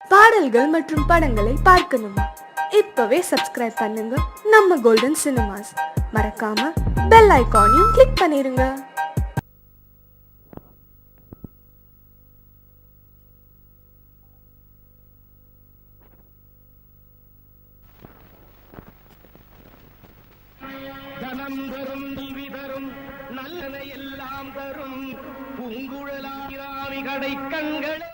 பாடல்கள் மற்றும் படங்களை பார்க்கணுமா? இப்பவே சப்ஸ்கிரைப் பண்ணுங்க நம்ம கோல்டன் சினிமாஸ். மறக்காம பெல் ஐகானையும் கிளிக் பண்ணிருங்க. தனம் தரும் நிவி தரும் நல்லன எல்லாம் தரும் பூங்குழலாமி கடை கண்களே.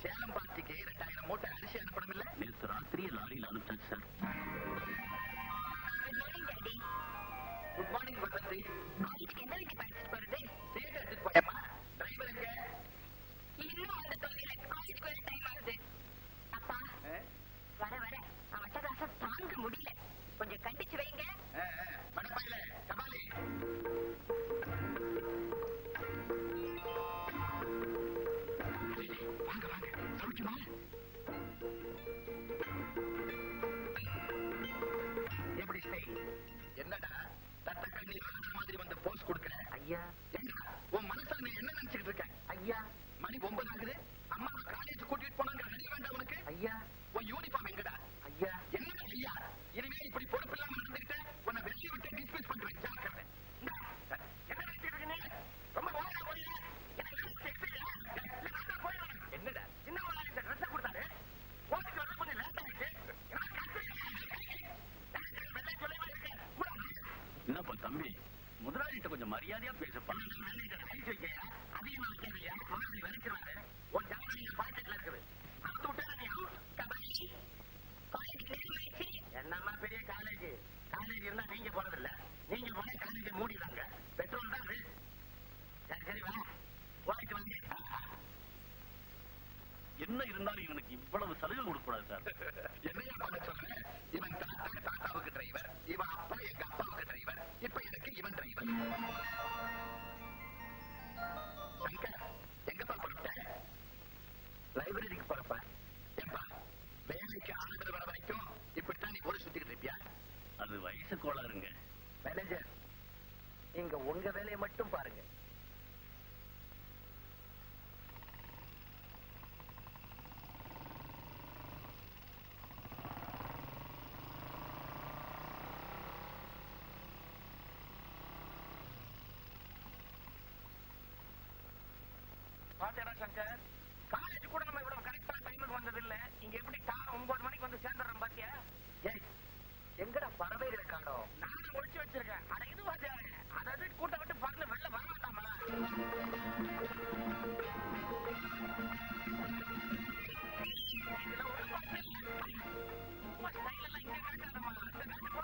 சேலம் பார்ட்டிக்கு 2000 மூட்டை அரிசி அனுப்பணும் இல்ல? நேற்று ராத்திரியே லாரியில் அனுப்பிச்சாச்சு சார். Good morning Vasanthi. காலேஜ்க்கு என்ன வீட்டு படிச்சுட்டு போறது? சேக எடுத்துட்டு போயம்மா. டிரைவர் எங்க? இன்னும் அந்த தொலைல காலேஜ்க்கு வர டைம் ஆகுது. அப்பா வர வர அவட்ட ராச தாங்க முடியல. கொஞ்சம் கண்டிச்சு வைங்க. மடப்பையில கபாலி. எப்படி என்னடா தட்ட கண்ணி மாதிரி வந்து போஸ் கொடுக்க? ஐயா உன் மனசுல நீ என்ன நினைச்சுக்கிட்டு இருக்க? ஐயா மணி 9 ஆகுது. அம்மா காலேஜ் கூட்டிட்டு போனாங்க. அறிய வேண்டாம் உனக்கு? ஐயா உன் யூனிஃபார்ம் எங்கடா? ஐயா என்னடா ஐயா, இனிமே இப்படி பொறுப்பு இல்லாம நடந்துக்கிட்ட உன்னை வெளியே விட்டு டிஸ்மிஸ் பண்றேன். ஜாக்கிரதை. என்ன நினைச்சிட்டு இருக்கீங்க? ரொம்ப ஓவரா போறீங்க. என்னடா சின்ன இந்த ட்ரெஸ் கொடுத்தாரு போட்டுக்கு வர கொஞ்சம் லேட் ஆயிடுச்சு. என்னப்பா தம்பி, முதலாளிகிட்ட கொஞ்சம் மரியாதையா பேசப்பா. அதிகமா வைக்காதையா, முதலாளி வரைக்கிறாரு. உன் ஜாமீன் பாக்கெட்ல இருக்குது. அத்து விட்டா நீ அவுட். கபாலி காலேஜ் நேரம் ஆயிடுச்சு. என்னம்மா பெரிய காலேஜ்? காலேஜ் இருந்தா நீங்க போறதில்ல. நீங்க போனா காலேஜை மூடிடுறாங்க. பெட்ரோல் தான் சரி சரி வா வாய்க்கு வந்து. என்ன இருந்தாலும் இவனுக்கு இவ்வளவு சலுகை கொடுக்கூடாது சார். என்னையா பண்ண சொல்றேன்? இவன் தாத்தாவுக்கு டிரைவர், இவன் அப்பா எங்க அப்பாவுக்கு டிரைவர், இப்ப எனக்கு இவன் டிரைவர். சங்கர் எங்கப்பா பொறுத்த? லைப்ரரிக்கு போறப்ப. எப்பா வேலைக்கு ஆர்டர் வர வரைக்கும் இப்படித்தான் நீ ஒரு சுத்திக்கிட்டு இருப்பியா? கோளாருங்க. மேனேஜர், நீங்க உங்க வேலையை மட்டும் பாருங்க. பாத்தேடா சங்கர், காலேஜ் கூட நம்ம இவ்வளவு கரெக்டா டைமுக்கு வந்தது இல்ல. இங்க எப்படி கார் 9 மணிக்கு வந்து சேர்ந்துறோம் பாத்தியா? எங்கடா பறவைகளை காணோம்? நானும் ஒழிச்சு வச்சிருக்கேன். அட இது வாத்தியாரே, அதாவது கூட்ட விட்டு பறந்து வெளில வர வேண்டாமா? இதுல ஒரு ஸ்டைல் எல்லாம் இங்க காட்டாதமா, அந்த காட்டு போ.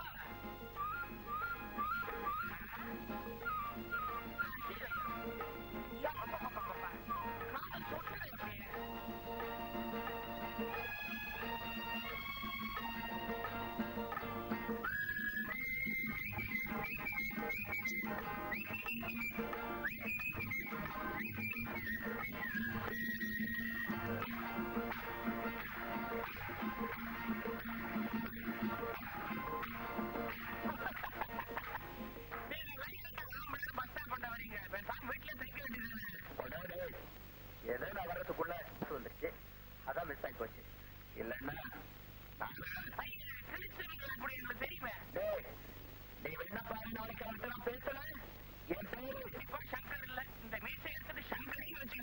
வர்றதுக்குள்ள வந்துருச்சு, அதான் மிஸ் ஆகி போச்சு. இல்லன்னா தெரியுமே. நீ என்ன பாரு, நாளைக்கு அவர்கிட்ட நான் பேசல. என் பேரு இப்ப சங்கர் இல்ல, இந்த மீசை எடுத்தது சங்கரையும் வச்சு.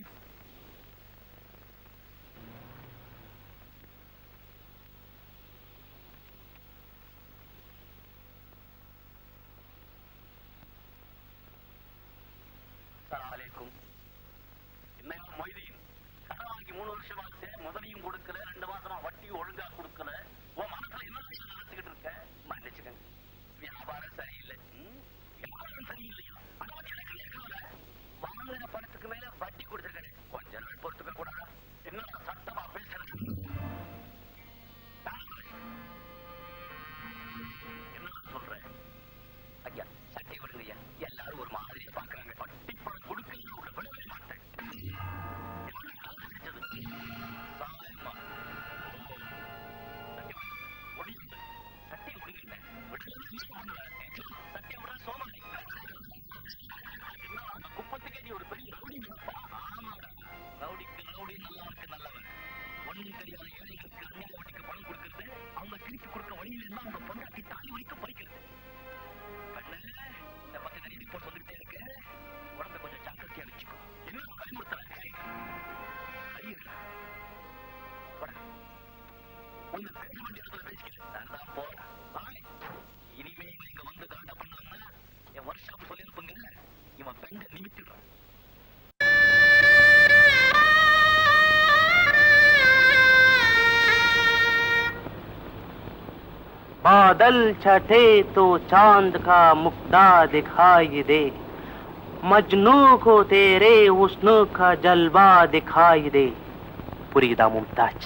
அஸ்ஸலாமு என்ன மொய்தீன், கடன் வாங்கி 3 வருஷமாச்சு, முதலையும் கொடுக்கல, 2 மாசமா வட்டியும் ஒழுங்கா கொடுக்கல. உன் மனசுல என்ன நினைச்சுக்கிட்டு இருக்க? மன்னிச்சுக்கங்க, வியாபாரம் சரியில்லை. வியாபாரம் சரியில்லையா? அதை பத்தி எனக்கு கேட்கல. வாங்கின பணத்துக்கு மேல வட்டி கொடுத்துருக்கேன், கொஞ்ச நாள் பொறுத்துக்க கூடாதா? என்ன சத்தமா பேசுறேன்? என்ன சொல்றேன்? ஐயா சட்டை விடுங்க ஐயா, எல்லாரும் ஒரு மாதிரியா பாக்குறாங்க. வட்டி பணம் கொடுக்கல உள்ள விடவே மாட்டேன். குப்பத்துக்கே நீ ஒரு பெரிய ரவுடி. ஆமாடா, ரவுடிக்கு ரவுடி, நல்லவனுக்கு நல்லவன். ஒன்னும் தெரியாத ஏழைகளுக்கு அந்நிய வட்டிக்கு பணம் கொடுக்கறது, அவங்க திருப்பி கொடுக்க வழியில் இருந்தா அவங்க பொண்டாட்டி தாலி வரைக்கும் பறிக்கிறது. கண்ணு, இந்த பத்தி நிறைய ரிப்போர்ட் வந்துகிட்டே இருக்கு, உடம்பை கொஞ்சம் ஜாக்கிரதையா வச்சுக்கோ. என்ன பயமுறுத்துறேன்? இனிமே இங்க வந்து காண்டா பண்ணா என் வருஷம் சொல்லி இருப்பங்க, இவன் பெண்ட நிமித்திடுறான். बादल छठे तो चांद का मुक्ता दिखाई दे, मजनू को तेरे हुस्न का जलवा दिखाई दे. புரியுதா மும்தாஜ்?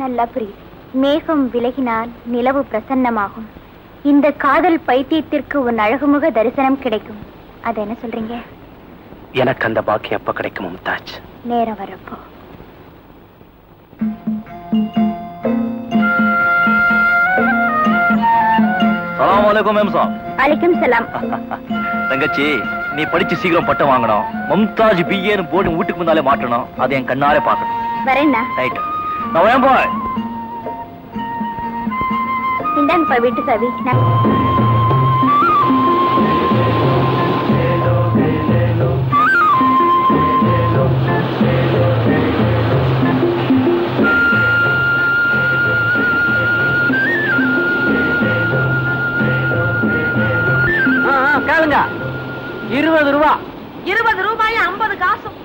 நல்லா புரியுது. மேகம் விலகினால் நிலவு பிரசன்னமாகும். இந்த காதல் பைத்தியத்திற்கு உன் அழகுமுக தரிசனம் கிடைக்கும். அது என்ன சொல்றீங்க? எனக்கு அந்த பாக்கியம் எப்ப கிடைக்கும் மும்தாஜ்? நேரம் வரப்போ. அலைக்கும் சலாம். தங்கச்சி, நீ படிச்சு சீக்கிரம் பட்டம் வாங்கணும். மும்தாஜ் பிஏன்னு போர்டு வீட்டுக்கு முன்னாலே மாட்டணும். அதை என் கண்ணாலே பார்க்கணும். வரேன்னா? ரைட். நான் போய் இந்தாங்கப்பா வீட்டு சாவி. கேளுங்க. 20 ரூபா. 20 ரூபாய் 50 காசும்.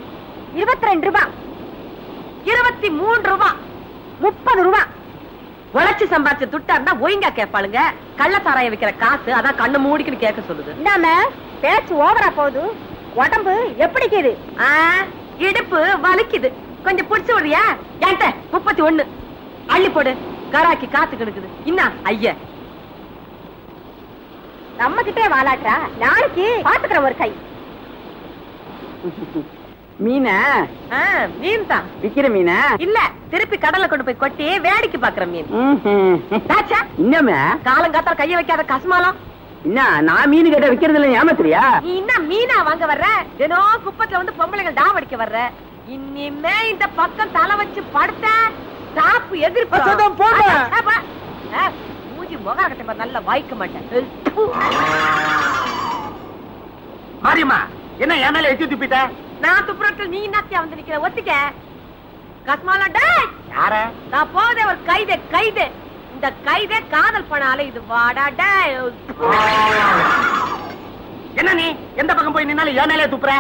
22 ரூபாய். 23 ரூபாய். 30 ரூபாய். உழைச்சு சம்பாதிச்ச துட்டா இருந்தா ஒழுங்கா கேட்பாளுங்க. கள்ளசாராய வைக்கிற காசு அதான் கண்ணு மூடிக்குன்னு கேட்க சொல்லுது. இந்தாம பேச்சு ஓவரா போகுது. உடம்பு எப்படிக்குது? இடுப்பு வலிக்குது. கொஞ்சம் புடிச்சு விடுறியா? என்கிட்ட 31 அள்ளி போடு. கராக்கி காத்து கிடக்குது. இன்னா ஐயா நம்ம கிட்டே வாலாட்டா. நாளைக்கு பாத்துக்கிற ஒரு கை. மீன மீன் தான் விக்கிற மீன இல்ல, திருப்பி கடல்ல கொண்டு போய் கொட்டி வேடிக்கை பாக்குற மீன். இன்னமே காலங்காத்தால கைய வைக்காத கஸ்மாலம். என்ன நான் மீன் கேட்ட விக்கிறது இல்ல ஏமாத்துறியா? நீ என்ன மீனா வாங்க வர்ற? தினம் குப்பத்துல வந்து பொம்பளைகள் டாம் அடிக்க வர்ற. இனிமே இந்த பக்கம் தலை வச்சு படுத்த சாப்பு எதிர்ப்பு மூஞ்சி முகம் கட்ட நல்ல வாய்க்க மாட்டேன். மாரியம்மா என்ன என் மேல எச்சு துப்பிட்ட? நான் துப்புறத்தில் நீ என்னத்தியா வந்து நிக்கிற? ஒத்திக்க கஸ்மாலா டேய். யார? நான் போதே ஒரு கைதே கைதே. இந்த கைதே காதல் பண்ணாலே இது வாடா டேய். என்ன நீ எந்த பக்கம் போய் நின்னாலும் என் மேலே துப்புற?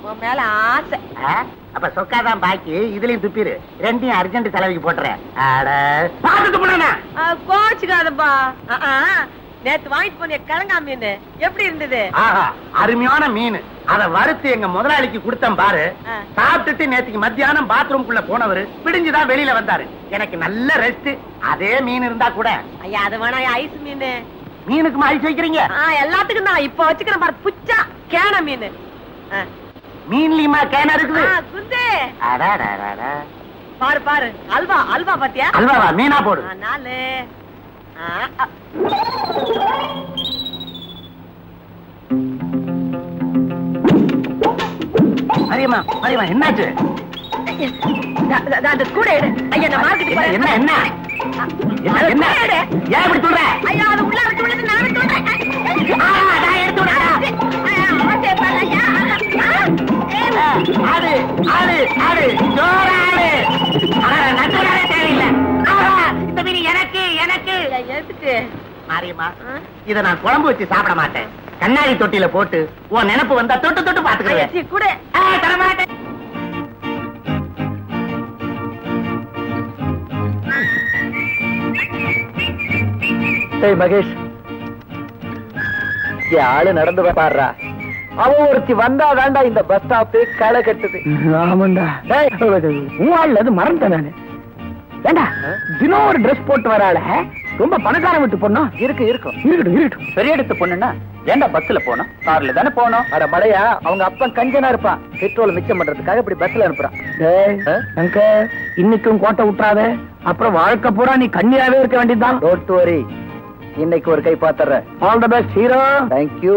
உன் மேல ஆசை. அப்ப சொக்காதான் பாக்கி இதுலயும் துப்பிரு. ரெண்டையும் அர்ஜென்ட் செலவுக்கு போட்டுறேன். பாத்து துப்புனா கோச்சுக்காதப்பா. நேத்து வாங்கிட்டு போன கிழங்கா மீன் எப்படி இருந்தது? ஆஹா அருமையான மீன். அத வறுத்து எங்க முதலாளிக்கு கொடுத்தேன் பாரு. சாப்பிட்டுட்டு நேத்துக்கு மத்தியானம் பாத்ரூம்குள்ள போனவரு விடிஞ்சுதான் வெளியில வந்தாரு. எனக்கு நல்ல ரெஸ்ட். அதே மீன் இருந்தா கூட. ஐயா அது வேணா ஐஸ் மீன். மீனுக்குமா ஐஸ் வைக்கிறீங்க? எல்லாத்துக்கும் தான் இப்ப வச்சுக்கிறேன் பாரு. புச்சா கேன மீன். மீன்லயுமா கேன இருக்குது? குந்தே பாரு பாரு. அல்வா அல்வா பாத்தியா? அல்வாவா? மீனா போடு. நாலு மரியம்மா மரியம்மா என்னாச்சு? அந்த கூட எடு. ஐயா நான் மார்க்கெட் போறேன். என்ன என்ன என்ன ஏன் இப்படி சொல்ற? ஐயா அது உள்ள விட்டு உள்ளது நான் விட்டு விடுறேன். நான் எடுத்து விடுறேன். ஆடு ஆடு ஆடு ஜோராடு. நட்டுறாலே தேவையில்லை. இந்த மீன் எனக்கு எனக்கு எடுத்துட்டு மாரியம்மா இத நான் குழம்பு வச்சு சாப்பிட மாட்டேன். கண்ணாடி தொட்டில போட்டு உன் நினைப்பு வந்தா தொட்டு தொட்டு பாத்துக்கிறேன். கூட தரமாட்டேன். மகேஷ் ஆளு நடந்து பாடுறா. அவன் ஒருத்தி வந்தா தாண்டா இந்த பஸ் ஸ்டாப் களை கட்டுது. ஆமாண்டா அது மறந்துட்டேன் நானு. ஏண்டா தினம் ஒரு டிரெஸ் போட்டு வராள ரொம்ப பணக்கார விட்டு பொண்ணா? இருக்கு இருக்கும் இருக்கட்டும் இருக்கட்டும். பெரிய எடுத்து பொண்ணுன்னா ஏண்டா பஸ்ல போனோம்? கார்ல தானே போனோம். அட மழையா அவங்க அப்பன் கஞ்சனா இருப்பான். பெட்ரோல் மிச்சம் பண்றதுக்காக இப்படி பஸ்ல அனுப்புறான். இன்னைக்கும் கோட்டை விட்டுறாத. அப்புறம் வாழ்க்கை பூரா நீ கண்ணியாவே இருக்க வேண்டியதுதான். Don't worry. இன்னைக்கு ஒரு கை பாத்துறேன். All the best hero. Thank you.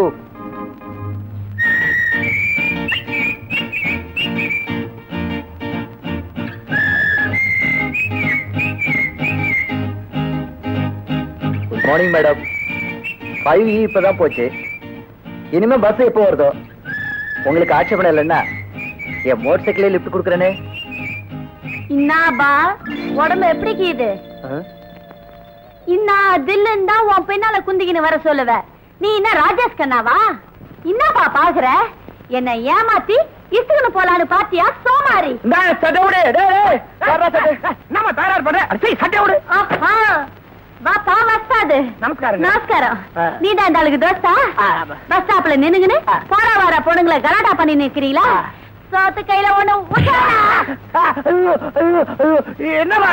Good morning madam. 5E இப்பதான் போச்சு. இனிமே பஸ் எப்போ வருதோ? உங்களுக்கு ஆட்சேபணம் இல்லைன்னா என் மோட்டர் சைக்கிளே லிப்ட் கொடுக்குறேனே. இன்னாபா உடம்பு எப்படி கீது? இன்னா தில்லுன்னு தான் உன் பின்னால குந்திக்கின்னு வர சொல்லுவ. நீ என்ன ராஜேஷ் கண்ணாவா? என்னப்பா பாக்குற? என்ன ஏமாத்தி இசுக்குன்னு போலான்னு பாத்தியா சோமாரி? நம்ம தயார் பண்ற சட்டை விடு. வாப்பா வஸ்தாது. நமஸ்காரம். நமஸ்காரம். நீ தான் இந்த ஆளுக்கு தோஸ்தா? பஸ் ஸ்டாப்ல நின்னுங்கன்னு போற வர பொண்ணுங்களை கலாட்டா பண்ணி நிக்கிறீங்களா? சோத்து கையில ஒண்ணு என்னமா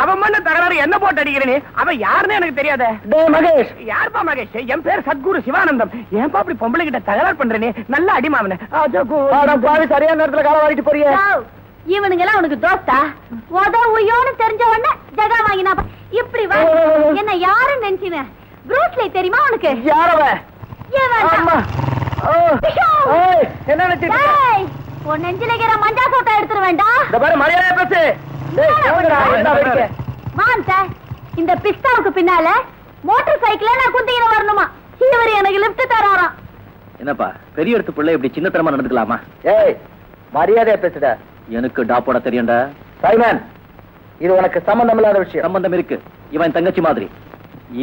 அவன் பண்ண தகராறு என்ன போட்டு அடிக்கிறேன்னு அவன் யாருன்னு எனக்கு தெரியாத. மகேஷ் யாருப்பா மகேஷ்? என் பேர் சத்குரு சிவானந்தம். ஏன்பா அப்படி பொம்பளை கிட்ட தகராறு பண்றேனே? நல்ல அடிமாவன சரியான நேரத்துல கால வாங்கிட்டு போறிய. இவனுங்க எல்லாம் உனக்கு தோஸ்தா? உதவுயோன்னு தெரிஞ்ச உடனே ஜகா வாங்கினா இப்படி வா. என்ன யாருன்னு நினைச்சின? ப்ரூஸ்லி தெரியுமா உனக்கு? யாரவ? என்ன உன் நெஞ்சில இருக்கிற மஞ்சா சோட்டை எடுத்துட வேண்டாம். இந்த பாரு மரியாதை பேசு. இந்த பிஸ்தாவுக்கு பின்னால மோட்டார் சைக்கிள நான் குந்திக்கிற வரணுமா? இவர் எனக்கு லிப்ட் தராராம். என்னப்பா பெரிய இடத்து பிள்ளை இப்படி சின்னத்தனமா நடந்துக்கலாமா? ஏய் மரியாதையா பேசுடா. எனக்கு டாப்போட தெரியும்டா. சைமன் இது உனக்கு சம்பந்தம் இல்லாத விஷயம். சம்பந்தம் இருக்கு. இவன் தங்கச்சி மாதிரி.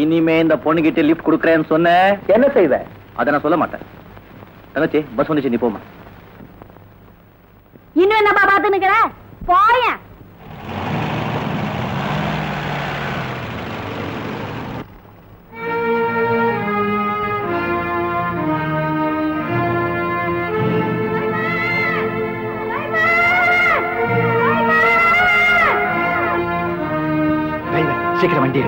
இனிமே இந்த பொண்ணுகிட்ட லிஃப்ட் கொடுக்கறேன்னு சொன்ன என்ன செய்வ? அதை நான் சொல்ல மாட்டேன். தங்கச்சி பஸ் வந்துச்சு, நீ போமா. இன்னும் என்னப்பா பாத்துனுக்கிற? போயேன். சீக்கிரம் வண்டி.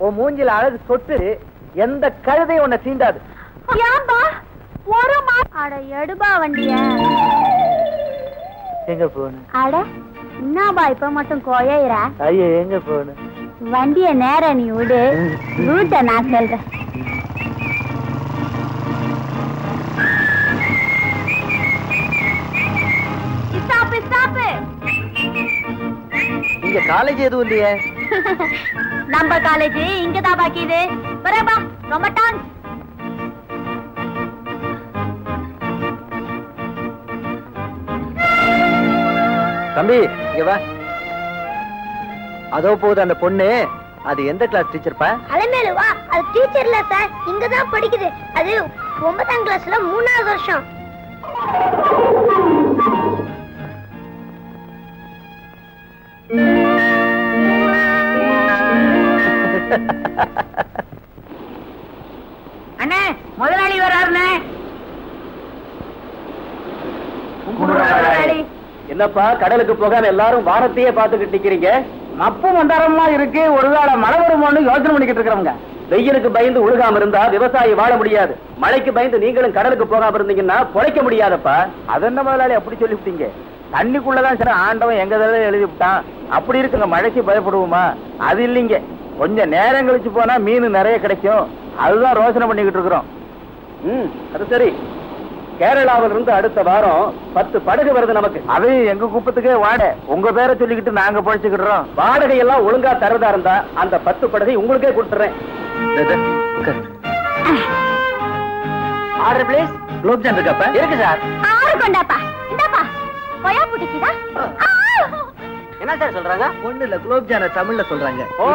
உன் மூஞ்சில அழகு சொட்டு எந்த கழுதையும் உன்னை சீண்டாது. ஏன்பா ஒரு அட எடுபா வண்டிய எங்க போன? அட என்னப்பா இப்ப மட்டும் கோயிற? ஐயா எங்க போன? வண்டிய நேர நீ விடு, ரூட்ட நான் சொல்றேன். இங்க காலேஜ் எதுவும் இல்லையே? நம்ம காலேஜ் இங்கதான் பாக்கிது. பரபா ரொம்ப டான். தம்பி இங்க வா. அதோ போகுது அந்த பொண்ணு. அது எந்த கிளாஸ் டீச்சர்ப்பா? அலமேலு வா. அது டீச்சர்ல சார், இங்கதான் படிக்குது. அது 9ஆம் கிளாஸ்ல 3வது வருஷம். அண்ணே முதலாளி வராருண்ணே. என்னப்பா கடலுக்கு போகாம எல்லாரும் வாரத்தையே பாத்துக்கிட்டு நிக்கிறீங்க? மப்பு மந்தாரமா இருக்கு. ஒருவேளை மழை வருமோன்னு யோசனை பண்ணிக்கிட்டு இருக்கிறவங்க. வெயிலுக்கு பயந்து உழுகாம இருந்தா விவசாயி வாழ முடியாது. மழைக்கு பயந்து நீங்களும் கடலுக்கு போகாம இருந்தீங்கன்னா பொழைக்க முடியாதப்பா. அதென்ன முதலாளி அப்படி சொல்லிவிட்டீங்க? தண்ணிக்குள்ளதான் சரி ஆண்டவன் எங்க எழுதி விட்டான். அப்படி இருக்குங்க, மழைக்கு பயப்படுவோமா? அது இல்லைங்க. கொஞ்சம் நேரம் கழிச்சு போனா மீன் நிறைய கிடைக்கும். அதுதான் யோசனை பண்ணிக்கிட்டு இருக்கிறோம். அது சரி. கேரளாவில இருந்து அடுத்த வாரம் 10 படகு வருது நமக்கு. அது எங்க குப்பத்துக்கே வாடகை. உங்க பேரை சொல்லிக்கிட்டு நாங்க பொழைச்சுக்கிட்டுறோம். வாடகை எல்லாம் ஒழுங்கா தரதா இருந்தா அந்த 10 படகை உங்களுக்கே கொடுத்துறேன். Order please. குலோப் ஜாம் இருக்கப்ப? இருக்கு சார். ஆறு கொண்டாப்பா. இந்தாப்பா கொயா புடிக்குதா? என்ன சார் சொல்றாங்க? ஒண்ணு இல்ல, குலோப் ஜான தமிழ்ல சொல்றாங்க. ஓ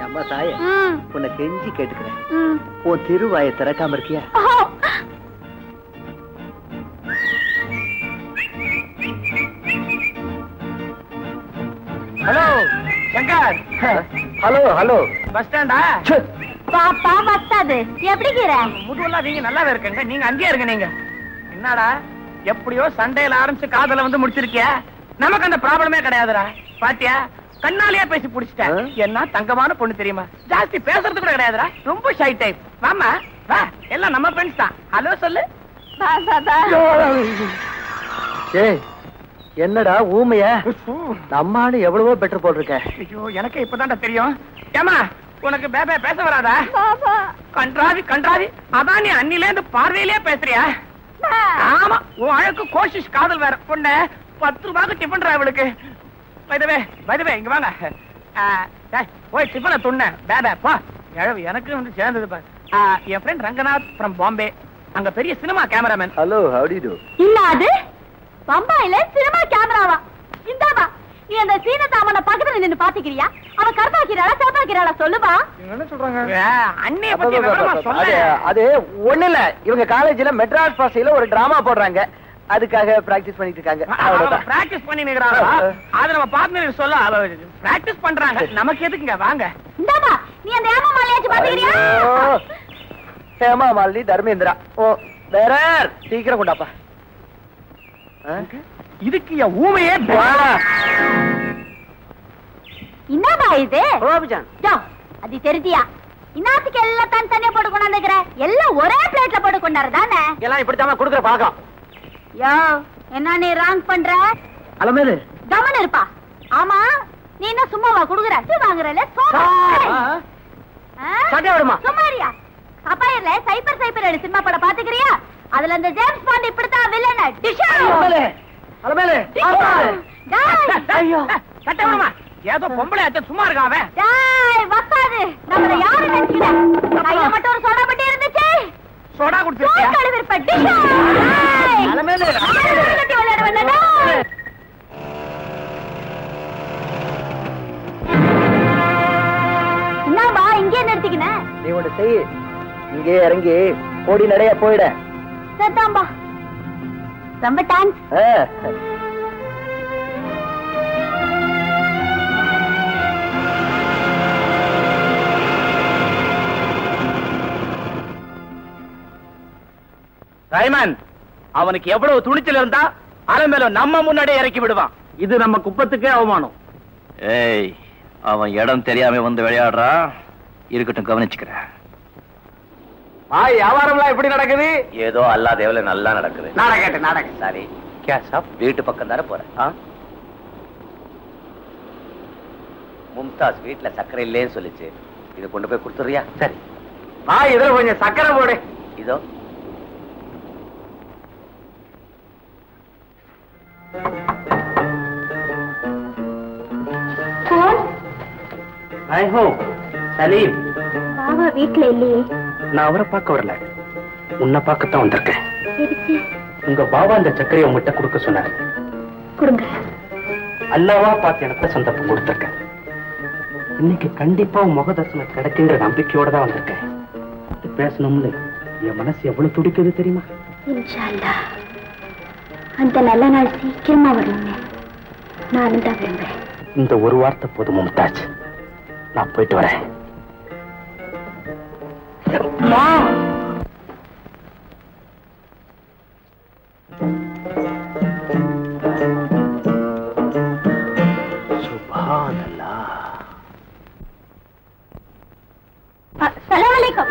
அம்மா தாயே, உன்னை கெஞ்சி கேட்டுக்கிறேன். உன் திருவாயை திறக்காம இருக்கியா? Hello Shankar. Hello hello. Bus ஸ்டாண்டா? பாப்பா வத்தாது. எப்படிக்கிற? முதுவெல்லாம் நீங்க நல்லாவே இருக்கங்க. நீங்க அங்கேயே இருங்க. நீங்க என்னடா எப்படியோ சண்டையில ஆரம்பிச்சு காதல வந்து முடிச்சிருக்கிய. நமக்கு அந்த ப்ராப்ளமே கிடையாதுடா. பாத்தியா கண்ணாலேயே பேசி புடிச்சிட்டேன். என்ன தங்கமான பொண்ணு தெரியுமா? ஜாஸ்தி பேசுறது கூட கிடையாதுடா. ரொம்ப ஷை டைப். வாமா வா, எல்லாம் நம்ம ஃப்ரெண்ட்ஸ் தான். ஹலோ சொல்லு. ஏய் என்னடா ஊமையா? நம்மானு எவ்வளவோ பெட்டர் போல் இருக்க. ஐயோ எனக்கு இப்பதான்டா தெரியும். ஏமா உனக்கு பேபே பேச வராதா? கன்றாவி கன்றாவி. அதான் நீ அன்னில இருந்து பார்வையிலே பேசுறியா? ஆமா, உன் அழகு கோஷிஷ் காதல் வேற. பொண்ணு 10 ரூபாய்க்கு டிஃபன் டிரைவலுக்கு. பைதவே இங்க வாங்க. போய் டிஃபனை துண்ண பேபே போ. எனக்கு வந்து சேர்ந்தது பாரு. என் ஃப்ரெண்ட் ரங்கநாத் ஃப்ரம் பாம்பே. அங்க பெரிய cinema cameraman. Hello how do you do? இல்ல அது பம்பாயில சினிமா கேமராவா? இந்தாவா நீ அந்த சீனத்தாமன பக்கத்துல நின்னு பாத்துக்கிறியா? அவ கருப்பாக்கிறாளா சேப்பாக்கிறாளா சொல்லுவா? என்ன சொல்றாங்க? அண்ணிய பத்தி விவரமா சொல்ல. அது ஒண்ணு இல்ல, இவங்க காலேஜ்ல மெட்ராஸ் பாஷையில ஒரு டிராமா போடுறாங்க. அதுக்காக பிராக்டிஸ் பண்ணிட்டு இருக்காங்க. பிராக்டிஸ் பண்ணி நிக்கறாங்க. அது நம்ம பார்ட்னர் சொல்ல பிராக்டிஸ் பண்றாங்க. நமக்கு எதுக்குங்க? வாங்க. இந்தாவா நீ அந்த ஏமா மாலையாச்சு பாத்துக்கிறியா? ஹேமா மாலினி தர்மேந்திரா. ஓ வேற சீக்கிரம் கொண்டாப்பா. இதுக்கு என் ஊமையே என்னடா இது? ரோபிஜான் அது தெரிஞ்சியா? இன்னாத்துக்கு எல்லாம் தனித்தனியா போட்டு கொண்டாந்துக்கிற. எல்லாம் ஒரே பிளேட்ல போட்டு கொண்டாரு தானே? எல்லாம் இப்படித்தான் கொடுக்குற பழக்கம். யோ என்ன நீ ராங் பண்ற? அலமேலு கவனம் இருப்பா. ஆமா நீ என்ன சும்மாவா குடுக்குற? வாங்குறல சும்மாரியா? சப்பாயர்ல சைபர் சைபர் எடு சினிமா படம் பாத்துக்கிறியா? அதுல இந்த ஜேம்ஸ் பாண்ட் இப்படித்தான் வில்லன். அலமேலு ஐயோ கட்ட விடுமா. ஏதோ பொம்பளை ஆச்ச சும்மா இருக்காவே. டேய் வக்காது. நம்மள யாரு நினைச்சீங்க? கையில மட்டும் ஒரு சோடா பட்டி இருந்துச்சு. சோடா குடிச்சியா? கழுவிருப்ப டிஷா. அலமேலு கட்டி விளையாட வந்தடா. என்னவா இங்கே நிறுத்திக்கின? நீ ஒண்ணு செய். இங்கே இறங்கி கோடி நடைய போயிட. சத்தாம்பா. ரொம்ப தேங்க்ஸ். ரைமன், அவனுக்கு எவ்வளவு துணிச்சல் இருந்தா அலமேல நம்ம முன்னாடியே இறக்கி விடுவான். இது நம்ம குப்பத்துக்கே அவமானம். ஏய், அவன் இடம் தெரியாம வந்து விளையாடுறான். இருக்கட்டும், கவனிச்சுக்கிறேன். வியாபாரம்லாம் எப்படி நடக்குது? ஏதோ அல்லாத எவ்வளவு நல்லா நடக்குது. நடக்கட்டு. சரி, வீட்டு பக்கம் தானே போறேன். மும்தாஸ் வீட்டுல சர்க்கரை இல்லேன்னு சொல்லிச்சு. இதை கொண்டு போய் கொடுத்துறியா? சரி, இதுல கொஞ்சம் சக்கரை போடு. இதோ. சலீம், பாபா வீட்டுல இல்லையே. நான் அவரை பார்க்க வரல, உன்னை பார்க்கத்தான் வந்திருக்கேன். உங்க பாபா இந்த சர்க்கரையை உங்ககிட்ட கொடுக்க சொன்னாரு. கொடுங்க. அல்லாவா பார்த்து எனக்கு சந்தர்ப்பம் கொடுத்திருக்கேன். இன்னைக்கு கண்டிப்பா முக தரிசனம் கிடைக்குங்கிற நம்பிக்கையோட தான் வந்திருக்கேன். பேசணும்னு என் மனசு எவ்வளவு துடிக்குது தெரியுமா? இன்ஷா அல்லாஹ் அந்த நல்ல நாள் சீக்கிரமா வரணும்னு நானும் தான் விரும்புறேன். இந்த ஒரு வார்த்தை போதும் மும்தாஜ், நான் போயிட்டு வரேன். சலாம் அலைக்கும்.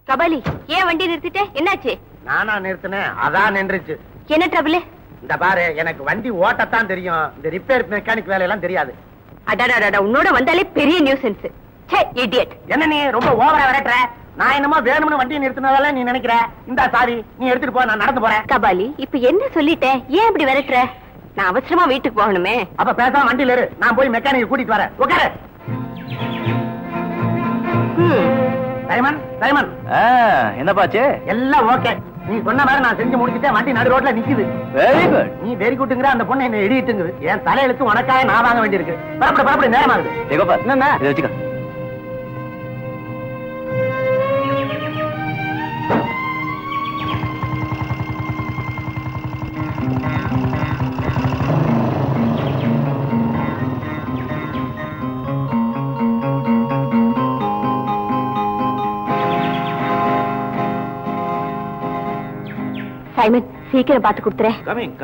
கபாலி, ஏன் வண்டி நிறுத்திட்டே? என்னாச்சு? நானா நிறுத்தினேன், அதான் நின்றுச்சு. என்ன ட்ரபிள்? இந்த பாரு, எனக்கு வண்டி ஓட்டத்தான் தெரியும், இந்த ரிப்பேர் மெக்கானிக் வேலையெல்லாம் தெரியாது. அடடா, உன்னோட வந்தாலே பெரிய நியூசன்ஸ். ச்சே, இடியட். என்ன நீ ரொம்ப ஓவரா விரட்டுற? நான் என்னமோ வேணும்னு வண்டியை நிறுத்தினதால நீ நினைக்கிற? இந்த சாவி நீ எடுத்துட்டு போ, நான் நடந்து போறேன். கபாலி, இப்ப என்ன சொல்லிட்டேன்? ஏன் இப்படி விரட்டுற? நான் அவசரமா வீட்டுக்கு போகணுமே. அப்ப பேசாம வண்டியில இரு, நான் போய் மெக்கானிக் கூட்டிட்டு வரேன். உட்காரு. டைமன், என்னப்பாச்சு? எல்லாம் ஓகே. நீ சொன்ன மாதிரி நான் செஞ்சு முடிச்சுட்டேன். வண்டி நடு ரோட்ல நிக்குது. Very good. நீ வெரி குட்டுங்கிற அந்த பொண்ணு என்ன எழுதிட்டுங்குது. என் தலையெழுத்து உனக்காக நான் வாங்க வேண்டியிருக்கு. பரப்படு நேரமாகுது. என்ன இதை வச்சுக்க. சைமன், சீக்கிரம் பார்த்து கொடுத்துறேன். கமிங்.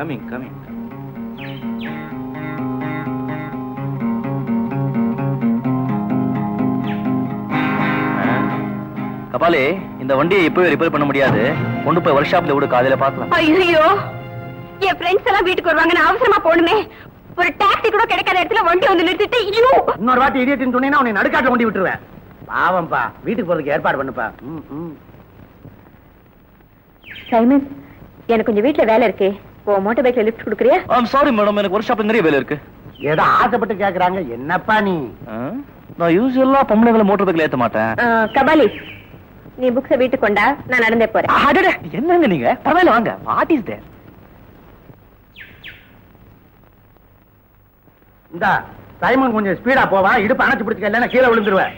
கபாலி, இந்த வண்டியை இப்பவே ரிப்பேர் பண்ண முடியாது. கொண்டு போய் ஒர்க் ஷாப்ல விடு, காலையில பார்க்கலாம். ஐயோ, என் ஃப்ரெண்ட்ஸ் எல்லாம் வீட்டுக்கு வருவாங்க, நான் அவசரமா போகணுமே. ஒரு டாக்ஸி கூட கிடைக்காத இடத்துல வண்டி வந்து நிறுத்திட்டு இன்னொரு வாட்டி இடியட்னு சொன்னீங்கன்னா உன்னை நடுக்காட்டுல கொண்டு விட்டுருவேன். பாவம்பா, வீட்டுக்கு போறதுக்கு ஏற்பாடு பண்ணுப்பா. சைமன், எனக்கு கொஞ்சம் வீட்டுல வேலை இருக்கு. மோட்டார் பைக்ல லிஃப்ட் கொடுக்குறியா? சாரி மேடம், எனக்கு ஒர்க் ஷாப்ல நிறைய வேலை இருக்கு. ஏதோ ஆசைப்பட்டு கேக்குறாங்க. என்னப்பா நீ? நான் யூசுவலா பொம்பளைங்களை மோட்டார் பைக்ல ஏத்த மாட்டேன். கபாலி, நீ புக்ஸ வீட்டுக்கு கொண்டா, நான் நடந்தே போறேன். என்னங்க நீங்க? பரவாயில்ல, வாங்க. What is there? இந்த சைமன் கொஞ்சம் ஸ்பீடா போவான். இடுப்பு அணைச்சு பிடிச்சுக்க, இல்லைன்னா கீழே விழுந்துருவேன்.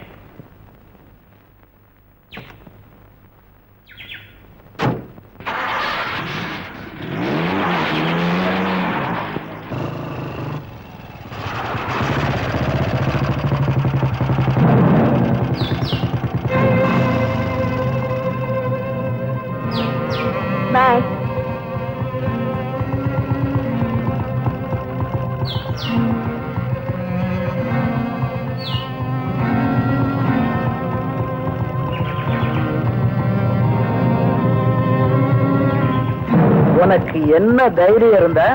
பாய். உனக்கு என்ன தைரியம் இருந்தா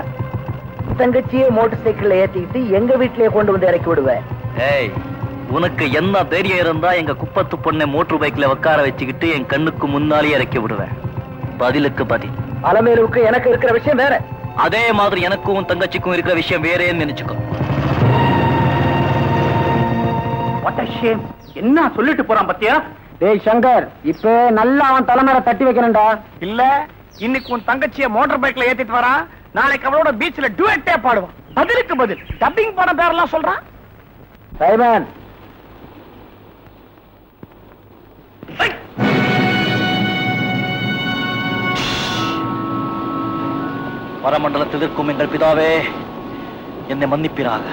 தங்கச்சியை மோட்டார் சைக்கிள்ல ஏத்திக்கிட்டு எங்க வீட்லயே கொண்டு வந்து இறக்கி விடுவேன். ஏய், உனக்கு என்ன தைரியம் இருந்தா எங்க குப்பத்து பொண்ணை மோட்டார் பைக்ல உட்கார வச்சுக்கிட்டு என் கண்ணுக்கு முன்னாலே இறக்கி விடுவேன். பதிலுக்கு பதில். அலமேலுக்கு எனக்கு இருக்கிற விஷயம் வேற. அதே மாதிரி எனக்கும் உன் தங்கச்சிக்கும் இருக்கிற விஷயம் வேறேன்னு நினைச்சுக்கோ. என்ன சொல்லிட்டு போறான் பத்தியா? டேய் சங்கர், இப்ப நல்லா அவன் தலைமையில தட்டி வைக்கிறேன்டா. இல்ல, இன்னைக்கு உன் தங்கச்சிய மோட்டார் பைக்ல ஏத்திட்டு வரான். நாளைக்கு அவளோட பீச்ல டுவெட்டே பாடுவான். பதிலுக்கு பதில் டப்பிங் போன பேரெல்லாம் சொல்றான். சைமன், பரமண்டலத்தில் இருக்கும் எங்கள் பிதாவே, என்னை மன்னிப்பீராக.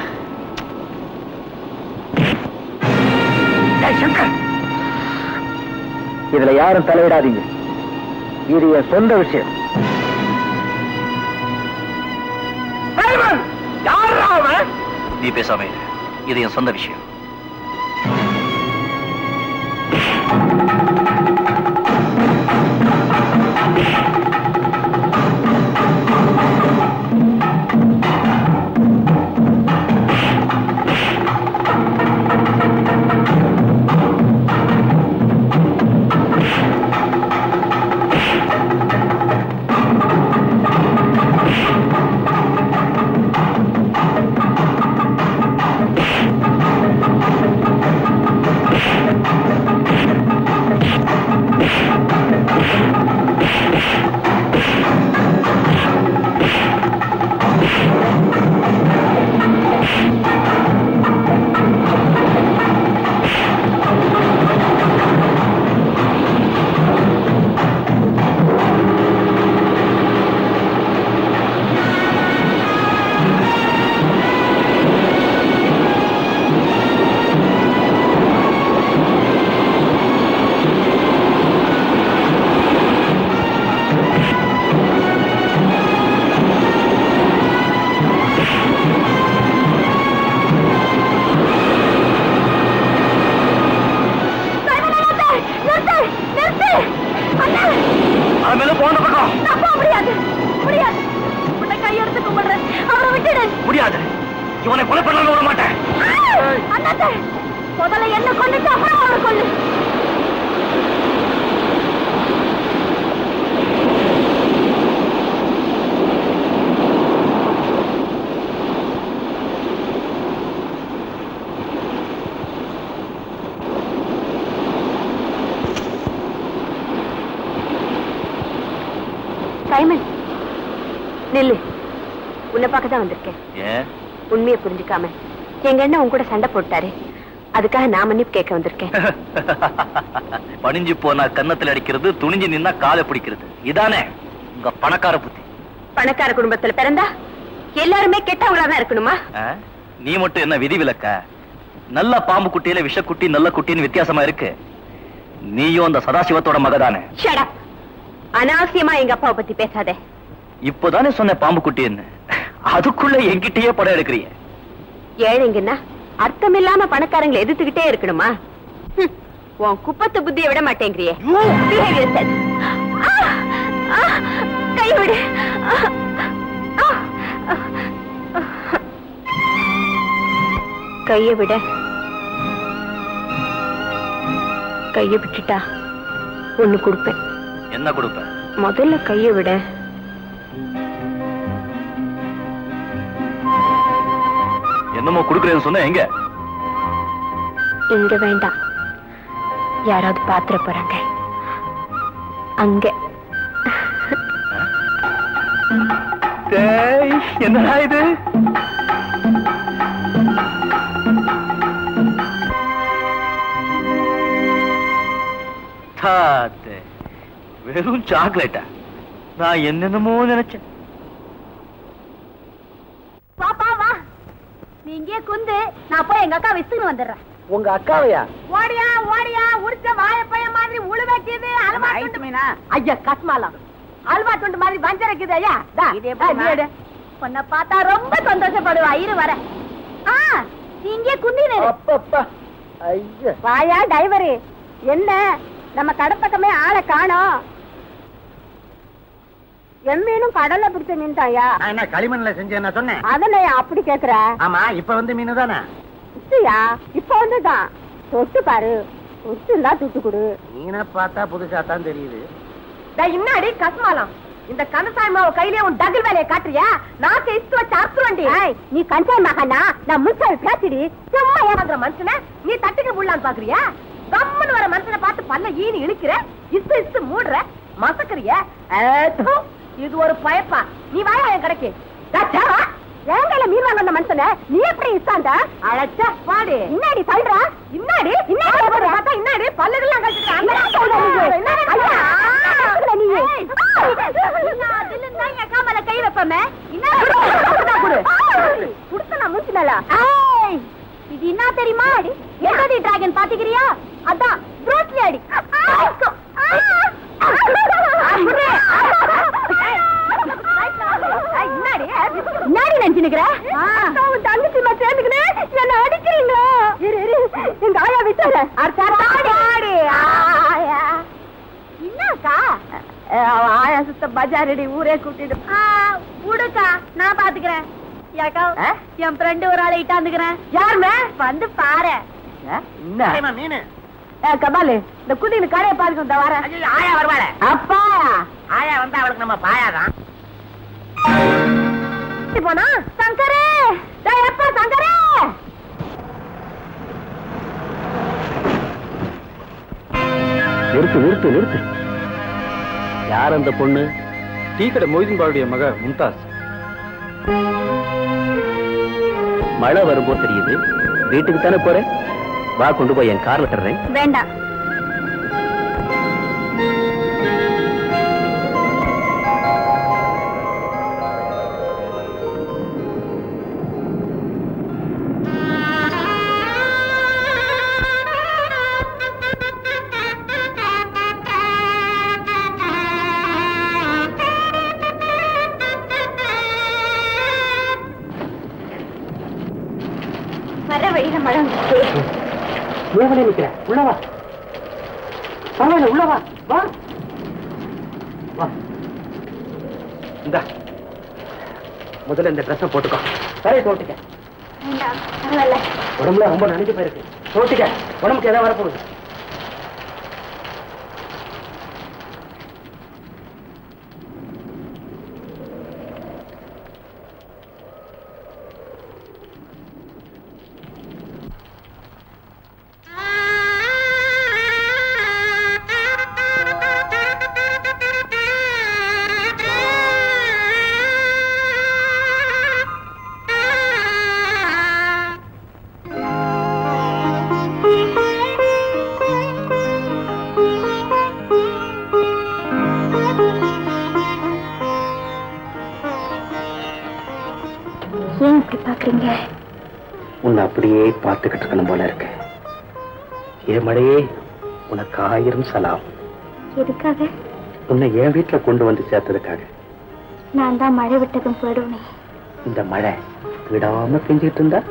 சங்கர், இதுல யாரும் தலையிடாதீங்க. இது என் சொந்த விஷயம். யாரா அவன்? நீ பேசாம இரு. இது என் சொந்த விஷயம். முடியாது. இவனை கொலை பண்ண விட மாட்டேன். முதல்ல என்ன கொண்டுட்டு அப்புறம் அவரை கொள்ளு. சைமன் நில்லு. உன்னை பார்க்க தான் வந்திருக்கேன். உண்மையை புரிஞ்சுக்காம எங்க அண்ணன் உன் கூட சண்டை போட்டாரு. அதுக்காக நான் மன்னிப்பு கேட்க வந்திருக்கேன். பணிஞ்சு போனா கன்னத்துல அடிக்கிறது, துணிஞ்சு நின்னா காலை பிடிக்கிறது. இதானே உங்க பணக்கார புத்தி? பணக்கார குடும்பத்துல பிறந்தா எல்லாருமே கெட்டவங்களா தான் இருக்கணுமா? நீ மட்டும் என்ன விதி விலக்க? நல்ல பாம்பு குட்டியில விஷக்குட்டி நல்ல குட்டின்னு வித்தியாசமா இருக்கு. நீயும் அந்த சதாசிவத்தோட மகதானே. அனாவசியமா எங்க அப்பாவை பத்தி பேசாதே. இப்போதானே சொன்ன பாம்பு குட்டின்னு, அதுக்குள்ள என்கிட்டயே படம் எடுக்கிறிய. ஏழைங்கன்னா அர்த்தம் இல்லாம பணக்காரங்களை எதிர்த்துக்கிட்டே இருக்கணுமா? உன் குப்பத்து புத்தியை விட மாட்டேங்கிறியே. கைவிடு. கைய விட. கைய விட்டுட்டா ஒண்ணு கொடுப்பேன். என்ன கொடுப்ப? முதல்ல கைய விட. என்னமோ கொடுக்கறேன்னு சொன்ன. எங்க? இங்க வேண்டாம், யாராவது பாத்திர போறாங்க அங்க. என்னடா இது? வெறும் சாக்லேட்டா? நான் என்னென்னமோ நினைச்சேன். பாப்பா வா, நீ இங்கே குந்து, நான் போய் எங்க அக்கா விசுன்னு வந்துடுறேன். உங்க அக்காவையா? ஓடியா ஓடியா, உடிச்ச வாழைப்பைய மாதிரி உழு வைக்கிது. அல்வா துண்டு மீனா? ஐயா கஸ்மாலாம் அல்வா துண்டு மாதிரி வஞ்சரைக்குது. ஐயா உன்னை பார்த்தா ரொம்ப சந்தோஷப்படுவா. இரு வர. நீ இங்கே குந்தினு. வாயா டைவரு. என்ன நம்ம கடப்பக்கமே ஆளை காணோம். எம்மீனும் கடல்ல பிடிச்ச மீன் தாயா? என்ன களிமண்ல செஞ்சேன் சொன்னேன். அதனையா அப்படி கேக்குற? ஆமா, இப்ப வந்து மீன் தானே. இல்லையா, இப்ப வந்துதான். தொட்டு பாரு, தொட்டுந்தா துட்டு கொடு. மீனை பார்த்தா புதுசா தான் தெரியுது. இன்னாடி கஸ்மாலம், இந்த கனசாயமாவ கையிலே உன் டகில் வேலையை காட்டுறியா? நான் இஸ்து வச்சு அறுத்துவண்டி. நீ கஞ்சாய் மகனா, நான் முச்சாவி பேசிடி. சும்மா ஏமாந்துற மனுஷன நீ தட்டுக்கு புள்ளான்னு பாக்குறியா? கம்முன்னு வர மனுஷனை பார்த்து பல்ல ஈனி இழுக்கிற, இஸ்து இஸ்து மூடுற, மசக்கறிய. இது ஒரு பயப்பா. நீ வாயா என் கடைக்கு. ஏங்கையில மீன் வாங்க வந்த மனுஷன நீ எப்படி இஸ்தாண்டா? அழைச்ச வாடி. இன்னாடி சொல்றா? இன்னாடி இன்னாடி பல்லுகள்லாம் கழிச்சுட்டு கை வைப்பமே. இது என்ன தெரியுமா? எங்கடி டிராகன் பாத்துக்கிறியா? நிக்கிற தங்கச்சி சேர்ந்துக்கினே என்ன அடிக்கிறீங்க எங்க ஆயா விட்டாரு என்னக்கா ஆயா சுத்த பஜாரடி ஊரே கூட்டிட்டு விடுக்கா நான் பாத்துக்கிறேன் என் ஃப்ரெண்டு ஒரு ஆளை இட்டாந்துக்கிறேன் யாருமே வந்து பாரு மீன் கபாலு இந்த குட்டியில கடையை பாருங்க வர ஆயா வருவாள அப்பா ஆயா வந்தா அவளுக்கு நம்ம பாயாதான் போனா சங்கரே எப்பா சங்கரே நிறுத்து யார் அந்த பொண்ணு? டீக்கடை மொய்தீன் பாளுடைய மக மும்தாஸ். மழை வரும்போது தெரியுது, வீட்டுக்கு தானே போறேன், வா கொண்டு போய் என் கார்ல தர்றேன். வேண்டாம். வர வழியில மழை உள்ளவனே நிக்கிற, உள்ளவா பரவாயில்ல, உள்ளவா வா வா. இந்த முதல்ல இந்த ட்ரெஸ்ஸை போட்டுக்கோ, சரி தோட்டிக்க. வேண்டாம் பரவாயில்ல. உடம்புல ரொம்ப நனைஞ்சு போயிருக்கு, தோட்டிக்க, உடம்புக்கு ஏதாவது வரப்போகுது. ஏன் இப்படி பாக்குறீங்க? உன்னை அப்படியே பார்த்துக்கிட்டு இருக்கணும் போல இருக்கு. ஏ மழையே, உனக்கு 1000 சலாம். எதுக்காக? உன்னை என் வீட்டுல கொண்டு வந்து சேர்த்ததுக்காக. நான் தான் மழை விட்டதும் போயிடுவேன். இந்த மழை விடாம பெஞ்சிட்டு இருந்தா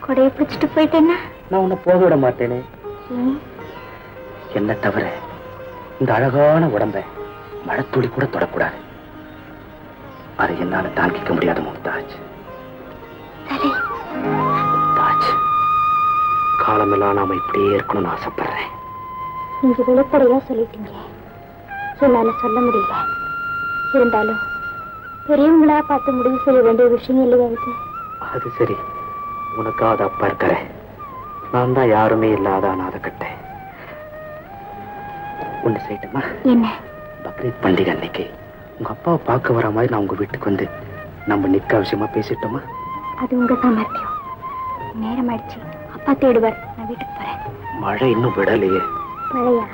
கொடையை பிடிச்சிட்டு போயிட்டேன்னா நான் உன்னை போக விட மாட்டேனே. என்ன தவிர இந்த அழகான உடம்பை மழைத்துளி கூட தொடக்கூடாது. அதை என்னால தாங்கிக்க முடியாது மும்தாஜ். மும்தாஜ், காலமெல்லாம் நாம இப்படியே இருக்கணும்னு ஆசைப்படுறேன். நீங்க வெளிப்படையா சொல்லிட்டீங்க, என்னால சொல்ல முடியல. இருந்தாலும் பெரியவங்களா பார்த்து முடிவு செய்ய வேண்டிய விஷயம் இல்லையா இது? அது சரி, உனக்காவது அப்பா இருக்கிற, நான் தான் யாருமே இல்லாத அனாதை கட்டேன். ஒண்ணு செய்யட்டுமா? என்ன? பக்ரீத் பண்டிகை அன்னைக்கு உங்க அப்பாவை பார்க்க வர மாதிரி நான் உங்க வீட்டுக்கு வந்து நம்ம நிக்க அவசியமா பேசிட்டோமா? அது உங்க சாமர்த்தியம். நேரம் ஆயிடுச்சு, அப்பா தேடுவார். நான் வீட்டுக்கு போறேன். மழை இன்னும் விடலையே. மழையா?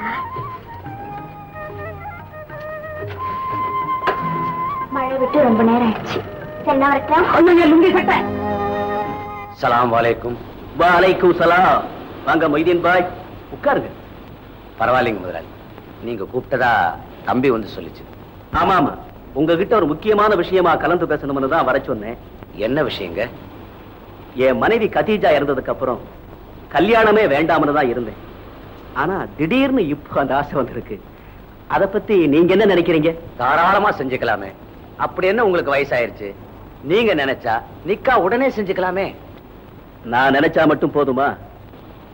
மழை விட்டு ரொம்ப நேரம் ஆயிடுச்சு. சரி நான் வரட்டேன். சலாம் வலைக்கும். வலைக்கும் சலாம். வாங்க மொய்தீன் பாய், உட்காருங்க. பரவாயில்லைங்க முதலாளி, நீங்க கூப்பிட்டதா தம்பி வந்து சொல்லிச்சு. ஆமா ஆமா, உங்ககிட்ட ஒரு முக்கியமான விஷயமா கலந்து பேசணும்னு தான் வர சொன்னேன். என்ன விஷயங்க? என் மனைவி கதீஜா இறந்ததுக்கு அப்புறம் கல்யாணமே வேண்டாம்னு தான் இருந்தேன். ஆனா திடீர்னு இப்போ அந்த ஆசை வந்திருக்கு. அத பத்தி நீங்க என்ன நினைக்கிறீங்க? தாராளமா செஞ்சுக்கலாமே. அப்படி என்ன உங்களுக்கு வயசாயிருச்சு? நீங்க நினைச்சா நிக்கா உடனே செஞ்சுக்கலாமே. நான் நினைச்சா மட்டும் போதுமா?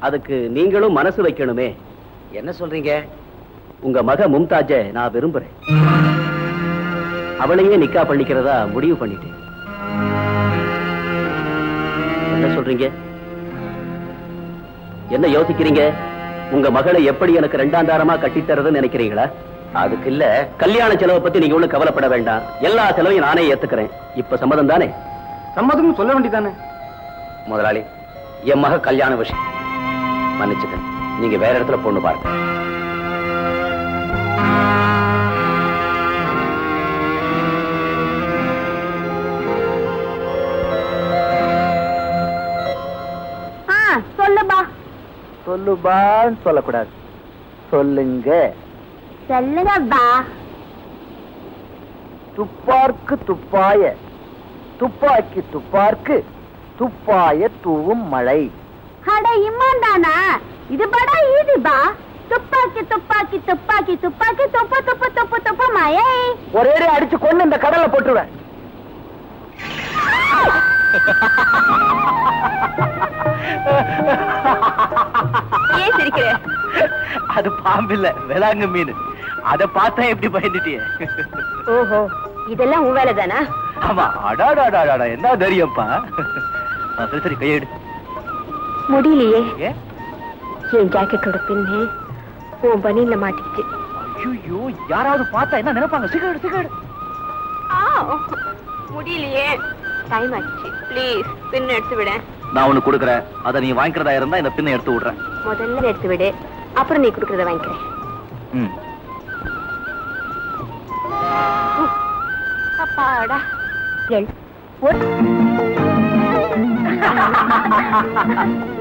அதுக்கு நீங்களும் மனசு வைக்கணுமே. என்ன சொல்றீங்க? உங்க மக மும்தாஜை நான் விரும்புறேன். அவளையே நிக்கா பண்ணிக்கிறதா முடிவு பண்ணிட்டேன். என்ன சொல்றீங்க? என்ன யோசிக்கிறீங்க? உங்க மகளை எப்படி எனக்கு 2ஆம் தாரமா கட்டித்தரதுன்னு நினைக்கிறீங்களா? அதுக்கு இல்ல, கல்யாண செலவை பத்தி நீங்க ஒண்ணு கவலைப்பட வேண்டாம். எல்லா செலவையும் நானே ஏத்துக்கிறேன். இப்ப சம்மதம் தானே? சம்மதம் சொல்ல வேண்டியதானே? முதலாளி, என் மக கல்யாண விஷயம் மன்னிச்சுக்க, நீங்க வேற இடத்துல பொண்ணு பாருங்க. சொல்லுபா. சொல்லுபான்னு சொல்லக்கூடாது, சொல்லுங்க. சொல்லுங்கப்பா. துப்பார்க்கு துப்பாய துப்பாக்கி துப்பார்க்கு துப்பாய தூவும் மழை. அட இம்மாந்தானா, இது படா ஈதி பா. துப்பாக்கி துப்பாக்கி துப்பாக்கி துப்பாக்கி துப்பு துப்பு துப்பு துப்பு மழை. ஒரே அடிச்சு கொண்டு இந்த கடல்ல போட்டுருவேன். ஏன் சிரிக்கிற? அது பாம்பில்ல, வேளாங்கு மீன். அத பார்த்தா எப்படி பயந்துட்டிய? ஓஹோ, இதெல்லாம் உன் வேலை தானா? ஆமா. அடாடாடாடா, என்ன தைரியம்ப்பா. சரி சரி, கையெடு. முடியலையே. என் ஜாக்கெட்டோட பின்னே உன் பனியில மாட்டிக்கிச்சு. ஐயோ, யாராவது பார்த்தா என்ன நினைப்பாங்க? Cigarette cigarette. முடியலையே. டைம் ஆச்சு. ப்ளீஸ் பின் எடுத்து விட. நான் உனக்கு கொடுக்குறேன். அதை நீ வாங்கிக்கிறதா இருந்தா இந்த பின்னை எடுத்து விடுறேன். முதல்ல எடுத்து விடு, அப்புறம் நீ கொடுக்கறத வாங்கிக்கிறேன். அப்பாடா.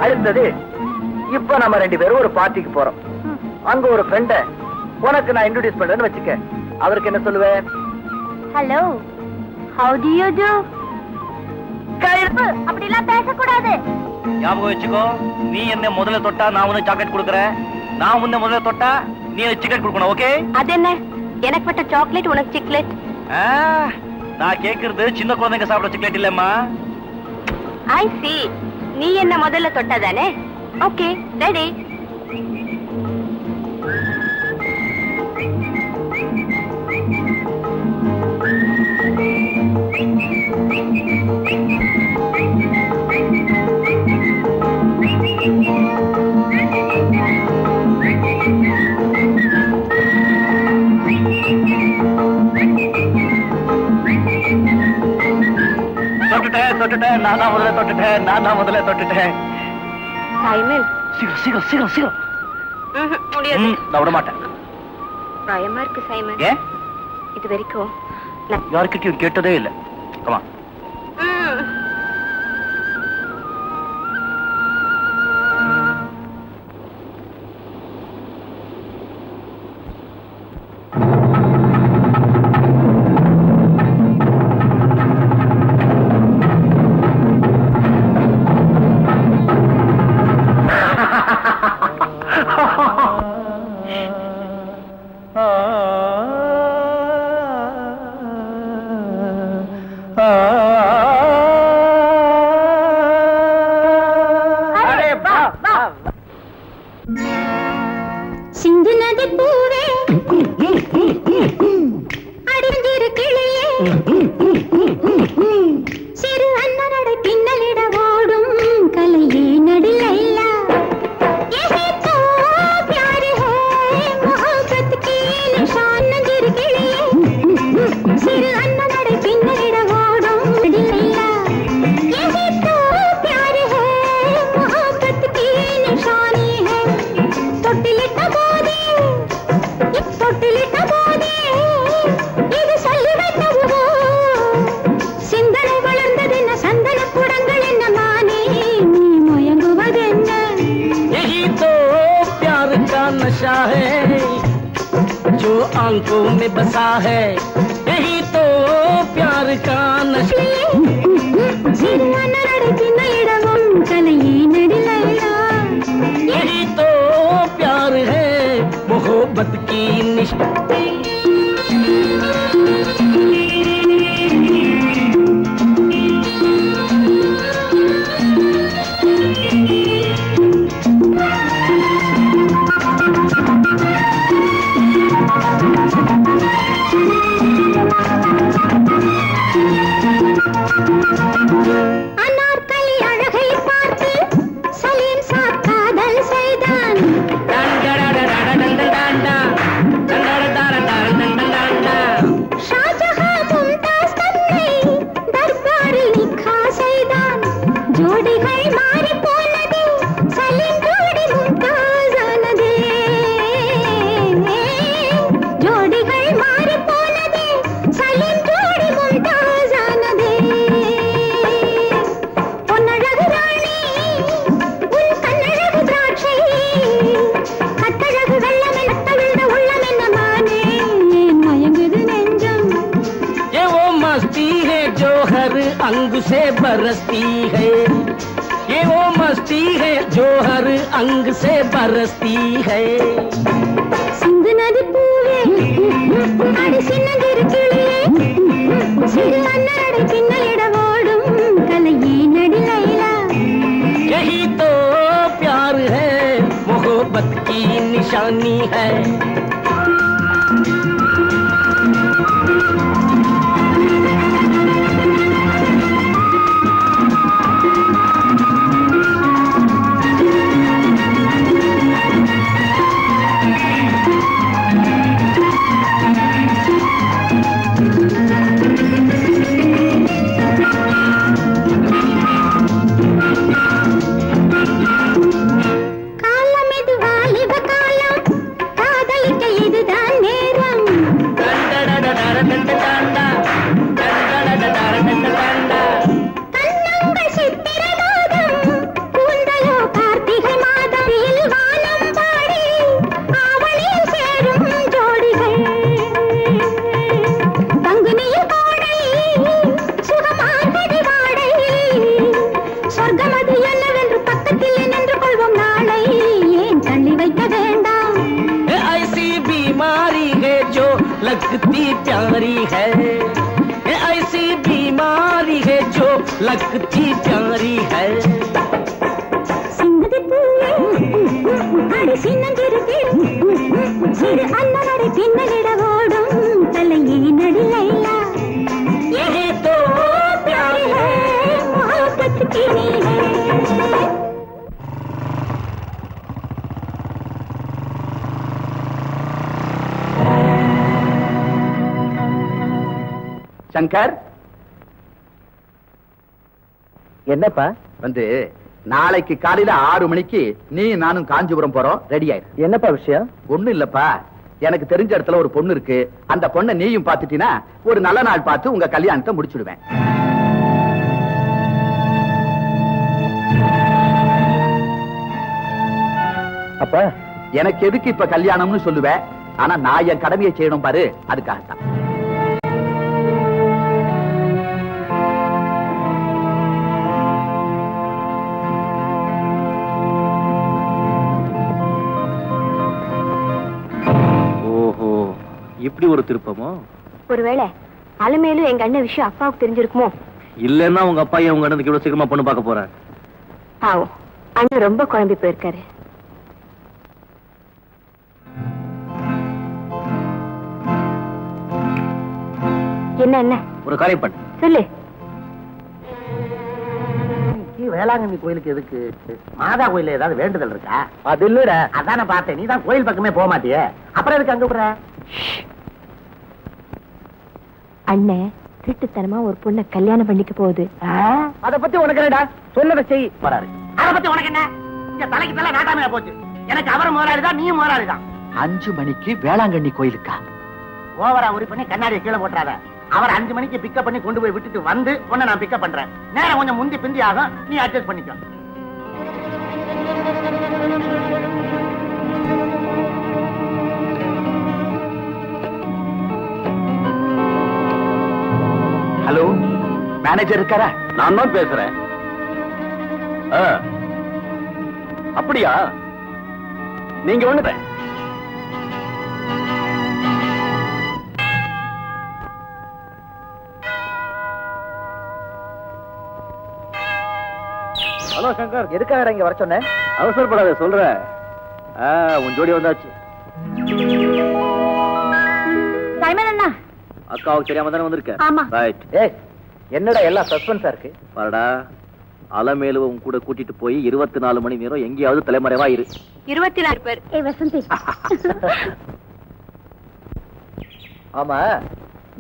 அடுத்தது, இப்ப நம்ம 2 பேரும் ஒரு பார்ட்டிக்கு போறோம். அங்க ஒரு ஃப்ரெண்ட உனக்கு நான் இன்ட்ரோடியூஸ் பண்றேன்னு வச்சுக்க. அவருக்கு என்ன சொல்லுவேன்? Hello, how do you do? கழுப்பு, அப்படிலாம் பேசக்கூடாது. ஞாபகம் வச்சுக்கோ, நீ என்ன முதல்ல தொட்டா நான் உனக்கு சாக்லேட் கொடுக்குறேன். நான் உன்ன முதல்ல தொட்டா நீ எனக்கு சிக்கெட் கொடுக்கணும். ஓகே? அது என்ன, எனக்கு பட்ட சாக்லேட் உனக்கு சிக்லேட்? நான் கேக்குறது சின்ன குழந்தைங்க சாப்பிட சிக்கலேட் இல்லம்மா. ஐ சி. நீ என்ன முதல்ல தொட்டாதானே? Okay, ready. தொட்டுட்டேன், நான் தான் முதல்ல தொட்டுட்டேன். சைமன், சீக்கிரம் சீக்கிரம் சீக்கிரம் சீக்கிரம். முடியாது. நான் விட மாட்டேன். பயமா இருக்கு சைமன். ஏன்? இது வரைக்கும் யாருக்கிட்டையும் கேட்டதே இல்லை. கமா. சிந்து நதி பூவே, அடிஞ்சிரு கிளியே, சிறு அன்னரடை பின்னலிட ஓடும் கலையே நடிலைலா. यही तो प्यार है, मोहब्बत की निशान नजर किलिए, सिर अन्ननडை பின்னலிட ஓடும் நடிலைலா. यही तो प्यार है, मोहब्बत की निशानी है. தொட்டிலிட்ட போதே, தொட்டிலிட்ட போதே, இது சொல்லிவிட்டவோ. சிந்தனை வளர்ந்ததென்ன, சந்தன குடங்கள் என்ன, மானே நீ முயங்குவதென்ன? यही तो प्यार का नशा है जो आंखों में बसा है. यही तो प्यार का नशा. சிறு அன்னரடை பின்னலிடவும் கலையே நடிலைலா. यही तो प्यार है, मोहब्बत की निशान. அனார்கலி அழகை பார்த்து சலீம் சாத் காதல் செய்தான். Dan da da da da da da da da da. अंग से बरसती है, ये वो मस्ती है जो हर अंग से बरसती है. சிந்து நதி பூவே அடி சின்னஞ்சிறு கிளியே சிறு அன்னடை பின்னலிட ஓடும் கலையே நடி லைலா. यही तो प्यार है, मोहब्बत की निशानी है. लगती प्यारी है, ऐसी बीमारी है जो लगती प्यारी है. சிங்கதி பூவே அடி சின்னஞ்சிறு கிளி சிறு அன்னடை பின்னலிட ஓடும் கலையே நடி லைலா. यही तो प्यार है, मोहब्बत की है. சங்கர், என்னப்பா வந்து நாளைக்கு காலையில 6 மணிக்கு நீ நானும் காஞ்சிபுரம் போறோம். ரெடி ஆயிரு. என்னப்பா விஷயம்? ஒண்ணும் இல்லப்பா, எனக்கு தெரிஞ்ச இடத்துல ஒரு பொண்ணு இருக்கு. அந்த பொண்ணை நீயும் பாத்துட்டீனா ஒரு நல்ல நாள் பார்த்து உங்க கல்யாணத்தை முடிச்சுடுவேன். அப்பா எனக்கு எதுக்கு இப்ப கல்யாணம்னு சொல்லுவேன், ஆனா நான் என் கடமையை செய்யணும் பாரு, அதுக்காகத்தான். இப்படி ஒரு திருப்பமோ? ஒருவேளை அலமேலும் எங்க அண்ணன் விஷயம் அப்பாவுக்கு தெரிஞ்சிருக்குமோ? இல்லன்னா உங்க அப்பா ஏன் உங்க அண்ணனுக்கு இவ்வளவு சீக்கிரமா பொண்ணு பார்க்க போறேன்? பாவம், அண்ணன் ரொம்ப குழம்பி போயிருக்காரு. என்ன என்ன ஒரு காரியம் பண்ணு. சொல்லு. வேளாங்கண்ணி கோயிலுக்கு எதுக்கு? மாதா கோயில ஏதாவது வேண்டுதல் இருக்கா? அது இல்லடா. அதான பார்த்தேன், நீ தான் கோயில் பக்கமே போக மாட்டியே, அப்புறம் எதுக்கு அங்க விடுற? அண்ணன் திருட்டுத்தனமா ஒரு பொண்ணை கல்யாணம் பண்ணிக்க போகுது. அத பத்தி உனக்கு என்னடா? சொன்னதை செய். போறாரு. அத பத்தி உனக்கு என்ன? இங்க தலைக்கு தலை நாட்டாமையா போச்சு. எனக்கு அவர் முதலாளிதான், நீயும் முதலாளிதான். 5 மணிக்கு வேளாங்கண்ணி கோயிலுக்கா? ஓவரா உரி பண்ணி கண்ணாடியை கீழே போட்டுறாத. அவர் 5 மணிக்கு பிக்கப் பண்ணி கொண்டு போய் விட்டுட்டு வந்து உன்னை நான் பிக்கப் பண்றேன். நேரம் கொஞ்சம் முந்தி பிந்தி ஆகும், நீ அட்ஜஸ்ட் பண்ணிக்கோ. ஹலோ, மேனேஜர் இருக்காரா? நான் தான் பேசுறேன். அப்படியா? நீங்க ஒண்ணு. ஹலோ சங்கர், எதுக்காக இங்க வர சொன்ன? அவசரப்படாத, சொல்றேன். உன் ஜோடி வந்தாச்சு. அண்ணா, அக்காவுக்கு தெரியாம தானே வந்திருக்க? ஆமா. ரைட். ஏய், என்னடா எல்லாம் சஸ்பென்ஸா இருக்கு? பாருடா, அலமேலு உன் கூட கூட்டிட்டு போய் 24 மணி நேரம் எங்கேயாவது தலைமறைவா இரு. 24 பேர். ஏய் வசந்தி. ஆமா,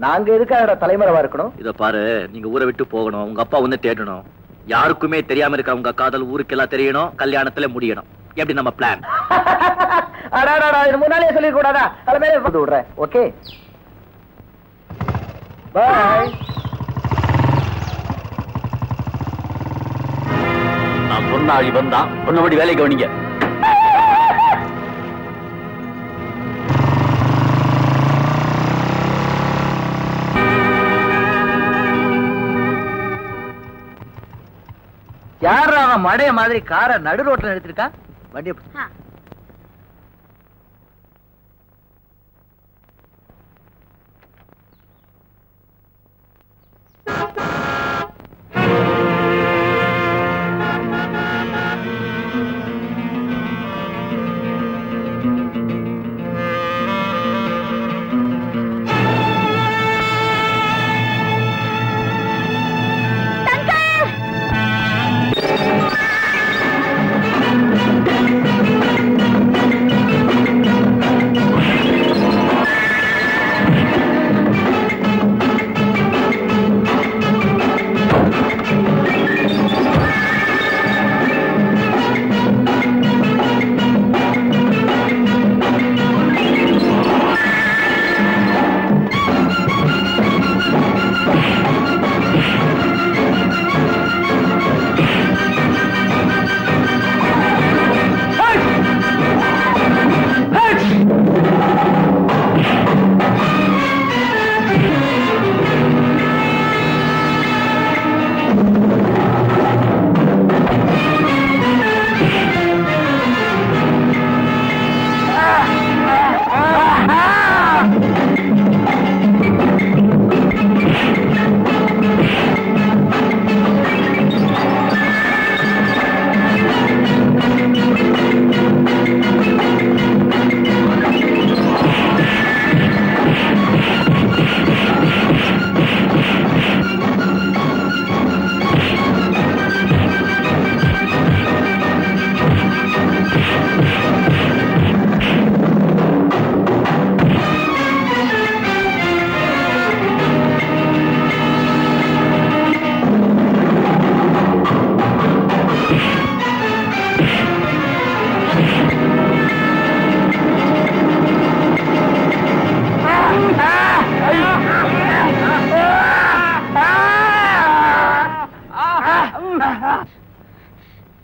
நாங்க எதுக்காக தலைமறைவா இருக்கணும்? இத பாரு, நீங்க ஊரை விட்டு போகணும், உங்க அப்பா வந்து தேடணும், யாருக்குமே தெரியாம இருக்க உங்க காதல் ஊருக்கெல்லாம் தெரியணும், கல்யாணத்துல முடியணும். எப்படி நம்ம பிளான்? முன்னாலே சொல்லிருக்க கூடாதா? தலைமையில விடுறேன். ஓகே, பாய். நான் சொன்ன இவன் தான், சொன்னபடி வேலை கவனிங்க. யார் அவன் மடைய மாதிரி காரை நடு ரோட்ல நிறுத்திருக்கா? வண்டியை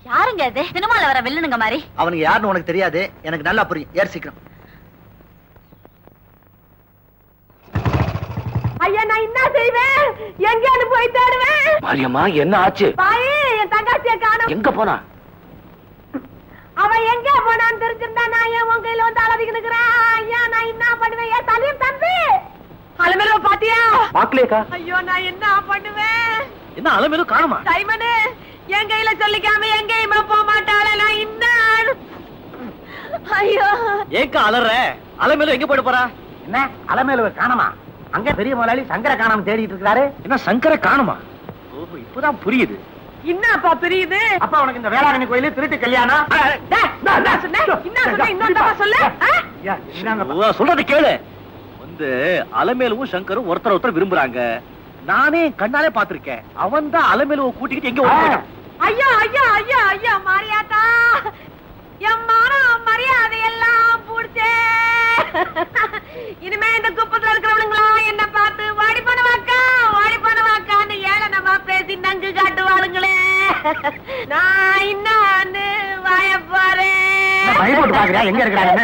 யாருங்க அது? சினிமால வர வில்லனுங்க மாதிரி. அவனுக்கு யாருன்னு உனக்கு தெரியாது, எனக்கு நல்லா புரியும். ஏறு சீக்கிரம். ஐயா நான் என்ன செய்வேன்? எங்கேயாவது போய் தேடுவேன். மாரியம்மா என்ன ஆச்சு? பாய் என் தங்காச்சியை காணோம். எங்க போனா? அவன் எங்க போனான்னு தெரிஞ்சிருந்தா நான் ஏன் உன் கையில வந்து அழகிக்கு நிக்கிறேன். ஐயா நான் என்ன பண்ணுவேன்? ஏன் தலையும் தம்பி அலமேல பாத்தியா? பாக்கலையேக்கா. ஐயோ நான் என்ன பண்ணுவேன்? என்ன அலமேலு காணுமா? டைமனு என் கையில சொல்லிக்காம எங்கேயுமே போக மாட்டாளே. நான் என்ன? ஐயோ ஏக்கா அலற? அலமேலு எங்க போயிட்டு போறா? என்ன அலமேலுவை காணமா? அங்க பெரிய முதலாளி சங்கர காணாம தேடிட்டு இருக்காரு. என்ன சங்கர காணுமா? ஓஹோ இப்பதான் புரியுது. என்னப்பா புரியுது? அப்ப உனக்கு இந்த வேளாங்கண்ணி கோயில திருட்டு கல்யாணம். சொல்றது கேளு. வந்து அலமேலுவும் சங்கரும் ஒருத்தர் விரும்புறாங்க. நானே கண்ணாலே பாத்திருக்கேன். அவன் தான் அலமேலுவை கூட்டிக்கிட்டு எங்க ஓடுறான். ஐயா ஐயா ஐயா ஐயா மாரியாத்தா, என் மானம் மரியாதை எல்லாம் பூடிச்சே. இனிமே இந்த குப்பத்துல இருக்கிறவனுங்களா என்ன பார்த்து வாடி பண்ணுவாக்கான்னு ஏளனமா பேசி நங்கு காட்டுவாளுங்களே. நான் இன்னான்னு வாயப்பாரு. எங்க இருக்கிறாங்க?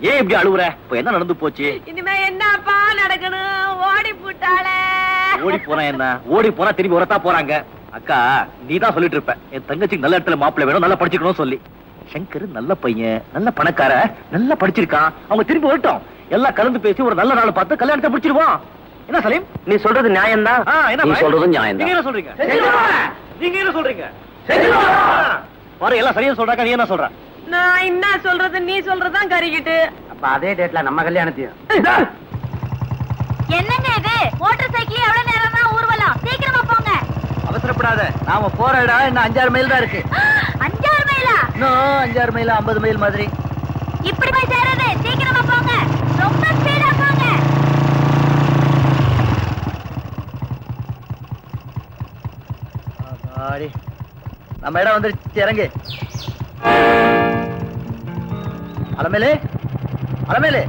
ஏன் இப்படி அழுவுற? இப்ப என்ன நடந்து போச்சு? இனிமே என்னப்பா நடக்கணும்? ஓடி போட்டாளே. ஓடி போனா என்ன? ஓடி போனா திரும்பி உரத்தா போறாங்க. அக்கா நீதான் சொல்லிட்டு இருப்ப என் தங்கச்சிக்கு நல்ல இடத்துல மாப்பிள்ளை வேணும், நல்லா படிச்சுக்கணும் சொல்லி. சங்கர் நல்ல பையன், நல்ல பணக்கார, நல்லா படிச்சிருக்கான். அவங்க திரும்பி வரட்டும், எல்லாம் கலந்து பேசி ஒரு நல்ல நாள் பார்த்து கல்யாணத்தை முடிச்சிருவோம். என்ன சலீம் நீ சொல்றது நியாயம் தான். நீ சொல்றது நியாயம். நீங்க என்ன சொல்றீங்க? நீங்க என்ன சொல்றீங்க? பாரு எல்லாம் சரியா சொல்றாங்க. நீ என்ன சொல்ற? நான் என்ன சொல்றது? நீ சொல்றதுதான் கறிக்கிட்டு. அப்ப அதே டேட்ல நம்ம கல்யாணத்தையும். என்னங்க இது? மோட்டார் சைக்கிள் எவ்வளவு நேரம் தான் ஊர்வலம்? சீக்கிரமா போங்க. அவசரப்படாத, நாம போற இடம் இன்னும் 5-6 மைல் தான் இருக்கு. 5-6 மைலா? இன்னும் 5-6 மைல் 50 மைல் மாதிரி. இப்படி போய் சேராது. சீக்கிரமா போங்க, ரொம்ப ஸ்பீடா போங்க. நம்ம இடம் வந்துருச்சு, இறங்கு. Alamelu Alamelu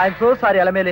I'm so sorry, Alamelu.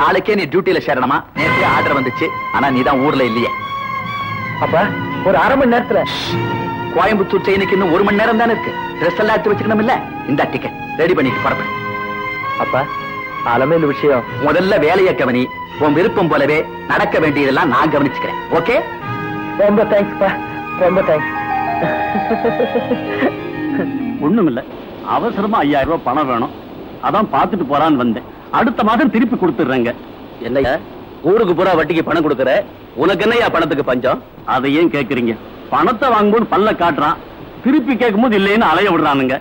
நாளைக்கே நீ டியூட்டில சேரணுமா? நேற்றே ஆர்டர் வந்துச்சு, ஆனா நீ தான் ஊர்ல இல்லையே. அப்ப ஒரு அரை மணி நேரத்துல கோயம்புத்தூர் ட்ரெயினுக்கு இன்னும் 1 மணி நேரம் தானே இருக்கு. ட்ரெஸ் எல்லாம் எடுத்து வச்சுக்கணும் இல்ல? இந்த டிக்கெட் ரெடி பண்ணிட்டு புறப்படு. அப்ப அலமேலு விஷயம் முதல்ல வேலையை கவனி. உன் விருப்பம் போலவே நடக்க வேண்டியதெல்லாம் நான் கவனிச்சுக்கிறேன். ஓகே? ரொம்ப தேங்க்ஸ்ப்பா, ரொம்ப தேங்க்ஸ். ஒண்ணும் இல்ல, அவசரமா 5000 ரூபாய் பணம் வேணும், அதான் பாத்துட்டு போறான்னு வந்தேன். அடுத்த மாதம் திருப்பி கொடுத்துடுறேங்க. என்னையா ஊருக்கு பூரா வட்டிக்கு பணம் கொடுக்கற, உனக்கு என்னையா பணத்துக்கு பஞ்சம்? அதை ஏன் கேக்குறீங்க? பணத்தை வாங்கும்போது பல்ல காட்டுறான், திருப்பி கேட்கும்போது இல்லைன்னு அலைய விடுறானுங்க.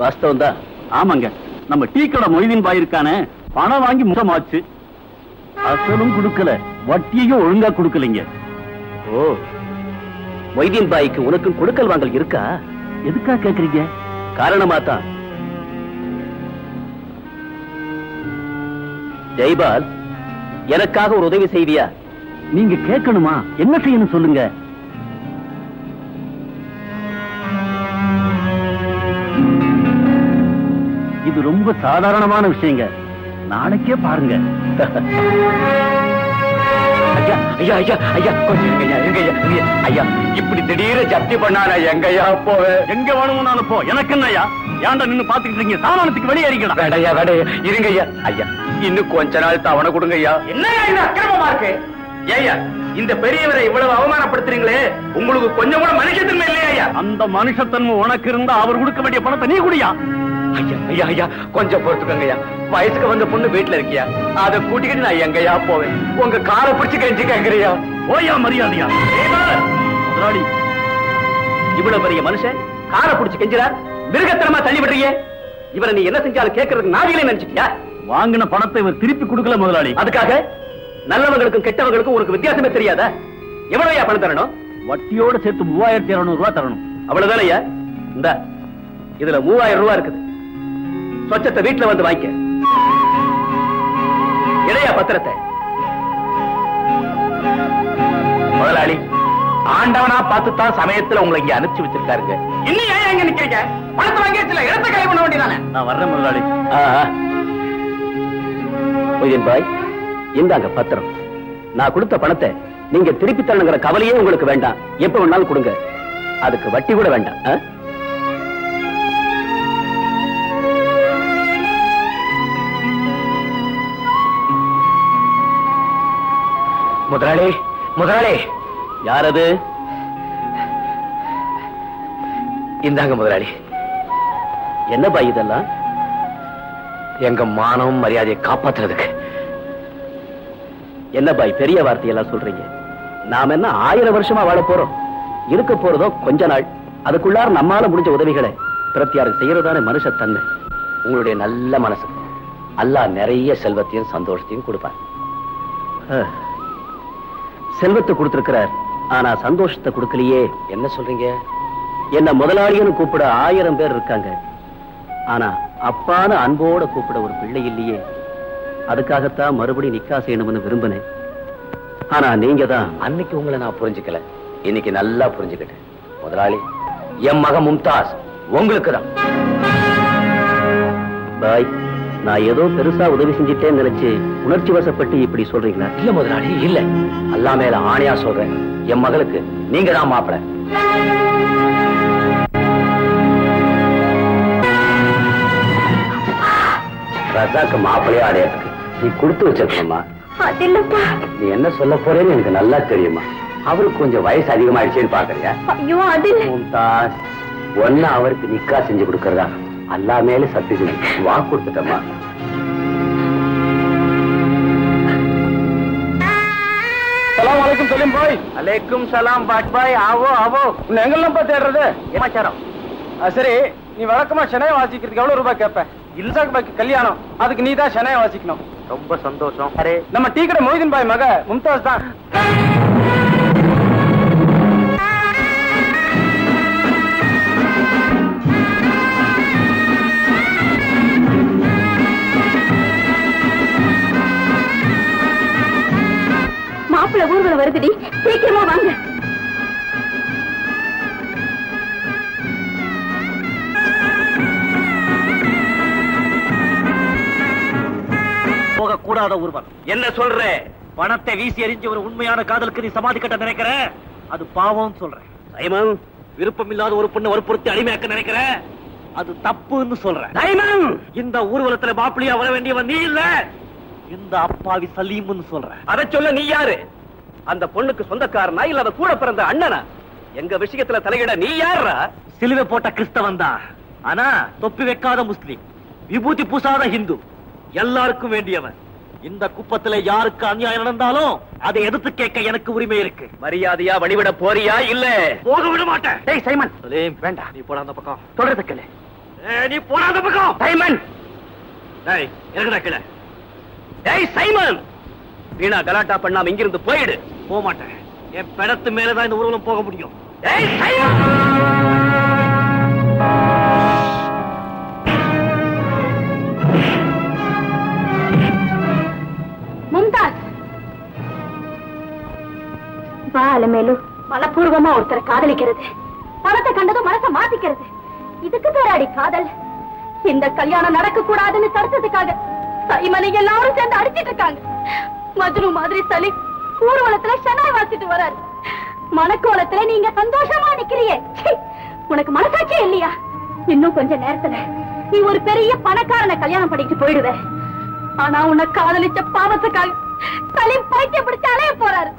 வாஸ்தவம் தான். ஆமாங்க, நம்ம டீ கடை மொய்தீன் பாய் இருக்கானே, பணம் வாங்கி முகமாச்சு, அசலும் கொடுக்கல, வட்டியையும் ஒழுங்கா கொடுக்கலைங்க. ஓ, மொய்தீன் பாய்க்கு உனக்கும் கொடுக்கல் வாங்கல் இருக்கா? எதுக்கா கேக்குறீங்க? காரணமா தான். ஜெய்பால், எனக்காக ஒரு உதவி செய்வியா? நீங்க கேட்கணுமா? என்ன செய்யணும் சொல்லுங்க. இது ரொம்ப சாதாரணமான விஷயங்க, நாளைக்கே பாருங்க. ஐயா ஐயா ஐயா ஐயா, கொஞ்சம் இருங்கய்யா, இருங்கய்யா, இருங்கய்யா. ஐயா, இப்படி திடீர ஜப்தி பண்ணானா எங்கய்யா போவேன்? எங்க வேணும்னாலும் போ, எனக்கு என்னய்யா? ஏன்டா நின்னு பாத்துக்கிட்டு இருக்கீங்க? சாமானத்துக்கு வெளியே அறிக்கணும். வேடையா வேடையா, இருங்கய்யா. ஐயா, இன்னும் கொஞ்ச நாள் தவணை கொடுங்கய்யா. என்னையா இது அக்கிரமமா இருக்கு? ஏய்யா, இந்த பெரியவரை இவ்வளவு அவமானப்படுத்துறீங்களே, உங்களுக்கு கொஞ்சம் கூட மனுஷத்தன்மை இல்லையா? அந்த மனுஷத்தன்மை உனக்கு இருந்தா அவர் கொடுக்க வேண்டிய பணத்தை நீ குடியா. ஐயா ஐயா ஐயா, கொஞ்சம் பொறுத்துக்கங்கய்யா. வயசுக்கு வந்த பொண்ணு வீட்டுல இருக்கியா, அதை கூட்டிக்கிட்டு நான் எங்கய்யா போவேன்? உங்க காரை பிடிச்சு கெஞ்சி கேக்குறியா? ஓயா மரியாதையா? முதலாளி, இவ்வளவு பெரிய மனுஷன் காரை பிடிச்சு கெஞ்சிறார், மிருகத்தனமா தள்ளி விடுறியே. இவரை நீ என்ன செஞ்சாலும் கேட்கறதுக்கு நாவிலே நினைச்சிட்டியா? வாங்கின பணத்தை இவர் திருப்பி கொடுக்கல முதலாளி. அதுக்காக நல்லவங்களுக்கும் கெட்டவங்களுக்கும் உனக்கு வித்தியாசமே தெரியாதா? எவ்வளவுயா பணம் தரணும்? வட்டியோட சேர்த்து 3200 ரூபாய் தரணும். அவ்வளவுதானய்யா? இந்த இதுல 3000 ரூபாய் இருக்குது. சொச்சத்தை வீட்டுல வந்து வாங்கிக்க. இடையா பத்திரத்தை. முதலாளி, ஆண்டவனா பார்த்துத்தான் சமயத்துல உங்களை இங்க அனுப்பிச்சு வச்சிருக்காருங்க. இன்னும் ஏன் எங்க நிக்கிறீங்க? பணத்தை வாங்கியாச்சுல, இடத்தை கலை பண்ண வேண்டியதானே? நான் வர்றேன் முதலாளி. மொய்தீன் பாய், இந்தாங்க பத்திரம். நான் கொடுத்த பணத்தை நீங்க திருப்பி தரணுங்கிற கவலையே உங்களுக்கு வேண்டாம். எப்ப வேணாலும் கொடுங்க, அதுக்கு வட்டி கூட வேண்டாம். முதலாளி, முதலாளி. யார் அது? இந்தாங்க முதலாளி. என்ன பாய் இதெல்லாம்? எங்க மானம் மரியாதையை காப்பாத்துறதுக்கு. என்ன பாய் பெரிய வார்த்தையெல்லாம் சொல்றீங்க? நாம என்ன 1000 வருஷமா வாழ போறோம்? இருக்க போறதோ கொஞ்ச நாள். அதுக்குள்ளார நம்மால முடிஞ்ச உதவிகளை பிரத்தியாருக்கு செய்யறதான மனுஷத்தன்மை. உங்களுடைய நல்ல மனசு அல்லாஹ் நிறைய செல்வத்தையும் சந்தோஷத்தையும் கொடுப்பார். செல்வத்தை கொடுத்திருக்கிறார், ஆனா சந்தோஷத்தை கொடுக்கலையே. என்ன சொல்றீங்க? என்ன முதலாளின்னு கூப்பிட 1000 பேர் இருக்காங்க, ஆனா அப்பான அன்போட கூப்பிட ஒரு பிள்ளை இல்லையே. அதுக்காகத்தான் மறுபடியும் நிக்கா செய்யணும்னு விரும்பினேன். ஆனா நீங்க தான் அன்னைக்கு உங்களை நான் புரிஞ்சுக்கல, இன்னைக்கு நல்லா புரிஞ்சுக்கிட்டேன். முதலாளி, என் மகன் மும்தாஸ் உங்களுக்கு தான். பாய், நான் ஏதோ பெருசா உதவி செஞ்சிட்டேன்னு நினைச்சு உணர்ச்சி வசப்பட்டு இப்படி சொல்றீங்களா? இல்ல முதலாளி, இல்ல. அல்லாஹ் மேல ஆணையா சொல்றேன், என் மகளுக்கு நீங்க தான் மாப்பிளை. ரசாக்கு மாப்பிளையா அடையாதுக்கு நீ கொடுத்து வச்சிருக்கணுமா? நீ என்ன சொல்ல போறேன்னு எனக்கு நல்லா தெரியுமா. அவருக்கு கொஞ்சம் வயசு அதிகமாயிடுச்சேன்னு பாக்குறியா? மும்தாஸ், ஒன்னு அவருக்கு நிக்கா செஞ்சு கொடுக்கறதா அல்லாஹ் மேல சத்தியம் வாக்கு கொடுத்துட்டமா. சலாம் அலைக்கும் சலீம் பாய். அலைக்கும் சலாம் பாட் பாய். ஆவோ ஆவோ. உன்னை எங்கெல்லாம் பார்த்து தேடுறது? ஏமாச்சாரம். சரி, நீ வழக்கமா ஷெனாய் வாசிக்கிறதுக்கு எவ்வளவு ரூபாய் கேட்ப? இல்சாக் பாய்க்கு கல்யாணம், அதுக்கு நீ தான் ஷெனாய் வாசிக்கணும். ரொம்ப சந்தோஷம். நம்ம டீ கடை மொய்தீன் பாய் மக மும்தாஸ் தான். மாப்பிள்ள ஊர்வலம் வருதுடி, சீக்கிரமா வாங்க. போகக்கூடாது கூடாத ஒருவன். என்ன சொல்ற? பணத்தை வீசி எறிஞ்சு ஒரு உண்மையான காதலுக்கு நீ சமாதி கட்ட நினைக்கிற, அது பாவம் சொல்றேன். சைமன், விருப்பம் இல்லாத ஒரு பொண்ணை வற்புறுத்தி அடிமையாக்க நினைக்கிற, அது தப்புன்னு சொல்றேன். சைமன், இந்த ஊர்வலத்துல மாப்பிள்ளையா வர வேண்டியவன் நீ இல்ல, இந்த அப்பாவி சலீம்னு சொல்றேன். அதை சொல்ல நீ யாரு? அந்த பொண்ணுக்கு சொந்தக்காரனா இல்ல அவ கூட பிறந்த அண்ணனா? எங்க விஷயத்துல தலையிட நீ யாரா? சிலுவை போட்ட கிறிஸ்தவன் தான், ஆனா தொப்பி வைக்காத முஸ்லிம், விபூதி பூசாத ஹிந்து, எல்லாருக்கும் வேண்டியவன். இந்த குப்பத்துல யாருக்கு அநியாயம் நடந்தாலும் அதை எதிர்த்து கேட்க எனக்கு உரிமை இருக்கு. மரியாதையா வழிவிட போறியா இல்ல? போக விட மாட்டேன். டேய் சைமன், சலீம் வேண்டாம், நீ போடா அந்த பக்கம். தொடர்றதுக்கு நீ போடா அந்த பக்கம். சைமன், டேய் இறங்குடா கீழே. டேய் சைமன், வீணா கலாட்டா பண்ணாம இங்கிருந்து போயிடு. போக மாட்டேன், என் பிணத்து மேலதான் இந்த ஊர்வலம் போக முடியும். டேய் சைமன், மும்தாஜ் அலமேலு, மனப்பூர்வமா ஒருத்தரை காதலிக்கிறது, பணத்தை கண்டதும் மனசை மாத்திக்கிறது, இதுக்கு பேராடி காதல். இந்த கல்யாணம் நடக்க கூடாதுன்னு தடுத்ததுக்காக சைமனை எல்லாரும் சேர்ந்து அடிச்சிட்டு இருக்காங்க. மஜ்னு மாதிரி சலீம் ஊர்வலத்துல ஷனாய் வாசிட்டு வராரு, மனக்கோலத்துல நீங்க சந்தோஷமா நிக்கிறியே, உனக்கு மனசாட்சியே இல்லையா? இன்னும் கொஞ்ச நேரத்துல நீ ஒரு பெரிய பணக்காரனை கல்யாணம் பண்ணிட்டு போயிடுவ. ஆனா உன்னை காதலிச்ச பாவத்துக்காக சலீம் பைத்தியம் பிடிச்சு அலைய போறாரு.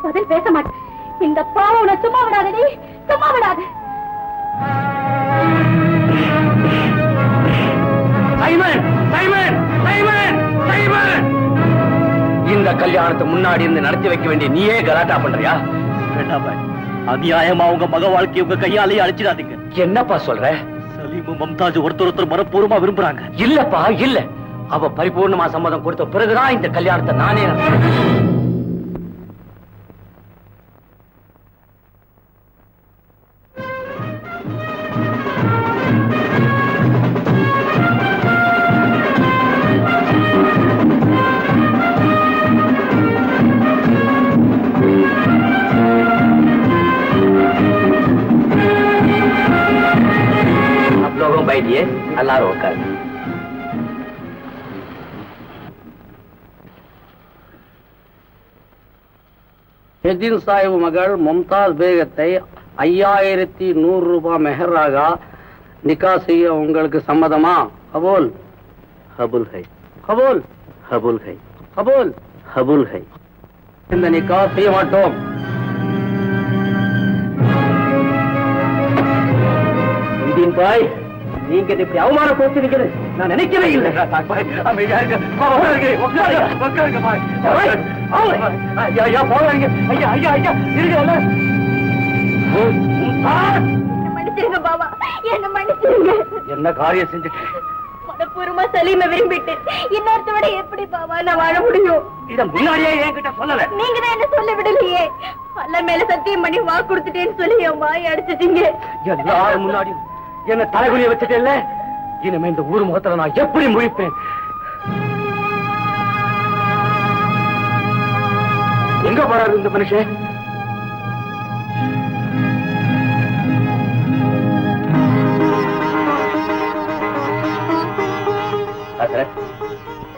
பதில் பேச மாட்டேன். இந்த பாவம் உன்னை சும்மா விடாதடி, சும்மா விடாது. இந்த கல்யாணத்தை முன்னாடி இருந்து நடத்தி வைக்க வேண்டிய நீயே கலாட்டா பண்றியா? வேண்டாம், அநியாயமா உங்க மக வாழ்க்கையை உங்க கையாலேயே அழிச்சிடாதீங்க. என்னப்பா சொல்ற? சலீமும் மம்தாஜ் ஒருத்தர் மனப்பூர்வமா விரும்புறாங்க. இல்லப்பா இல்ல, அவ பரிபூர்ணமா சம்மதம் கொடுத்த பிறகுதான் இந்த கல்யாணத்தை நானே बैठिए, अल्लाह रोकर। எதின் சாஹிப் மகள் மும்தாஸ் பேகத்தை 5100 ரூபாய் மெஹராக நிக்கா செய்ய உங்களுக்கு சம்மதமா? கபூல்? கபூல் है, கபூல்? கபூல் है, கபூல்? கபூல் है. இந்த நிக்கா செய்ய மாட்டோம். இதின் பாய், நீங்க இப்படி அவமானம் போச்சிருக்கிறது நான் நினைக்கவே இல்லை. மன்னிச்சிருங்க பாபா, என்ன மன்னிச்சிருங்க. என்ன காரியம் செஞ்சுட்டு? மனப்பூர்வமா சலீமை விரும்பிட்டு இன்னொருத்தோட எப்படி பாபா நான் வாழ முடியும்? இத முன்னாடியே என்கிட்ட சொல்லல. நீங்க தான் என்ன சொல்ல விடலையே. அல்ல மேல சத்தியம் பண்ணி வாக்கு கொடுத்துட்டேன்னு சொல்லி என் வாயை அடிச்சிட்டீங்க. எல்லாரும் முன்னாடி என்ன தலைகுனிய வச்சுட்டேல்ல, இனிமே இந்த ஊர் முகத்துல நான் எப்படி முழிப்பேன்? எங்க போறாரு இந்த மனுஷன்?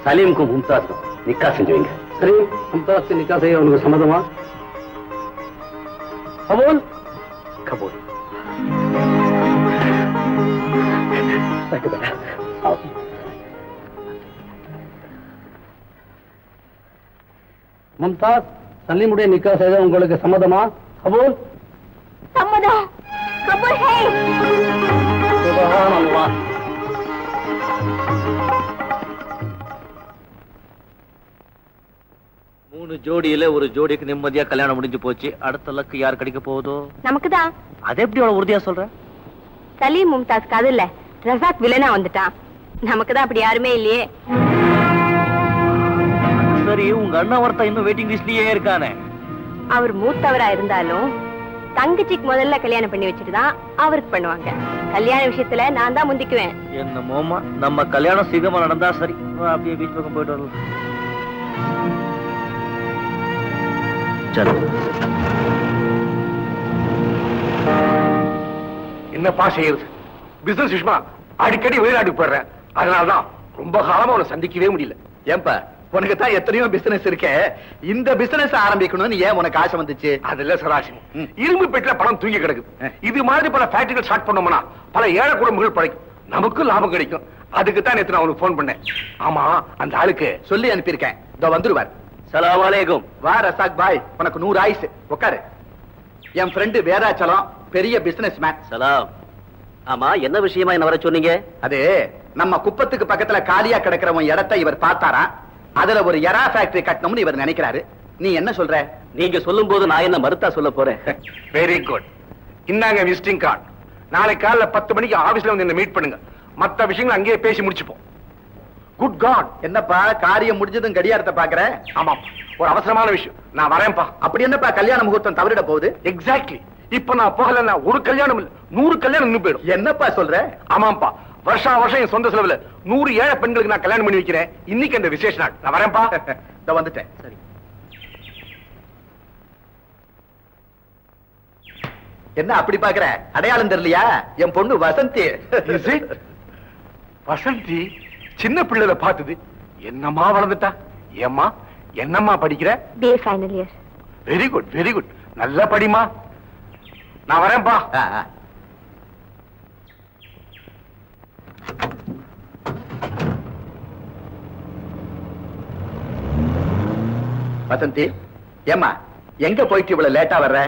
சலீமுக்கும் மும்தாஸுக்கும் நிக்கா செஞ்சு வைங்க. சரி, மும்தாஸ் நிக்கா செய்ய உனக்கு சம்மதமா? கபூல்? கபூல். மும்தாஸ், சலீமுடைய நிக்கா செய்ய உங்களுக்கு சம்மதமா? கபூல்? சம்மதம். கபூல் ஹை. சுப்ஹானல்லாஹ். மூணு ஜோடியில ஒரு ஜோடிக்கு நிம்மதியா கல்யாணம் முடிஞ்சு போச்சு. அடுத்த லக்கு யார் கிடைக்க போகுதோ? நமக்குதான். அது எப்படி அவ்வளவு உறுதியா சொல்ற? சலீம் மும்தாஸ் காதல்ல ரசாக் வில்லனா வந்துட்டான். நமக்குதான் அப்படி யாருமே இல்லையே. சரி, உங்க அண்ணா ஒருத்தன் இன்னும் வெயிட்டிங் லிஸ்ட்லயே இருக்கானே. அவர் மூத்தவரா இருந்தாலும் தங்கச்சிக்கு முதல்ல கல்யாணம் பண்ணி வச்சுட்டுதான் அவருக்கு பண்ணுவாங்க. கல்யாண விஷயத்துல நான் தான் முந்திக்குவேன். என்னமோமா, நம்ம கல்யாணம் சீக்கிரமா நடந்தா சரி. அப்படியே பீச் பக்கம் போயிட்டு வரலாம். என்னப்பா செய்யுது? பிசினஸ் விஷயமா அடிக்கடி வெளிநாட்டுக்கு போயிடுறேன். அதனாலதான் ரொம்ப காலமா உன்னை சந்திக்கவே முடியல. ஏன்பா உனக்கு தான் எத்தனையோ பிசினஸ் இருக்க, இந்த பிசினஸ் ஆரம்பிக்கணும்னு ஏன் உனக்கு ஆசை வந்துச்சு? அதுல சராசரி இரும்பு பெட்டில பணம் தூங்கி கிடக்குது. இது மாதிரி பல ஃபேக்டரிகள் ஸ்டார்ட் பண்ணோம்னா பல ஏழை குடும்பங்கள் பழைக்கும், நமக்கும் லாபம் கிடைக்கும். அதுக்கு தான் நேத்து நான் உனக்கு போன் பண்ணேன். ஆமா, அந்த ஆளுக்கு சொல்லி அனுப்பியிருக்கேன், இதோ வந்துருவார். சலாம் அலைக்கும். வா ரசாக் பாய், உனக்கு 100 ஆயுசு, உட்காரு. என் ஃப்ரெண்டு வேதாச்சலம், பெரிய பிசினஸ் மேன். சலாம். ஆமா, என்ன விஷயமா என்ன வர சொன்னீங்க? அது நம்ம குப்பத்துக்கு பக்கத்துல காலியா கிடக்கிறவன் இடத்தை இவர் பார்த்தாரா, அதுல ஒரு எரா ஃபேக்டரி கட்டணும்னு இவர் நினைக்கிறாரு. நீ என்ன சொல்ற? நீங்க சொல்லும் போது நான் என்ன மறுத்தா சொல்ல போறேன்? Very good. இந்தாங்க விசிட்டிங் கார்டு. நாளை காலைல 10 மணிக்கு ஆபீஸ்ல வந்து என்ன மீட் பண்ணுங்க. மத்த விஷயங்களை அங்கேயே பேசி முடிச்சுப்போம். Good God. என்னப்பா காரியம் முடிஞ்சதும் கடியாரத்தை பாக்குற? ஆமா, ஒரு அவசரமான விஷயம். நான் வரேன்ப்பா. அப்படி என்னப்பா கல்யாண முகூர்த்தம் தவறிட போகுது? எக்ஸாக்ட்லி. இப்ப நான் போகலன்னா ஒரு கல்யாணம் இல்ல 100 கல்யாணம் நின்னு போயிடும். என்னப்பா சொல்ற? ஆமாப்பா, வருஷா வருஷம் என் சொந்த செலவுல 100 ஏழை பெண்களுக்கு நான் கல்யாணம் பண்ணி வைக்கிறேன். இன்னைக்கு அந்த விசேஷ நாள். நான் வரேன்ப்பா. இதோ வந்துட்டேன். சரி. என்ன அப்படி பாக்குற? அடையாளம் தெரியலையா? என் பொண்ணு வசந்தி. Is it? வசந்தி சின்ன பிள்ளைல பார்த்தது என்னம்மா வளர்ந்துட்டா. ஏம்மா என்னம்மா படிக்கிற? BA final year. Very good, very good. நல்லா படிமா. நான் வரேன்ப்பா. வசந்தி, ஏம்மா எங்க போயிட்டு இவ்வளவு லேட்டா வர்ற?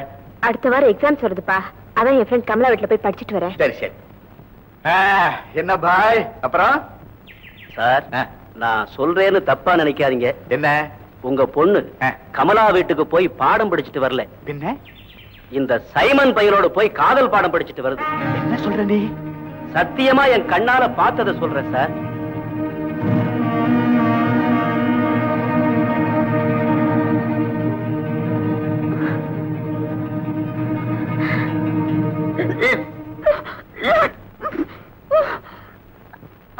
அடுத்த வாரம் எக்ஸாம்ஸ் வருதுப்பா, அதான் என் ஃப்ரெண்ட் கமலா வீட்டுல போய் படிச்சிட்டு வரேன். சரி சரி. என்ன பாய்? அப்புறம் சார், நான் சொல்றேன்னு தப்பா நினைக்காதீங்க. என்ன? உங்க பொண்ணு கமலா வீட்டுக்கு போய் பாடம் படிச்சுட்டு வரல, என்ன இந்த சைமன் பையனோட போய் காதல் பாடம் படிச்சுட்டு வருது. என்ன சொல்ற நீ? சத்தியமா என் கண்ணால பார்த்தத சொல்றேன் சார்.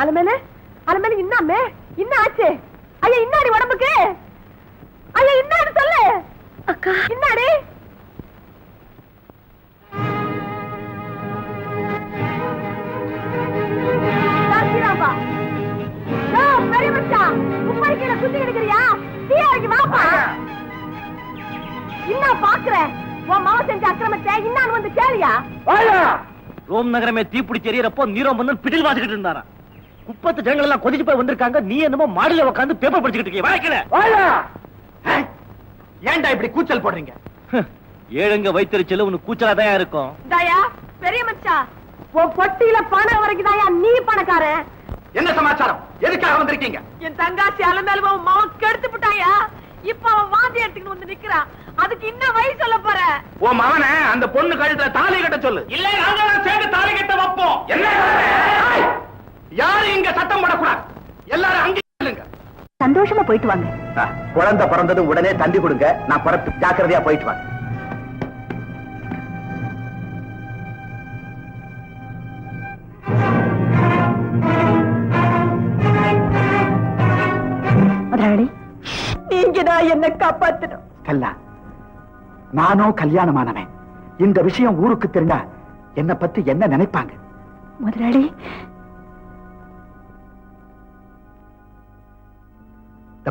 அலமேல அலமேல இன்னாமே என்ன ஆச்சு? ஐயா இன்னாடி உடம்புக்கு? ஐயா இன்னாடி சொல்லு. அக்கா இன்னாடி? சாக்கிராபா டா பெரிய மச்சான் உப்பரிக்கல சுத்தி எடுக்கறியா? தீயாக்கி வாப்பா. இன்னா பாக்குறேன் உன் மாவ செஞ்ச அக்கிரமத்தை இன்னான் வந்து கேளியா? ரோம் நகரமே தீப்பிடிச்சு எரியறப்போ நீரோ மன்னன் பிடில் வாசிக்கிட்டு இருந்தாரா. குப்பத்து ஜனங்கள் எல்லாம் கொதிச்சு போய் வந்திருக்காங்க. நீ என்னமோ மாடியில உட்காந்து பேப்பர் படிச்சுக்கிட்டு இருக்கீங்க. வாய்க்கல. ஏன்டா இப்படி கூச்சல் போடுறீங்க? ஏழுங்க வைத்தறிச்சல் உனக்கு கூச்சலாதான் இருக்கும். தயா பெரிய மச்சான் உன் பொட்டியில பணம் வரைக்கும் தாயா நீ பணக்காரன். என்ன சமாச்சாரம்? எதுக்காக வந்திருக்கீங்க? என் தங்காச்சி அலமேல உன் மாவன் கெடுத்து விட்டாயா. இப்ப அவன் வாந்தி எடுத்துக்கிட்டு வந்து நிக்கிறான். அதுக்கு இன்னும் வழி சொல்ல போற? உன் மகனை அந்த பொண்ணு கழுத்துல தாலி கட்ட சொல்லு. இல்ல நாங்க சேர்ந்து தாலி கட்ட வைப்போம். என்ன? யாரும் இங்க சத்தம் போடக்கூடாது. எல்லாரும் அங்கே இல்லைங்க. சந்தோஷமா போயிட்டு வாங்க. குழந்தை பிறந்ததும் உடனே தந்தி கொடுங்க. நான் புறத்து ஜாக்கிரதையா போயிட்டு வாங்க. நீங்கதான் என்ன காப்பாத்தணும். கல்லா, நானோ கல்யாணமானவன். இந்த விஷயம் ஊருக்கு தெரிஞ்சா என்ன பத்தி என்ன நினைப்பாங்க? முதலாளி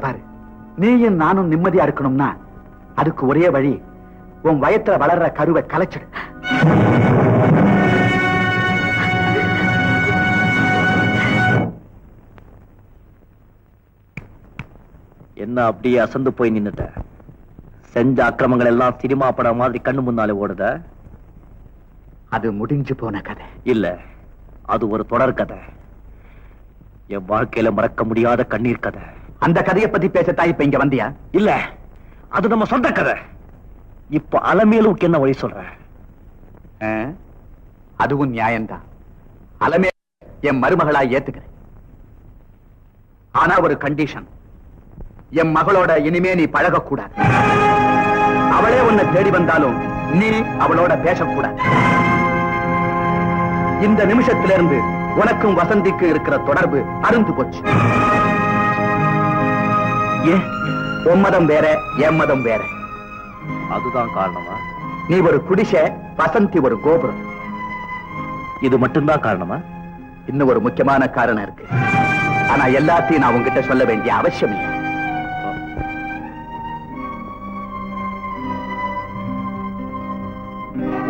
பாரு, நீயும் நானும் நிம்மதியா இருக்கணும்னா அதுக்கு ஒரே வழி உன் வயத்துல வளர்ற கருவை கலைச்சிடு. என்ன அப்படியே அசந்து போய் நின்னுட்ட? செஞ்ச அக்கிரமங்கள் எல்லாம் சினிமா படம் மாதிரி கண்ணு முன்னாலே ஓடுத. அது முடிஞ்சு போன கதை இல்ல, அது ஒரு தொடர் கதை. என் வாழ்க்கையில மறக்க முடியாத கண்ணீர் கதை. அந்த கதையை பத்தி பேசத்தான் இப்ப இங்க வந்தியா? இல்ல, அது நம்ம சொந்த கதை. இப்ப அலமேலுக்கு என்ன வழி சொல்ற? அதுவும் நியாயம்தான். அலமே என் மருமகளா ஏத்துக்கிறேன். ஆனா ஒரு கண்டிஷன். என் மகளோட இனிமே நீ பழகக்கூடாது. அவளே உன்னை தேடி வந்தாலும் நீ அவளோட பேசக்கூடாது. இந்த நிமிஷத்திலிருந்து உனக்கும் வசந்திக்கு இருக்கிற தொடர்பு அருந்து போச்சு. ஏன்? உன் மதம் வேற, என் மதம் வேற. அதுதான் காரணமா? நீ ஒரு குடிசை, வசந்தி ஒரு கோபுரம். இது மட்டும்தான் காரணமா? இன்னும் ஒரு முக்கியமான காரணம் இருக்கு. ஆனா எல்லாத்தையும் நான் உங்ககிட்ட சொல்ல வேண்டிய அவசியம் இல்லை.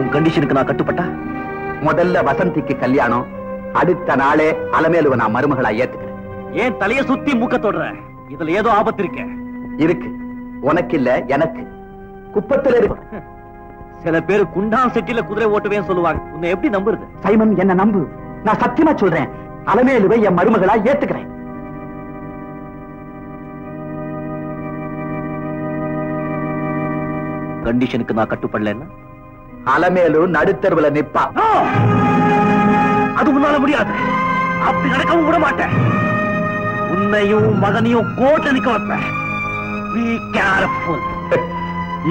உன் கண்டிஷனுக்கு நான் கட்டுப்பட்டா? முதல்ல வசந்திக்கு கல்யாணம், அடுத்த நாளே அலமேலுவை நான் மருமகளா ஏத்துக்கிறேன். ஏன் தலைய சுத்தி மூக்க தொடுற? இதுல ஏதோ ஆபத்து இருக்க. இருக்கு, உனக்கு இல்ல எனக்கு. குப்பத்துல இருக்கு. சில பேர் குண்டான் செட்டில குதிரை ஓட்டுவேன்னு சொல்லுவாங்க. உன்னை எப்படி நம்புறது? சைமன், என்ன நம்பு. நான் சத்தியமா சொல்றேன், அலமேலுவை என் மருமகளா ஏத்துக்கிறேன். கண்டிஷனுக்கு நான் கட்டுப்படலன்னா அலமேலு நடுத்தருவுல நிப்பா. அது உன்னால முடியாது. அப்படி நடக்கவும் விட மாட்டேன். உன்னையும் மகனையும் கோட்டை நிக்க வைப்பேன். Be careful.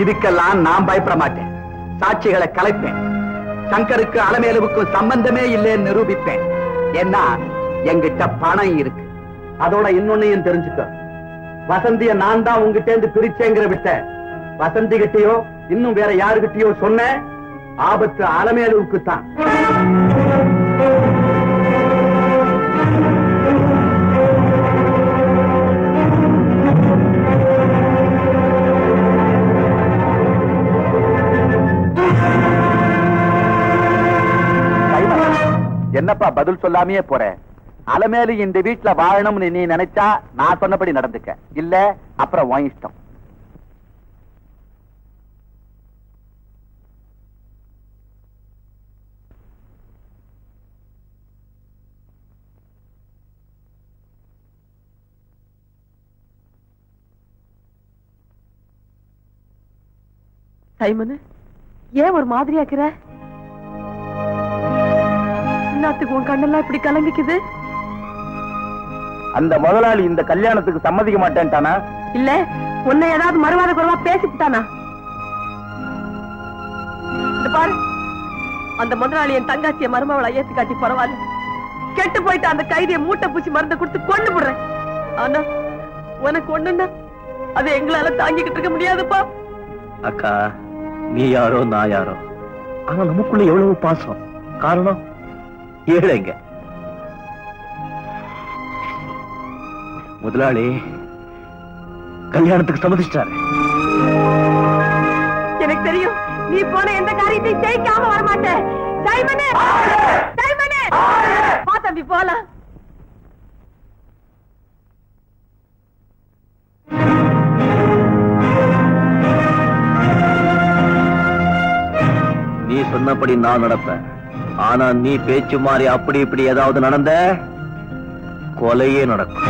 இதுக்கெல்லாம் நான் பயப்பட மாட்டேன். சாட்சிகளை கலைப்பேன். சங்கருக்கு அலமேலுவுக்கும் சம்பந்தமே இல்லைன்னு நிரூபிப்பேன். ஏன்னா என்கிட்ட பணம் இருக்கு. அதோட இன்னொன்னையும் தெரிஞ்சுக்க, வசந்திய நான் தான் உங்ககிட்ட இருந்து பிரிச்சேங்கிற விட்ட வசந்தி கிட்டயோ இன்னும் வேற யாருகிட்டயோ சொன்ன ஆபத்து அலமேலுவுக்கு தான். என்னப்பா பதில் சொல்லாமையே போற? அலமேலு இந்த வீட்டுல வாழணும்னு நீ நினைச்சா நான் சொன்னபடி நடந்துக்க, இல்ல அப்புறம் உன் இஷ்டம். சைமனு, ஏன் ஒரு மாதிரியாக்குற? என்னத்துக்கு உன் கண்ணெல்லாம் இப்படி கலங்கிக்குது? அந்த முதலாளி இந்த கல்யாணத்துக்கு சம்மதிக்க மாட்டேன்ட்டானா? இல்ல உன்னை ஏதாவது மறுவாத குறைவா பேசிட்டானா? இந்த பாரு, அந்த முதலாளி என் தங்காச்சிய மருமவளை ஏத்து காட்டி பரவாயில்ல. கெட்டு போயிட்டு அந்த கைதியை மூட்டை பூச்சி மருந்து கொடுத்து கொண்டு போடுறேன். ஆனா உனக்கு ஒண்ணுன்னா அதை எங்களால தாங்கிக்கிட்டு இருக்க முடியாதுப்பா. அக்கா, நீ யாரோ நான் யாரோ, ஆனா நமக்குள்ள எவ்வளவு பாசம். காரணம் ஏழைங்க. முதலாளி கல்யாணத்துக்கு சம்மதிச்சிட்டாரு. எனக்கு தெரியும், நீ போன எந்த காரியத்தையும் ஜெயிக்காம வரமாட்டே. சைமனே, சைமனே, வா தம்பி போலாம். நீ சொன்னபடி நான் நடப்பேன். ஆனா நீ பேச்சு மாறி அப்படி இப்படி ஏதாவது நடந்த கொலையே நடக்கும்.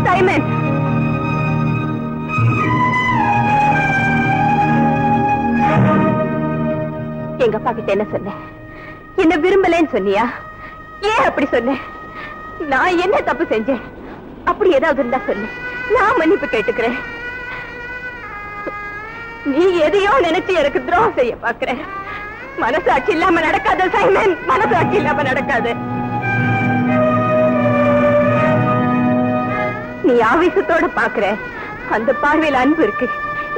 சைமன், எங்க அப்பா கிட்ட என்ன சொன்ன? என்ன விரும்பலன்னு சொன்னியா? ஏன் அப்படி சொன்ன? நான் என்ன தப்பு செஞ்சேன்? அப்படி ஏதாவது இருந்தா சொல்லு, நான் மன்னிப்பு கேட்டுக்கிறேன். நீ எதையோ நினைச்சு எனக்கு துரோகம் செய்ய பாக்குற. மனசாட்சி இல்லாம நடக்காத சைமன், மனசாட்சி இல்லாம நடக்காது. நீ ஆவேசத்தோட பாக்குற, அந்த பார்வையில் அன்பு இருக்கு.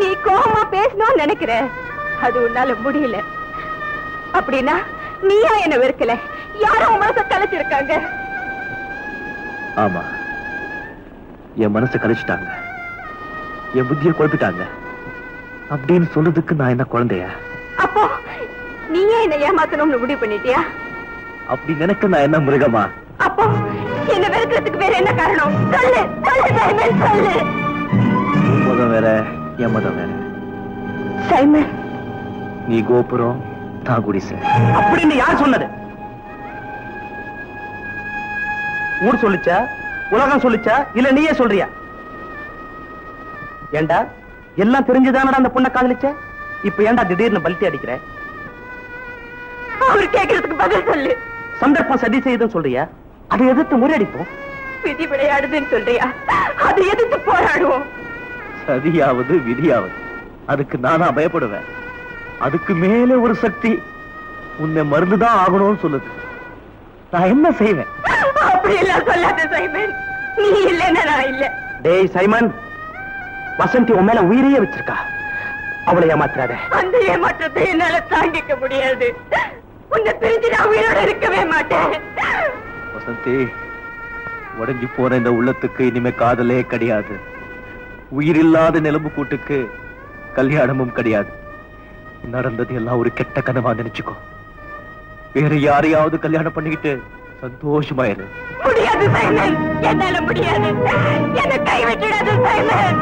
நீ கோபமா பேசணும்னு நினைக்கிற, அது உன்னால முடியல. அப்படின்னா நீயா என்ன வெறுக்கல, யாரும் உன் மனசை கலைச்சிருக்காங்க. ஆமா, என் மனசை கழிச்சிட்டாங்க, என் புத்தியை குழப்பிட்டாங்க அப்படின்னு சொல்றதுக்கு நான் என்ன குழந்தையா? அப்போ நீயே என்ன ஏமாத்தணும்னு முடிவு பண்ணிட்டியா? அப்படி நினைக்க நான் என்ன மிருகமா? அப்போ என்ன வெறுக்கிறதுக்கு வேற என்ன காரணம்? சொல்லு, சொல்லு சைமன், சொல்லு. மதம் வேற, என் மதம் வேற. சைமன், நீ கோபுரம், நான் குடிசை. அப்படின்னு யார் சொன்னது? ஊர் சொல்லிச்சா, உலகம் சொல்லிச்சா, இல்ல நீயே சொல்றியா? ஏண்டா எல்லாம் தெரிஞ்சுதானடா அந்த பொண்ணை காதலிச்ச? இப்ப ஏண்டா திடீர்னு பல்ட்டி அடிக்கிற? அவர் கேட்கறதுக்கு பதில் சொல்லு. சந்தர்ப்பம் சதி செய்யுதுன்னு சொல்றியா? அதை எதிர்த்து முறியடிப்போம். விதி விளையாடுதுன்னு சொல்றியா? அதை எதிர்த்து போராடுவோம். சதியாவது விதியாவது அதுக்கு நானா பயப்படுவேன்? அதுக்கு மேல ஒரு சக்தி உன்னை மருந்துதான் ஆகணும்னு சொல்லுது. நான் என்ன செய்வேன்? அப்படி எல்லாம் சொல்லாத சைமன். நீ இல்லைன்னா நான் இல்ல. டேய் சைமன், வசந்தி உன் மேல உயிரையே வச்சிருக்கா. அவளை ஏமாத்துறாத. அந்த ஏமாற்றத்தை என்னால தாங்கிக்க முடியாது. உன்னை பிரிஞ்சு நான் உயிரோட இருக்கவே மாட்டேன். வசந்தி, உடைஞ்சு போன இந்த உள்ளத்துக்கு இனிமே காதலே கிடையாது. உயிரில்லாத நிலம்பு கூட்டுக்கு கல்யாணமும் கிடையாது. நடந்தது எல்லாம் ஒரு கெட்ட கனவா நினைச்சுக்கோ. வேற யாரையாவது கல்யாணம் பண்ணிக்கிட்டு சந்தோஷமாயிரு. முடியாது சைமன், என்னால முடியாது. என்னை கைவிட்டுடாது சைமன்.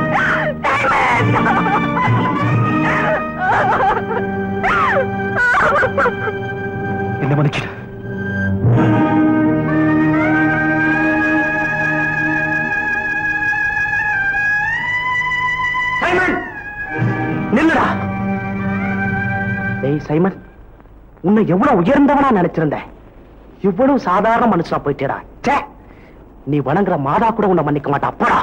என்ன மன்னிச்சிடு. சைமன் நில்லுடா. டேய் சைமன், உன்னை எவ்வளவு உயர்ந்தவனா நினைச்சிருந்த, இவ்வளவு சாதாரண மனுஷனா போயிட்டேடா. ச்சே, நீ வணங்குற மாதா கூட உன்னை மன்னிக்க மாட்டா. போடா.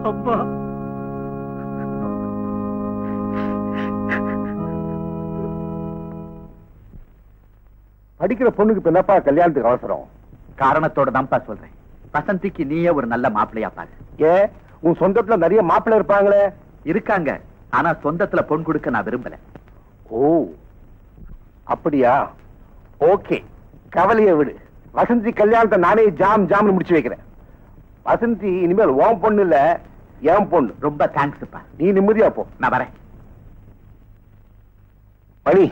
அம்மா, படிக்கிற பொண்ணுக்கு இப்ப என்னப்பா கல்யாணத்துக்கு அவசரம்? காரணத்தோட தான்ப்பா சொல்றேன். வசந்திக்கு நீயே ஒரு நல்ல மாப்பிள்ளையா பாரு. ஏன், உன் சொந்தத்துல நிறைய மாப்பிள்ளை இருப்பாங்களே. இருக்காங்க, ஆனா சொந்தத்துல பொன் கொடுக்க நான் விரும்பல. ஓ அப்படியா? ஓகே, கவலையை விடு. வசந்தி கல்யாணத்தை நானே ஜாம் ஜாம்னு முடிச்சு வைக்கிறேன். வசந்தி இனிமேல் உன் பொண்ணு இல்ல, என் பொண்ணு. ரொம்ப தேங்க்ஸ்ப்பா. நீ நிம்மதியா போ. நான் வரேன். மணி,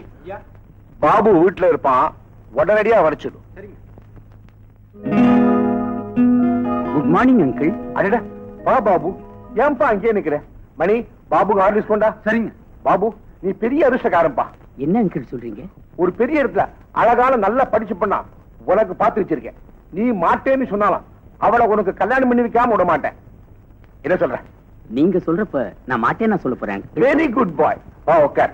பாபு வீட்டுல இருப்பான், உடனடியா வரைச்சிடும். Good morning uncle. அடடா, வா பாபு. ஏன்பா அங்கேயே நிக்கிற? மணி, பாபுக்கு ஆர்டர்ஸ் கொண்டா. சரிங்க. பாபு, நீ பெரிய அதிர்ஷ்டக்காரன்பா. என்ன அங்கிள் சொல்றீங்க? ஒரு பெரிய இடத்துல அழகான நல்லா படிச்சு பண்ணா உனக்கு பார்த்து வச்சிருக்கேன். நீ மாட்டேன்னு சொன்னாலாம் அவளை உனக்கு கல்யாணம் பண்ணி வைக்காம விட மாட்டேன். என்ன சொல்ற? நீங்க சொல்றப்ப நான் மாட்டேன்னா சொல்ல போறேன். வெரி குட் பாய். ஓகே.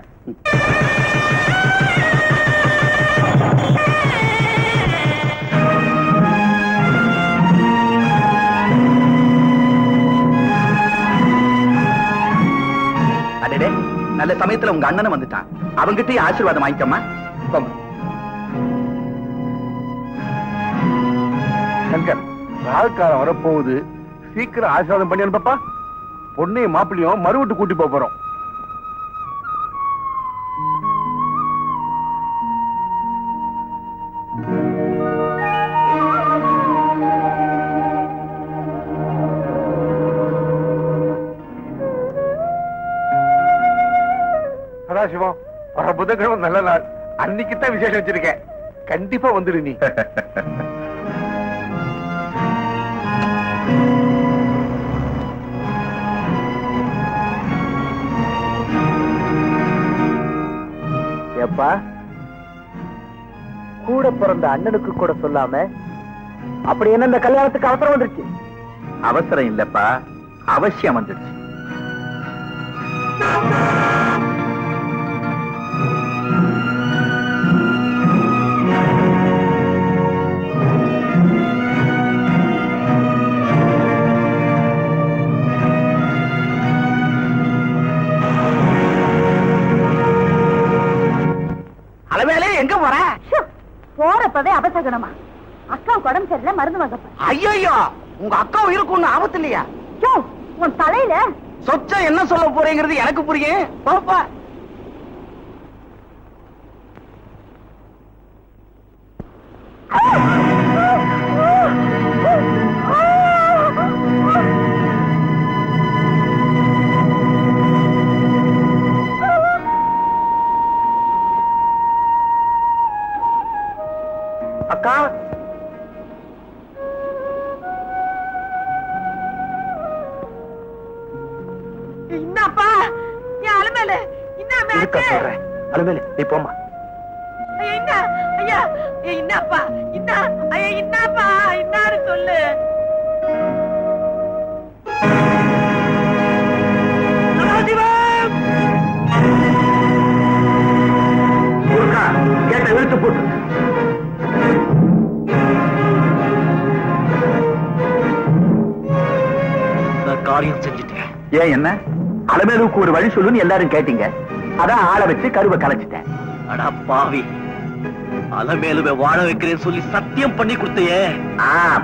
அடடே, நல்ல சமயத்துல உங்க அண்ணனை வந்துட்டான். அவங்கிட்டயே ஆசீர்வாதம் வாங்கிக்கம்மா. சங்கர், ராகுகாலம் வரப்போகுது. சீக்கிரம் ஆசீர்வாதம் பண்ணி அனுப்பப்பா. பொண்ணையும் மாப்பிள்ளையும் மறுவிட்டு கூட்டி போறோம். சதாசிவம், வர புதன்கிழமை நல்ல நாள். அன்னைக்குத்தான் விசேஷம் வச்சிருக்கேன். கண்டிப்பா வந்துடு நீ. ஏப்பா, கூட பிறந்த அண்ணனுக்கு கூட சொல்லாம அப்படி என்ன இந்த கல்யாணத்துக்கு அவசரம் வந்துருச்சு? அவசரம் இல்லப்பா, அவசியம் வந்துடுச்சு. அளவேலே எங்க போற? போறப்பவே அபசகனமா? அக்கா உடம்பு சரியில்லை, மருந்து வாங்க போறேன். ஐயோ, உங்க அக்கா உயிருக்கு ஒண்ணு ஆபத்து இல்லையா? உன் தலையில சொச்ச என்ன சொல்ல போறேங்கிறது எனக்கு புரியும். பாப்பா, அக்கா, என்னப்பா என் அலுமேல இருக்க சொல்றேன். அலுமேலு, நீ போமா. என்ன ஐயா, என்னப்பா என்ன ஐயா, என்னப்பா என்னாரு சொல்லு. ஏன் என்ன அலமேலுக்கு ஒரு வழி சொல்லுன்னு எல்லாரும் கேட்டீங்க, அதான் ஆளை வச்சு கருவை கலைச்சிட்டேன். அடா பாவி, அலமேலுவை வாழ வைக்கிறேன்னு சொல்லி சத்தியம் பண்ணி கொடுத்தையே.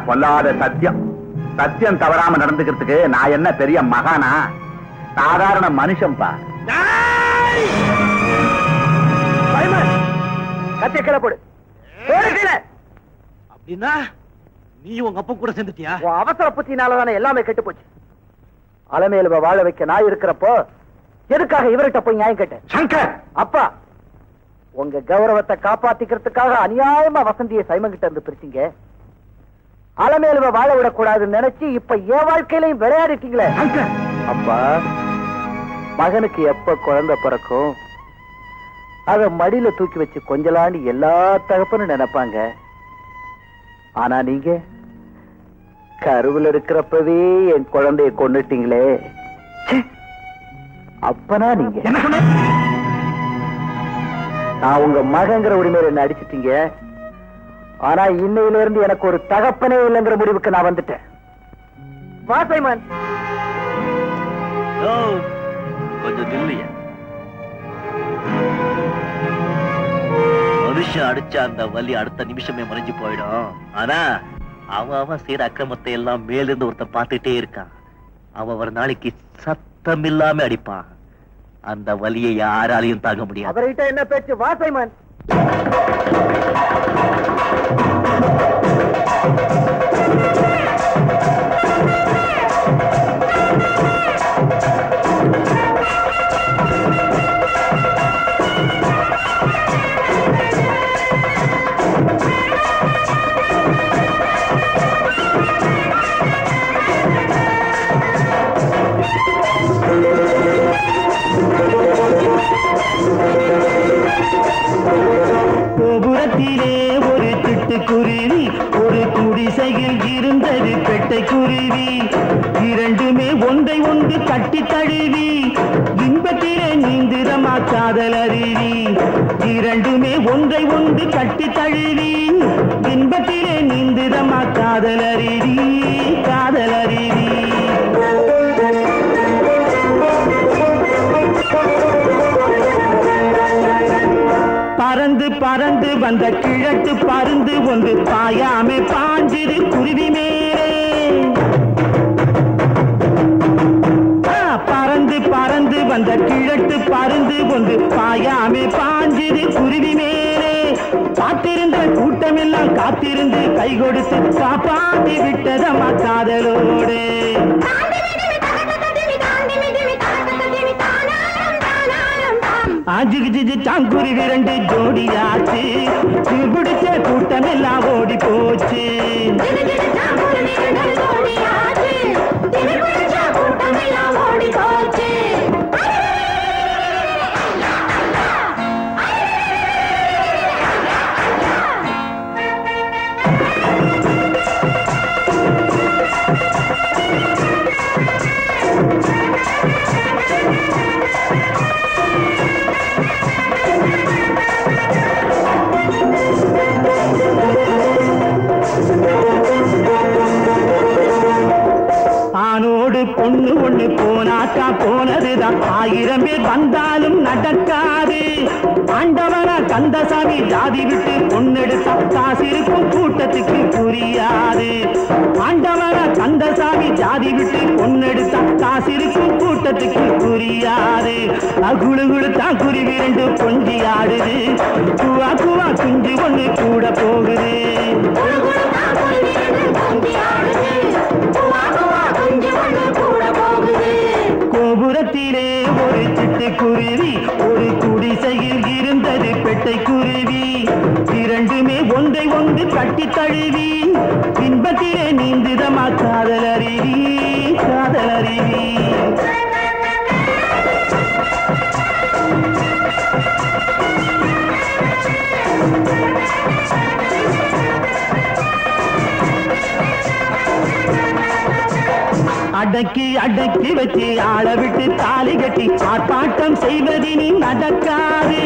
பொல்லாத சத்தியம். சத்தியம் தவறாம நடந்துக்கிறதுக்கு நான் என்ன பெரிய மகானா? சாதாரண மனுஷன்பா. கத்திய கீழே போடு. அப்படின்னா நீ உங்க அப்பா கூட சேர்ந்துட்டியா? அவசர புத்தினாலதானே எல்லாமே கெட்டு போச்சு. அலமேலுவை வாழ வைக்க நான் இருக்கிறப்போ எதுக்காக இவர்கிட்ட போய் நியாயம் கேட்டேன்? சங்கர், அப்பா, உங்க கௌரவத்தை காப்பாத்திக்கிறதுக்காக அநியாயமா வசந்தியை சைமன் கிட்ட இருந்து பிரிச்சீங்க. அலமேலுவை வாழ விடக்கூடாதுன்னு நினைச்சு இப்ப என் வாழ்க்கையிலையும் விளையாடிட்டீங்களே. அப்பா, மகனுக்கு எப்ப குழந்தை பிறக்கும் அத மடியில தூக்கி வச்சு கொஞ்சலாண்டி எல்லா தகப்பனும் நினைப்பாங்க. ஆனா நீங்க கருவுல இருக்கிறப்பவே என் குழந்தைய கொன்னுட்டீங்களே. அப்பனா நீங்க என்ன சொன்ன? நான் உங்க மகங்கிற உரிமையில என்ன அடிச்சிட்டீங்க. ஆனா இன்னையில இருந்து எனக்கு ஒரு தகப்பனே இல்லைங்கிற முடிவுக்கு நான் வந்துட்டேன். வா சைமன். கொஞ்சம் நில்லைய. மனுஷன் அடிச்ச அந்த வலி அடுத்த நிமிஷமே மறைஞ்சு போயிடும். ஆனா அவன் செய்யற அக்கிரமத்தை எல்லாம் மேலிருந்து ஒருத்தன் பார்த்துட்டே இருக்கான். அவன் ஒரு நாளைக்கு சத்தம் இல்லாம அடிப்பான். அந்த வலியை யாராலையும் தாங்க முடியாது. அவர்கிட்ட என்ன பேச்சு? வா சைமன். கோபுரத்திலே ஒரு சிட்டுக்குருவி, ஒரு குடிசையில் இருந்தது பெட்டை குருவி. இரண்டுமே ஒன்றை ஒன்று கட்டி தழுவி இன்பத்திலே நீந்திரமா காதல் அருவி. இரண்டுமே ஒன்றை ஒன்று கட்டி தழுவி இன்பத்திலே நீந்திரமா காதல் அருவி, காதல் அருவி. பறந்து பறந்து வந்த கிழட்டு பருந்து ஒன்று பாயாமே பாஞ்சிரு குருவி மேலே. பறந்து பறந்து வந்த கிழட்டு பருந்து ஒன்று பாயாமே பாஞ்சிரு குருவி மேலே. காத்திருந்த கூட்டமெல்லாம் காத்திருந்து கை கொடுத்து காப்பாற்றி விட்டதம்மா காதலோடு. ஆஜிக்கு தாங்குருவி ரெண்டு ஜோடியாச்சு, பிடிச்ச கூட்டம் எல்லாம் ஓடி போச்சு. ஆணோடு பொண்ணு ஒண்ணு போனாக்கா போனதுதான், 1000 பேர் வந்தாலும் நடக்காது. ஆண்டவனா கந்தசாமி ஜாதி விட்டு பொண்ணெடுத்தா காசிருக்கும் கூட்டத்துக்கு புரியாது. ஆண்டவனா கந்தசாமி ஜாதி விட்டு பொண்ணெடுத்தா காசிருக்கும் கூட்டத்துக்கு புரியாது. குழு குழுத்தான் குருவி ரெண்டு கொஞ்சி ஆடுது, குவா குவா குஞ்சு ஒண்ணு கூட போகுது. கோபுரத்திலே ஒரு சிட்டுக்குருவி, ஒரு குடிசையில் இருந்தது பெட்டை குருவி. இரண்டுமே ஒன்றை ஒன்று கட்டி தழுவி இன்பத்திலே நீந்துதமா காதல் அருவி, காதல் அருவி. அடக்கி அடக்கி வச்சு ஆள விட்டு தாலி கட்டி ஆர்ப்பாட்டம் செய்வதினி நடக்காது.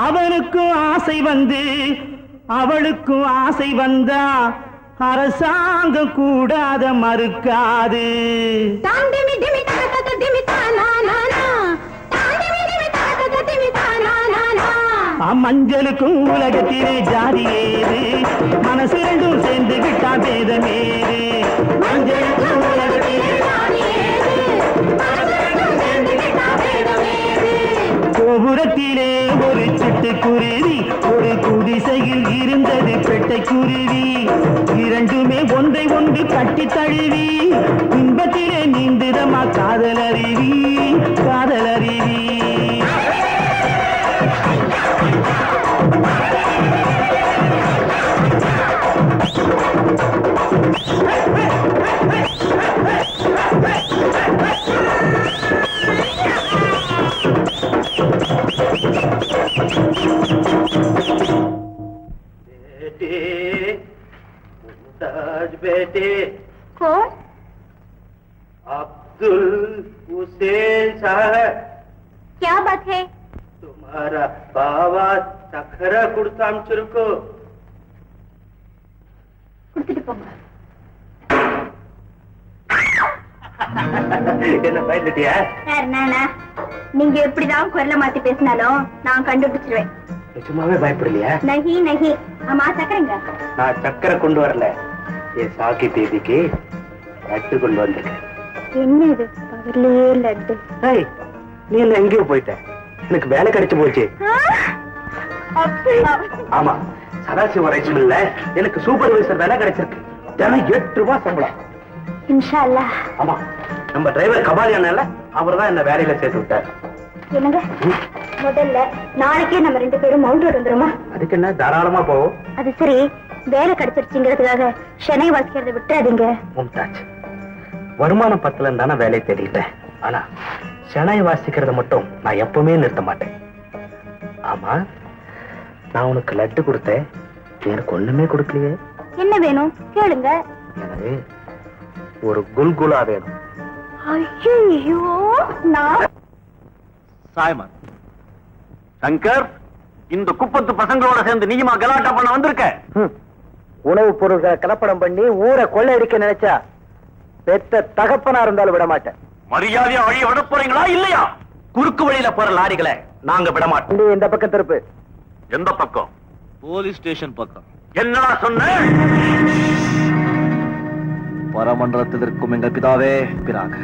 அவனுக்கும் ஆசை வந்து அவளுக்கும் ஆசை வந்தா அரசாங்கம் கூடாத மறுக்காது. மஞ்சளுக்கும் உலகத்திலே ஜாதி ஏது, மனசு ரெண்டும் சேர்ந்து விட்டா பேதமேது. மஞ்சளுக்கும் உலகத்திலே ஜாதி ஏது, மனசு ரெண்டும் சேர்ந்து விட்டா பேதமேது. கோபுரத்திலே ஒரு சிட்டுக்குருவி, ஒரு குடிசையில் இருந்தது பெட்டைக்குருவி. இரண்டுமே ஒன்றை ஒன்று கட்டி தழுவி, இன்பத்திலே நீந்துதமா காதலருவி, காதலருவி. बेटे कौन? अब्दुल हुसैन साहब. क्या बात है? तुम्हारा बाबा சக்கரை கொடுத்து அனுப்பிச்சிருக்கோ. கொடுத்துட்டு போங்க. என்ன பயந்துட்டியா? சார் நானா, நீங்க எப்படிதான் குரலை மாத்தி பேசினாலும் நான் கண்டுபிடிச்சிருவேன். நிஜமாவே பயப்படலையா? நகி நகி. ஆமா சக்கரைங்க. நான் சக்கரை கொண்டு வரல, என் சாக்கி பேபிக்கு லட்டு கொண்டு வந்திருக்கேன். என்ன இது பகல்லே லட்டு? நீ என்ன எங்கேயோ போயிட்ட? எனக்கு வேலை கிடைச்சு போச்சு. ஆமா, சதாசிவ ரைஸ் மில்ல எனக்கு சூப்பர்வைசர் வேலை கிடைச்சிருக்கு. தினம் 8 ரூபாய் சம்பளம். இன்ஷா அல்லாஹ். ஆமா, நம்ம டிரைவர் கபாலியானால அவர்தான் என்ன வேலையில சேர்த்து விட்டார். என்னங்க, முதல்ல நாளைக்கே நம்ம 2 பேரும் மவுண்ட் ரோடு வந்துருமா? அதுக்கு என்ன, தாராளமா போவோம். அது சரி, வேலை கிடைச்சிருச்சுங்கிறதுக்காக சென்னை வாசிக்கிறத விட்டுறாதீங்க. மும்தாஜ், வருமானம் பத்தலன்னு தானே வேலையை தேடிட்டேன். ஆனா சென்னை வாசிக்கிறத மட்டும் நான் எப்பவுமே நிறுத்த மாட்டேன். ஆமா, நான் உனக்கு லட்டு கொடுத்தேன், எனக்கு ஒண்ணுமே கொடுக்கலையே. என்ன வேணும் கேளுங்க. எனக்கு ஒரு குல்குலா வேணும். ஐயோ, நான் சாய்மான் சங்கர், இந்த குப்பத்து பசங்களோட சேர்ந்து நீயுமா கலாட்டா பண்ண வந்திருக்க? உணவுப் பொருள்களை கலப்படம் பண்ணி ஊரை கொள்ளையடிக்க நினைச்சா பெத்த தகப்பனா இருந்தாலும் விட மாட்டேன். மரியாதையா வழிய விட போறீங்களா இல்லையா? குறுக்கு வழியில போற லாரிகளை நாங்க விட மாட்டோம். வண்டி இந்த பக்கம் திருப்பு. எந்த பக்கம்? போலீஸ் ஸ்டேஷன் பக்கம். என்னடா சொன்ன? பரமண்டலத்தில் இருக்கும் எங்கள் பிதாவே பிராக.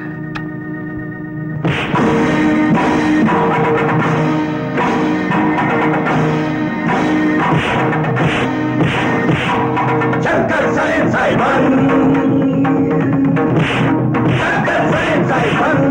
சங்கர் சைன் சாய்மன், சங்கர் சைன் சாய்மன்.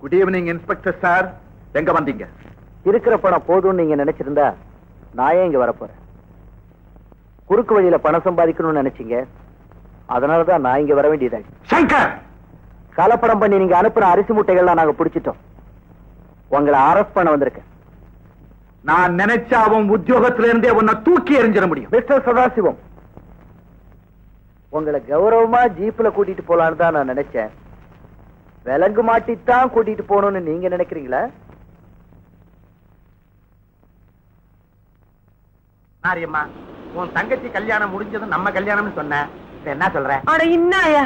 Good evening inspector sir. எங்க வந்தீங்க? இருக்கிற பணம் போதும்னு நீங்க நினைச்சிருந்தா நான் ஏன் இங்க வரப்போறேன்? குறுக்கு வழியில பணம் சம்பாதிக்கணும்னு நினைச்சீங்க, அதனாலதான் நான் இங்க வர வேண்டியதாச்சு. சங்கர், கலப்படம் பண்ணி நீங்க அனுப்புற அரிசி மூட்டைகள்லாம் நாங்க பிடிச்சிட்டோம். உங்களை அரெஸ்ட் பண்ண வந்திருக்கேன். நான் நினைச்சா அவன் உத்தியோகத்தில இருந்தே உன்னை தூக்கி எறிஞ்சிட முடியும். மிஸ்டர் சதாசிவம், உங்களை கௌரவமா ஜீப்ல கூட்டிட்டு போலான்னு தான் நான் நினைச்சேன். விலங்கு மாட்டித்தான் கூட்டிட்டு போகணும்னு நீங்க நினைக்கிறீங்களா? மாரியம்மா, உன் தங்கச்சி கல்யாணம் முடிஞ்சதும் நம்ம கல்யாணம்னு சொன்ன, என்ன சொல்ற? அட இன்னையா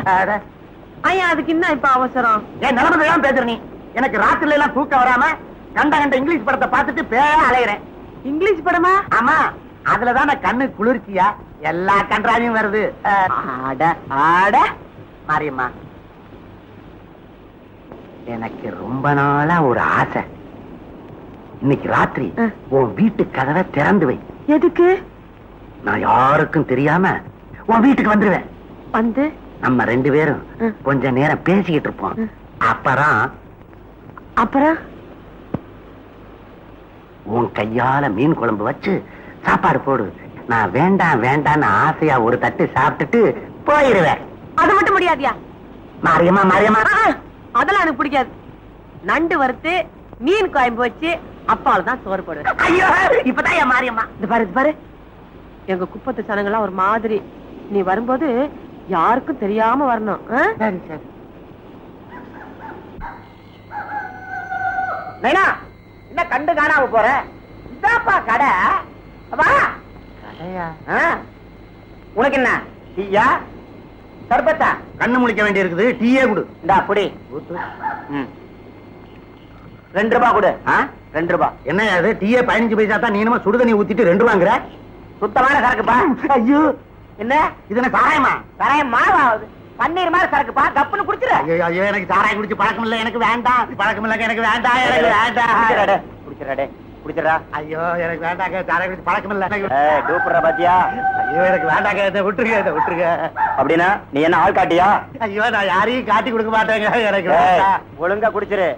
ஐயா, அதுக்கு என்ன இப்ப அவசரம்? என் நிலைமைதான் பேசுற நீ. எனக்கு ராத்திரில எல்லாம் தூக்கம் வராம கண்ட இங்கிலீஷ் படத்தை பார்த்துட்டு பேர அலையிறேன். இங்கிலீஷ் படமா? ஆமா, அதுலதான் நான் கண்ணு குளிர்ச்சியா எல்லா கன்றாவையும் வருது. ஆட ஆட மாரியம்மா, எனக்கு ரொம்ப நாளா ஒரு ஆசை. இன்னைக்கு ராத்திரி உன் வீட்டு கதவை திறந்து வை. எதுக்கு? நான் யாருக்கும் தெரியாம உன் வீட்டுக்கு வந்துருவேன். வந்து நம்ம 2 பேரும் கொஞ்ச நேரம் பேசிக்கிட்டு இருப்போம். அப்புறம் உன் கையால மீன் குழம்பு வச்சு சாப்பாடு போடு. நான் வேண்டாம் வேண்டான்னு ஆசையா ஒரு தட்டு சாப்பிட்டுட்டு போயிருவேன். அது மட்டும் முடியாதியா? மாரியம்மா மாரியம்மா, அதெல்லாம் எனக்கு பிடிக்காது. நண்டு வறுத்து மீன் குழம்பு வச்சு அப்பால தான் சோறு போடுவேன். ஐயோ, இப்பதான் என் மாரியம்மா. இது பாரு, இது பாரு, எங்க குப்பத்து சனங்கள்லாம் ஒரு மாதிரி. நீ வரும்போது யாருக்கும் தெரியாம வரணும். சரி சரி. நைனா, என்ன கண்டு காணாம போற? இதாப்பா கடை. வா. கடையா? உனக்கு என்ன டீயா சர்பத்தா? கண்ணு முழிக்க வேண்டி இருக்குது, டீயே குடு. இந்தா அப்படி 2 ரூபாய் கொடு. 2 ரூபாய். என்ன அது? டீயே 15 பைசா தான். நீ என்னமோ சுடுதண்ணி ஊத்திட்டு 2 ரூபாங்கிற? சுத்தமான சரக்குப்பா. ஐயோ, என்ன இது? என்ன சாராயமா? சாராயம் மாவாகுது. பன்னீர் மாதிரி சரக்குப்பா, கப்புன்னு குடிச்சிரு. ஐயோ, எனக்கு சாராயம் குடிச்சு பழக்கம் இல்ல. எனக்கு வேண்டாம். பழக்கம் இல்ல, எனக்கு வேண்டாம். எனக்கு வேண்டாம். குடிச்சிராடே, குடிச்சிரா. ஐயோ, எனக்கு வேண்டாங்க. சாராயம் குடிச்சு பழக்கம் இல்ல. டூப்புற பாத்தியா? ஐயோ, எனக்கு வேண்டாங்க. இதை விட்டுருங்க, இதை விட்டுருங்க. அப்படின்னா நீ என்ன ஆள் காட்டியா? ஐயோ, நான் யாரையும் காட்டி கொடுக்க மாட்டேங்க. எனக்கு ஒழுங்கா குடிச்சிரு.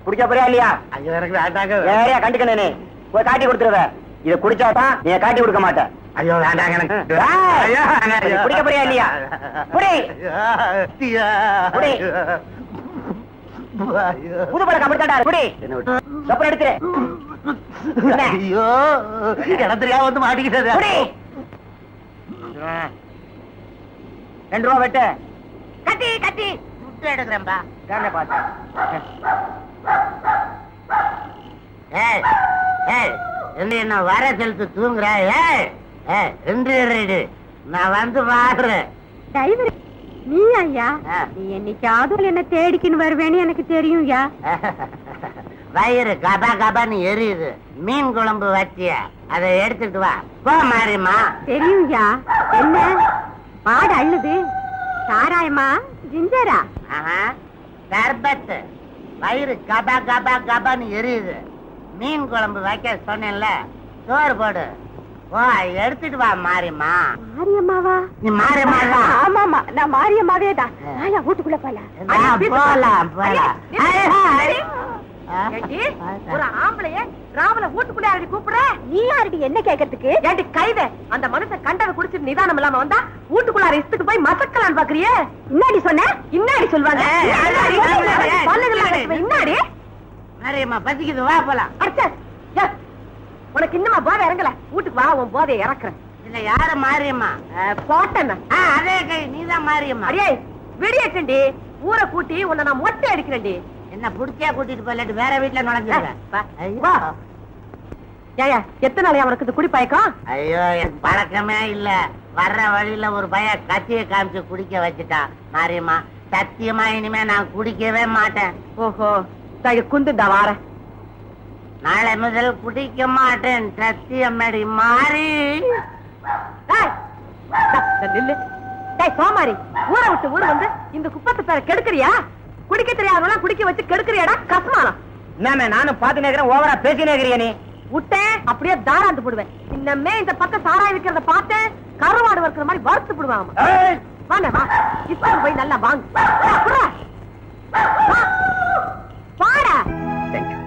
குடிக்க போறியா இல்லையா? ஐயோ, எனக்கு வேண்டாங்க. வேறையா கண்டுக்கணே, போய் காட்டி கொடுத்துருவேன். இதை குடிச்சாதான் நீ காட்டி கொடுக்க மாட்டேன். ஐயோ, வேண்டாங்க. எனக்கு குடிக்க போறியா இல்லையா? புடி புடி. புது பழக்கம் அப்படித்தாடா. புடி அப்புறம் எடுத்துரு. ஐயோ, இடத்துலயா வந்து மாட்டிக்கிட்டது. புடி. 2 ரூபா வெட்டு. கட்டி கட்டி சுட்டு எடுக்கிறேன்பா. பார்த்தேன். ஏய் ஏய், என்ன வர செலுத்து தூங்குற? ஏய் ஏய், 2 நான் வந்து பாக்குறேன். டிரைவர் நீ ஐயா? நீ என்னைக்காவது என்ன தேடிக்கின்னு வருவேன்னு எனக்கு தெரியும் யா. வயிறு கபா கபான்னு எரியுது. மீன் குழம்பு வச்சிய, அதை எடுத்துட்டு வா. போ மாரியம்மா. தெரியும் யா. என்ன பாடு அள்ளுது? சாராயமா ஜிஞ்சரா? சர்பத்து. வயிறு கபா கபா கபான்னு எரியுது. மீன் குழம்பு வைக்க சொன்னேன்ல, சோறு போடு. ஓ, எடுத்துட்டு வா மாரியம்மா. மாரியம்மாவா? நீ மாரியம்மா? ஆமாமா, நான் மாரியம்மாவே தான். வீட்டுக்குள்ள போலாம் போலாம். ஒரு ஆம்பளைய ராவல வீட்டுக்குள்ள யாரடி கூப்பிடுற? நீ யாரடி என்ன கேட்கறதுக்கு? ஏண்டி கைத அந்த மனுஷன் கண்டதை குடிச்சிட்டு நிதானம் இல்லாம வந்தா வீட்டுக்குள்ளார இஷ்டத்துக்கு போய் மசக்கலான்னு பாக்குறியே? இன்னாடி சொன்ன? இன்னாடி சொல்வாங்க. இன்னாடி மாரியம்மா பசிக்குது, வா போலாம். உனக்கு இன்னுமா போதை இறங்கல? வீட்டுக்கு வா, உன் போதையை இறக்குறேன். இல்ல யாரு மாரியம்மா? போட்டேன். அதே கை, நீதான் மாரியம்மா. அடியே விடியச்சண்டி, ஊரை கூட்டி உன்னை நான் மொட்டை அடிக்கிறேன்டி. என்ன புடிச்சா கூட்டிட்டு போயிட்டு வேற வீட்டுல நுழைஞ்சிருவேன். ஏயா, எத்தனை நாளையா உனக்கு இது குடிப்பயக்கம்? ஐயோ, எனக்கு பழக்கமே இல்ல. வர்ற வழியில ஒரு பையன் கத்தியை காமிச்சு குடிக்க வச்சுட்டான். மாரியம்மா, சத்தியமா இனிமே நான் குடிக்கவே மாட்டேன். ஓஹோ, குந்துண்டா வார. நாளை முதல் குடிக்க மாட்டேன், சத்தியமடி மாறி. நில்லு. சோமாரி, ஊரை விட்டு ஊர் வந்து இந்த குப்பத்தை பேர கெடுக்கிறியா? குடிக்க தெரியாதவெல்லாம் குடிக்க வச்சு கெடுக்கிறியாடா கஸ்மாலம். என்ன நானும் பாத்து நேக்கிறேன், ஓவரா பேசி நேக்கிறிய நீ. விட்டேன் அப்படியே தாராந்து போடுவேன். இன்னமே இந்த பக்கம் சாராய் விக்கிறத பார்த்து கருவாடு வறுக்கிற மாதிரி வறுத்து போடுவாங்க. வாங்க வா, இப்ப போய் நல்லா வாங்க. தேங்க்யூ.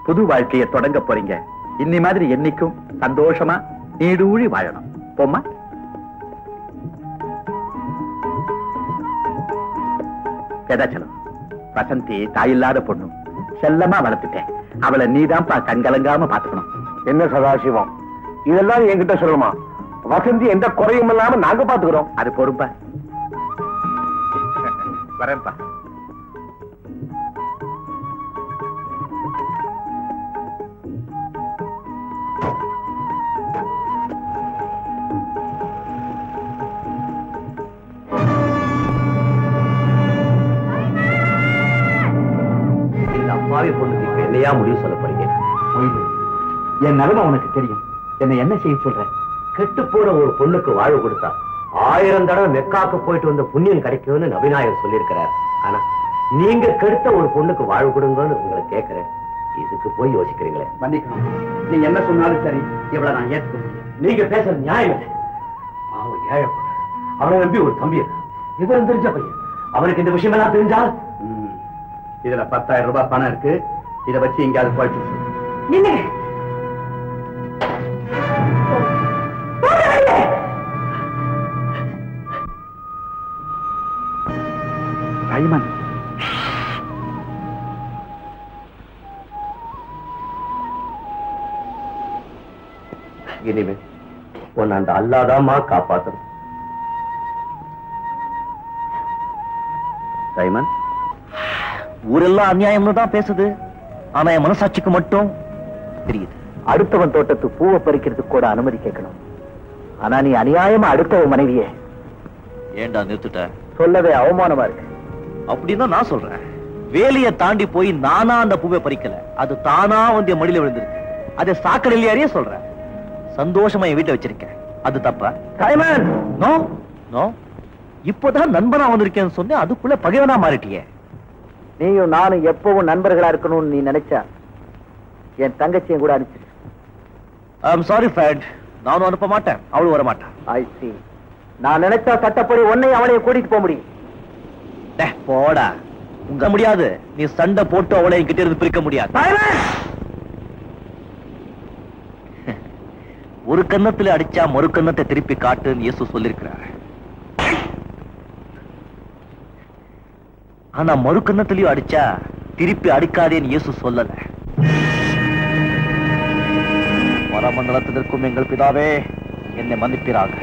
புது வாழ்க்கையை தொடங்க போறீங்க. இன்னி மாதிரி என்னைக்கும் சந்தோஷமா நீடூழி வாழணும். போமா. ஏதாச்சலம், வசந்தி தாயில்லாத பொண்ணு, செல்லமா வளர்த்துட்டேன். அவளை நீதான்ப்பா கண்கலங்காம பாத்துக்கணும். என்ன சதாசிவம், இதெல்லாம் என்கிட்ட சொல்லுமா? வசந்தி எந்த குறையும் இல்லாம நாங்க பாத்துக்கிறோம். அது பொறுப்பா. வரேன்ப்பா. அப்பாவி பொண்ணுக்கு இப்ப என்னையா முடிவு சொல்ல போறீங்க? என் நிலைமை உனக்கு தெரியும். என்ன செய்ய சொல்ற? கெட்டு போற ஒரு பொண்ணுக்கு வாழ்வு கொடுத்தா 1000 தடவை மெக்காக்கு போயிட்டு வந்த புண்ணியம் கிடைக்கும்னு நபிநாயகர் சொல்லியிருக்கிறார். ஆனா நீங்க கெடுத்த ஒரு பொண்ணுக்கு வாழ்வு கொடுங்கன்னு உங்களை கேட்கிறேன். இதுக்கு போய் யோசிக்கிறீங்களே. மன்னிக்கணும், நீ என்ன சொன்னாலும் சரி, இவ்வளவு நான் ஏற்றுக்க முடியும். நீங்க பேசுறது நியாயம் இல்லை. அவன் ஏழை பொண்ணு, அவனை நம்பி ஒரு தம்பி விவரம் தெரிஞ்ச பையன். அவனுக்கு இந்த விஷயம் எல்லாம் தெரிஞ்சால் இதுல 10,000 ரூபாய் பணம் இருக்கு. இதை வச்சு எங்கேயாவது போயிட்டு சைமன், இனிமே உன்னை அந்த அல்லாதாமா காப்பாத்தணும். சைமன், ஊரெல்லாம் அநியாயம்னு தான் பேசுது. ஆனா என் மனசாட்சிக்கு மட்டும் தெரியுது. அடுத்தவன் தோட்டத்து பூவை பறிக்கிறதுக்கு கூட அனுமதி கேட்கணும். ஆனா நீ அநியாயமா அடுத்தவன் மனைவியே ஏண்டா நிறுத்துட்ட? சொல்லவே அவமானமா இருக்கு. அப்படின்னா நான் சொல்றேன், வேலையை தாண்டி போய் நானா அந்த பூவை பறிக்கல, அது தானா வந்து என் மடியில விழுந்திருக்கு. அதை சாக்கடையிலேயே சொல்றேன். சந்தோஷமா என் வீட்டை வச்சிருக்கேன். அது தப்பா? Simon, no no. இப்போதான் நண்பனா வந்திருக்கேன்னு சொன்னேன், அதுக்குள்ள பகைவனா மாறிட்டியே. நீயும் நானும் எப்பவும் நண்பர்களா இருக்கணும்னு நீ நினைச்சா என் தங்கச்சியும் கூட அனுப்பிச்சிரு. ஐம் சாரி ஃப்ரெண்ட், நானும் அனுப்ப மாட்டேன், அவளும் வர மாட்டான். ஐ see. நான் நினைச்சா சட்டப்படி உன்னையும் அவளையும் கூட்டிட்டு போக முடியும். போடா, உங்க முடியாது. நீ சண்டை போட்டு அவளை கிட்ட இருந்து பிரிக்க முடியாது. ஒரு கன்னத்துல அடிச்சா மறு கன்னத்தை திருப்பி காட்டுன்னு இயேசு சொல்லிருக்கிறார். ஆனா மறு கன்னத்திலயும் அடிச்சா திருப்பி அடிக்காதேன்னு இயேசு சொல்லல. பரமண்டலத்தில் இருக்கும் எங்கள் பிதாவே, என்னை மன்னிப்பீராக.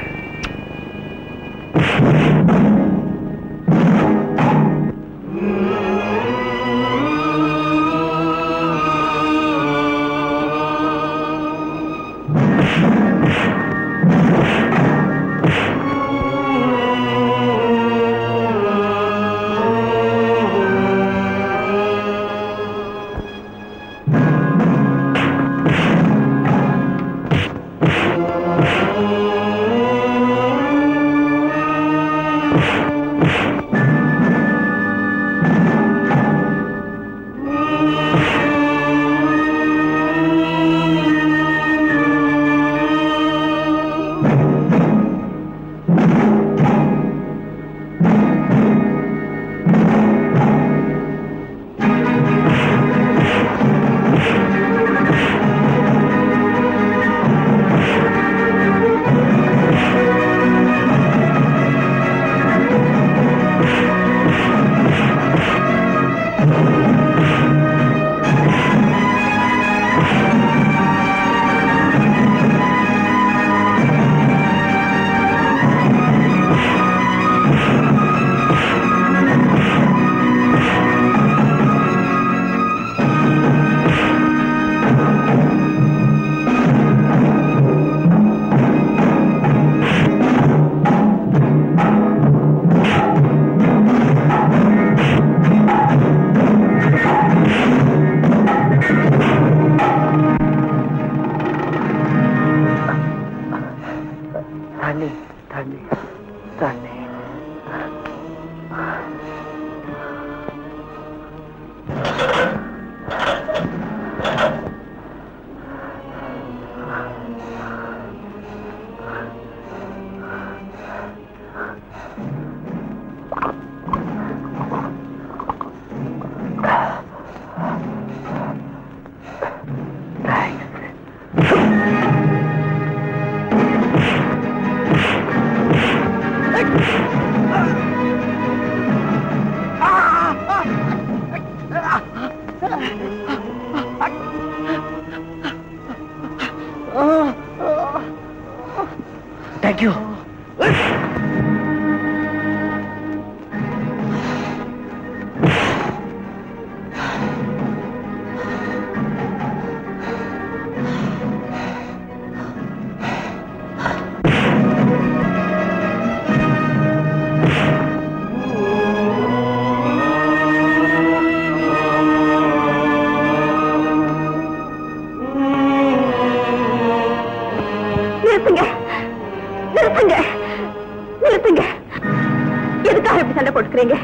எதுக்காக இப்படி சண்டை போட்டுக்கிறீங்க?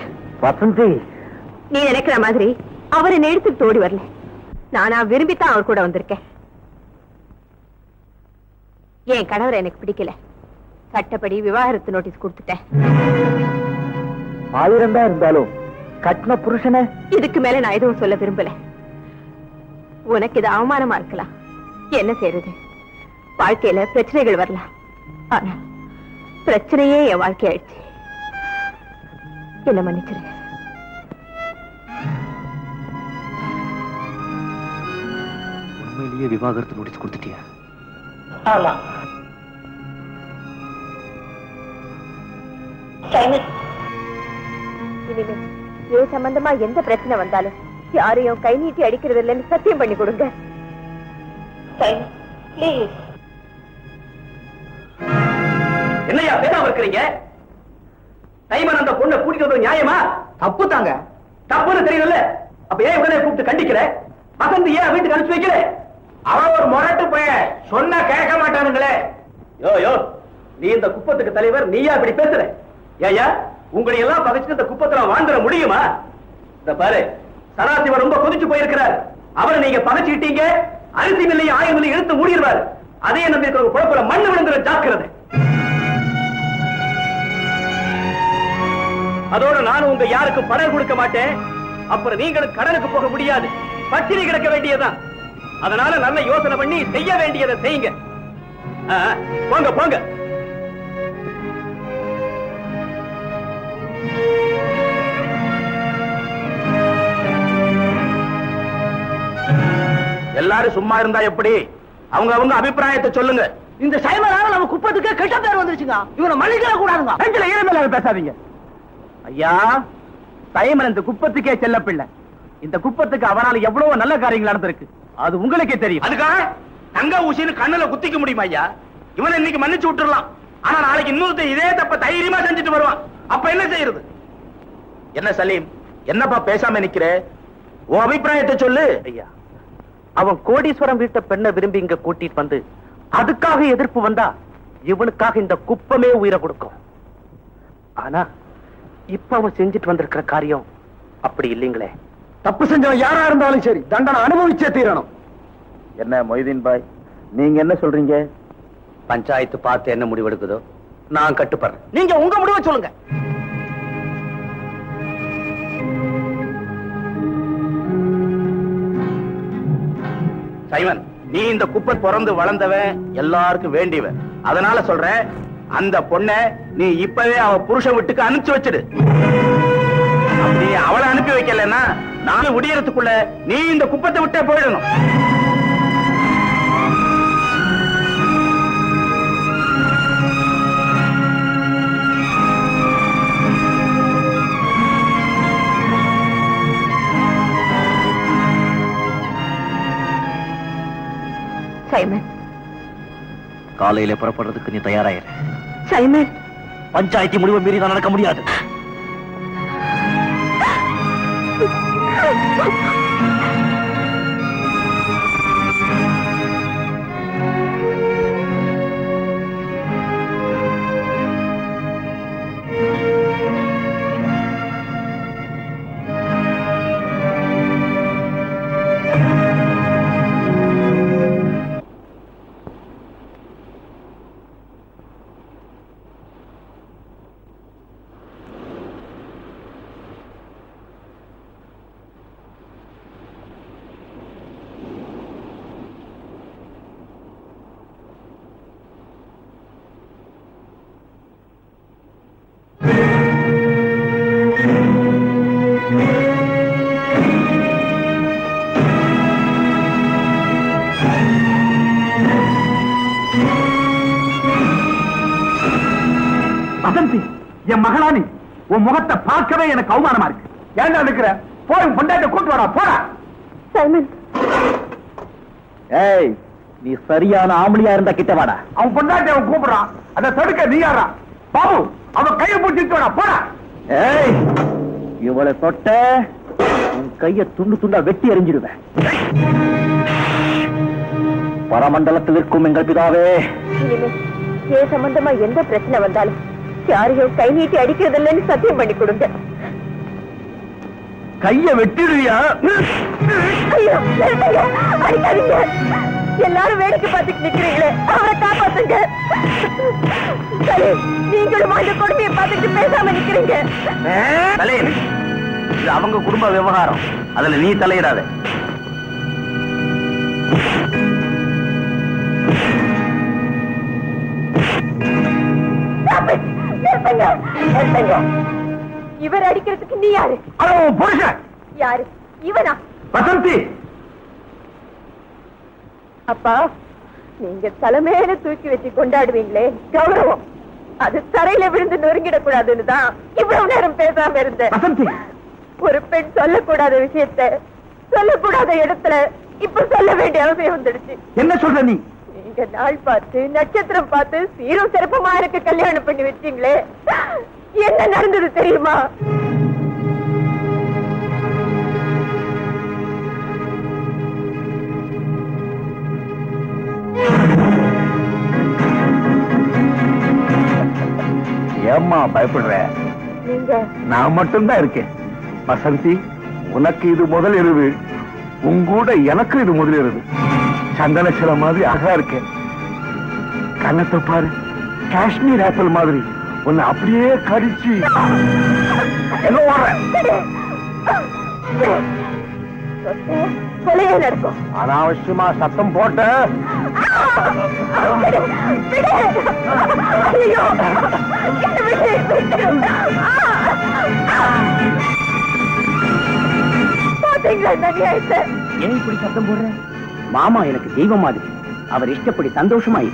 வசந்தி, நீ நினைக்கிற மாதிரி அவரை நேரத்துக்கு தோடி வரல. நானா விரும்பித்தான் அவர் கூட வந்திருக்கேன். என் கணவர் எனக்கு பிடிக்கல. சட்டப்படி விவாகரத்து நோட்டீஸ் கொடுத்துட்டேன். 1000 தான் இருந்தாலும் கட்டின புருஷனை இதுக்கு மேல நான் எதுவும் சொல்ல விரும்பல. உனக்கு இது அவமானமா இருக்கலாம். என்ன செய்யறது? வாழ்க்கையில பிரச்சனைகள் வரலாம். ஆனா பிரச்சனையே என் வாழ்க்கை ஆயிடுச்சு. என்ன மன்னிச்சிரு. உண்மையிலேயே விவாகரத்து நோட்டீஸ் கொடுத்துட்டியா? ஆமா. இனிமே இது சம்பந்தமா எந்த பிரச்சனை வந்தாலும் யாரையும் கை நீட்டி அடிக்கிறது இல்லைன்னு சத்தியம் பண்ணி கொடுங்க. என்னையா பேசாம இருக்கிறீங்க? டைமன் அந்த பொண்ணை கூட்டிட்டு வந்தது நியாயமா? தப்பு தாங்க. தப்புன்னு தெரியல. அப்ப ஏன் உடனே கூப்பிட்டு கண்டிக்கிற? வசந்தி ஏன் வீட்டுக்கு அனுப்பிச்சு வைக்கிற? அவன் ஒரு முரட்டு பையன், சொன்னா கேட்க மாட்டானுங்களே. யோ, நீ இந்த குப்பத்துக்கு தலைவர், நீயா இப்படி பேசுற? ஏயா, உங்களை எல்லாம் பகைச்சு இந்த குப்பத்துல வாழ்ந்துட முடியுமா? இந்த பாரு, சராசிவன் ரொம்ப கொதிச்சு போயிருக்கிறார். அவரை நீங்க பகைச்சுக்கிட்டீங்க, அரிசி மில்லையும் ஆயுள் மில்லையும் இழுத்து மூடிடுவார். அதே நம்பி இருக்கிற குழப்பல மண்ணு விழுந்துற ஜாக்கிரதை. அதோட நானும் உங்க யாருக்கும் பணம் கொடுக்க மாட்டேன். அப்புறம் நீங்களும் கடனுக்கு போக முடியாது, பட்டினி கிடக்க வேண்டியதுதான். அதனால நல்ல யோசனை பண்ணி செய்ய வேண்டியதை செய்யுங்க. போங்க போங்க. எல்லாரும் சும்மா இருந்தா எப்படி? அவங்க அபிப்பிராயத்தை சொல்லுங்க. இந்த சைமனால நம்ம குப்பத்துக்கு கெட்ட பேர் வந்துருச்சுங்க. இவனை மன்னிக்க கூடாதுங்க. அஞ்சல ஈரமேல பேசாதீங்க. ஐயா, சைமன் இந்த குப்பத்துக்கே செல்ல பிள்ளை. இந்த குப்பத்துக்கு அவனால எவ்வளவு நல்ல காரியங்கள் நடந்திருக்கு, அது உங்களுக்கே தெரியும். அதுக்காக தங்க ஊசின்னு கண்ணுல குத்திக்க முடியுமா ஐயா? இவனை இன்னைக்கு மன்னிச்சு விட்டுறலாம். ஆனா நாளைக்கு இன்னொருத்த இதே தப்ப தைரியமா செஞ்சுட்டு வருவான். அப்ப என்ன செய்யறது? என்ன சலீம், என்னப்பா பேசாம நிக்கிற? உன் அபிப்பிராயத்தை சொல்லு. ஐயா, அவன் கோடீஸ்வரம் வீட்டை பெண்ணை விரும்பி இங்க கூட்டிட்டு வந்து அதுக்காக எதிர்ப்பு வந்தா இவனுக்காக இந்த குப்பமே உயிரை கொடுக்கும். ஆனா இப்ப அவன் செஞ்சுட்டு வந்திருக்கிற காரியம் அப்படி இல்லைங்களே. தப்பு செஞ்சவன் யாரா இருந்தாலும் சரி, தண்டனை அனுபவிச்சே தீரணும். என்ன மொய்தீன் பாய், நீங்க என்ன சொல்றீங்க? பஞ்சாயத்து பார்த்து என்ன முடிவெடுக்குதோ நான் கட்டுப்படுறேன். நீங்க உங்க முடிவை சொல்லுங்க. சைமன், நீ இந்த குப்பை பிறந்து வளர்ந்தவன், எல்லாருக்கும் வேண்டியவன். அதனால சொல்றேன், அந்த பொண்ணை நீ இப்பவே அவ புருஷன் வீட்டுக்கு அனுப்பிச்சு வச்சிடு. அப்படி அவளை அனுப்பி வைக்கலன்னா நானும் விடியறதுக்குள்ள நீ இந்த குப்பத்தை விட்டே போயிடணும். சைமன், காலையில புறப்படுறதுக்கு நீ தயாராயிரு. சைமன், பஞ்சாயத்து முடிவை மீறி தான் நடக்க முடியாது. வசந்தி, என் மகளானி, உன் முகத்தை பார்க்கவே எனக்கு அவமானமா இருக்கு. ஏன்டா இருக்கிற? போய் பொண்டாட்ட கூட்டு வரா, போடா. சைமன், ஏய், நீ சரியான ஆம்பளியா இருந்தா கிட்ட வாடா. அவன் பொண்டாட்டி அவன் கூப்பிடுறான், அதை தடுக்க நீ யாரா? பாபு, அவன் கையை பிடிச்சிட்டு வாடா, போடா. ஏய், இவளை தொட்ட உன் கைய துண்டு துண்டா வெட்டி எறிஞ்சிடுவேன். பரமண்டலத்தில் இருக்கும் எங்கள் பிதாவே, இனிமே ஏ சம்பந்தமா எந்த பிரச்சனை வந்தாலும் யாரையும் கை நீட்டி அடிக்கிறது இல்லைன்னு சத்தியம் பண்ணி கொடுங்க. கைய வெட்டிடுவியா? ஐயோ, நிறுத்துங்க, அடிக்காதீங்க. எல்லாரும் வேடிக்கை பார்த்துட்டு நிக்கிறீங்களே, அவரை காப்பாத்துங்க. சரி, நீங்களும் அந்த கொடுமையை பார்த்துட்டு பேசாம நிக்கிறீங்க. தலையன், இது அவங்க குடும்ப விவகாரம், அதுல நீ தலையிடாத. நிறுத்துங்க, நிறுத்துங்க. இவர் அடிக்கிறதுக்கு நீ யாரு? புருஷன் யாரு? இவனா? வசந்தி. அப்பா, நீங்க தலைமையில தூக்கி வச்சு கொண்டாடுவீங்களே கௌரவம், அது தரையில விழுந்து நொறுங்கிடக்கூடாதுன்னு தான் இவ்வளவு நேரம் பேசாம இருந்தேன். வசந்தி, ஒரு பெண் சொல்லக்கூடாத விஷயத்த சொல்லக்கூடாத இடத்துல இப்ப சொல்ல வேண்டிய அவசியம் வந்துடுச்சு. என்ன சொல்ற நீ? நீங்க நாள் பார்த்து நட்சத்திரம் பார்த்து சீரும் சிறப்புமா எனக்கு கல்யாணம் பண்ணி வச்சீங்களே, என்ன நடந்தது தெரியுமா? ஏம்மா பயப்படுற? நீங்க நான் மட்டும்தான் இருக்கேன். வசந்தி, உனக்கு இது முதல் இரவு, உங்கூட எனக்கு இது முதல் இரவு. சந்தன சில மாதிரி அழகா இருக்கேன். கண்ணத்தை பாரு, காஷ்மீர் ஆப்பிள் மாதிரி உன்னை அப்படியே கடிச்சு என்ன கொலையே நடக்கும். அனாவசியமா சத்தம் போட்ட ஏன் இப்படி சத்தம் போடுற? மாமா எனக்கு தெய்வம் மாதிரி, அவர் இஷ்டப்படி சந்தோஷமாயி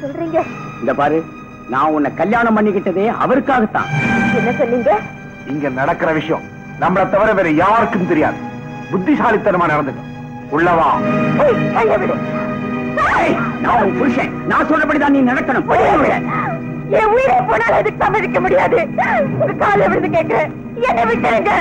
சொல்றீங்க. இந்த பாரு, நான் உன்னை கல்யாணம் பண்ணிக்கிட்டதே அவருக்காகத்தான். என்ன சொன்னீங்க? இங்க நடக்கிற விஷயம் நம்மளை தவிர வேற யாருக்கும் தெரியாது. புத்திசாலித்தனமா நடந்துக்கும். உள்ளவா? நான் உன் புருஷன், நான் சொல்றபடிதான் நீ நடக்கணும். என் உயிரை போனால் அதுக்கு சம்மதிக்க முடியாது. ஒரு காலை விழுந்து கேட்கிறேன், என்னை விட்டுருங்க.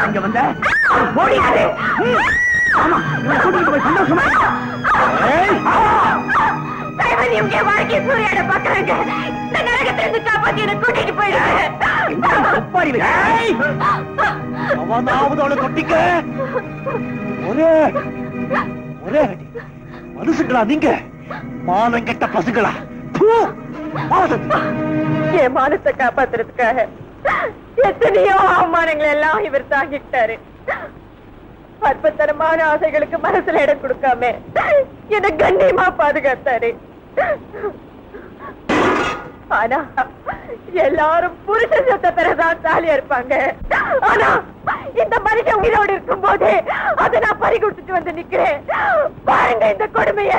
அங்க வந்த போடியாரு. ஆமா, கூட்டிட்டு போய் சந்தோஷமா வாழ்க்கை சூரியாட பாக்குறாங்க. இந்த நரகத்திலிருந்து காப்பாத்தி என்ன கூட்டிட்டு போயிடுங்க. அவனாவது அவளை கொட்டிக்க. ஒரே ஒரே மனுஷங்களா நீங்க? மானம் கெட்ட பசுங்களா? என் மானத்தை காப்பாத்துறதுக்காக எத்தனையோ அவமானங்கள் எல்லாம் இவர் தாங்கிட்டாரு. அற்பத்தனமான ஆசைகளுக்கு மனசுல இடம் கொடுக்காம என்ன கண்ணியமா பாதுகாத்தாரு. ஆனா எல்லாரும் புருஷ சொத்த பிறதான் தாலியா இருப்பாங்க. ஆனா இந்த மனுஷன் உயிரோடு இருக்கும் போது அதை நான் பறி கொடுத்துட்டு வந்து நிக்கிறேன். பாருங்க இந்த கொடுமைய.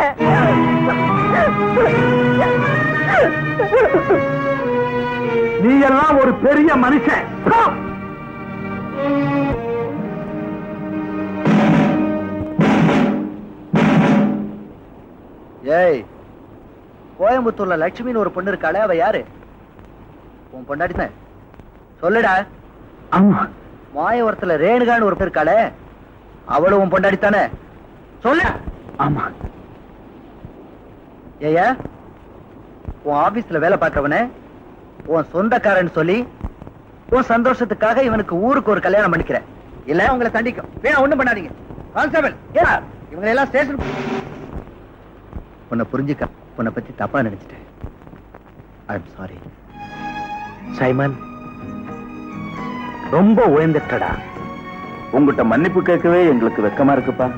நீ எல்லாம் ஒரு பெரிய மனுஷன். ஏய், கோயம்புத்தூர்ல லட்சுமின்னு ஒரு பொண்ணு இருக்காளே, அவ யாரு? உன் பொண்டாட்டி? சொல்லுடா. ஆமா. மாயவரத்துல ரேணுகான்னு ஒரு பேர் இருக்காளே, அவளும் உன் பொண்டாட்டி தானே? சொல்லு. ஆமா. ஏயா, உன் ஆபீஸ்ல வேலை பார்க்கறவன உன் சொந்தக்காரன் சொல்லி உன் சந்தோஷத்துக்காக இவனுக்கு ஊருக்கு ஒரு கல்யாணம் பண்ணிக்கிறேன். இல்ல உங்களை தண்டிக்கும். வேணா ஒண்ணும் பண்ணாதீங்க. கான்ஸ்டபிள், இவங்க எல்லாம் ஸ்டேஷன். உன்னை புரிஞ்சுக்க, உன்னை பத்தி தப்பா நினைச்சிட்டேன். I'm sorry. சைமன், ரொம்ப உயர்ந்துட்டடா. உங்ககிட்ட மன்னிப்பு கேட்கவே எங்களுக்கு வெக்கமா இருக்குப்பா.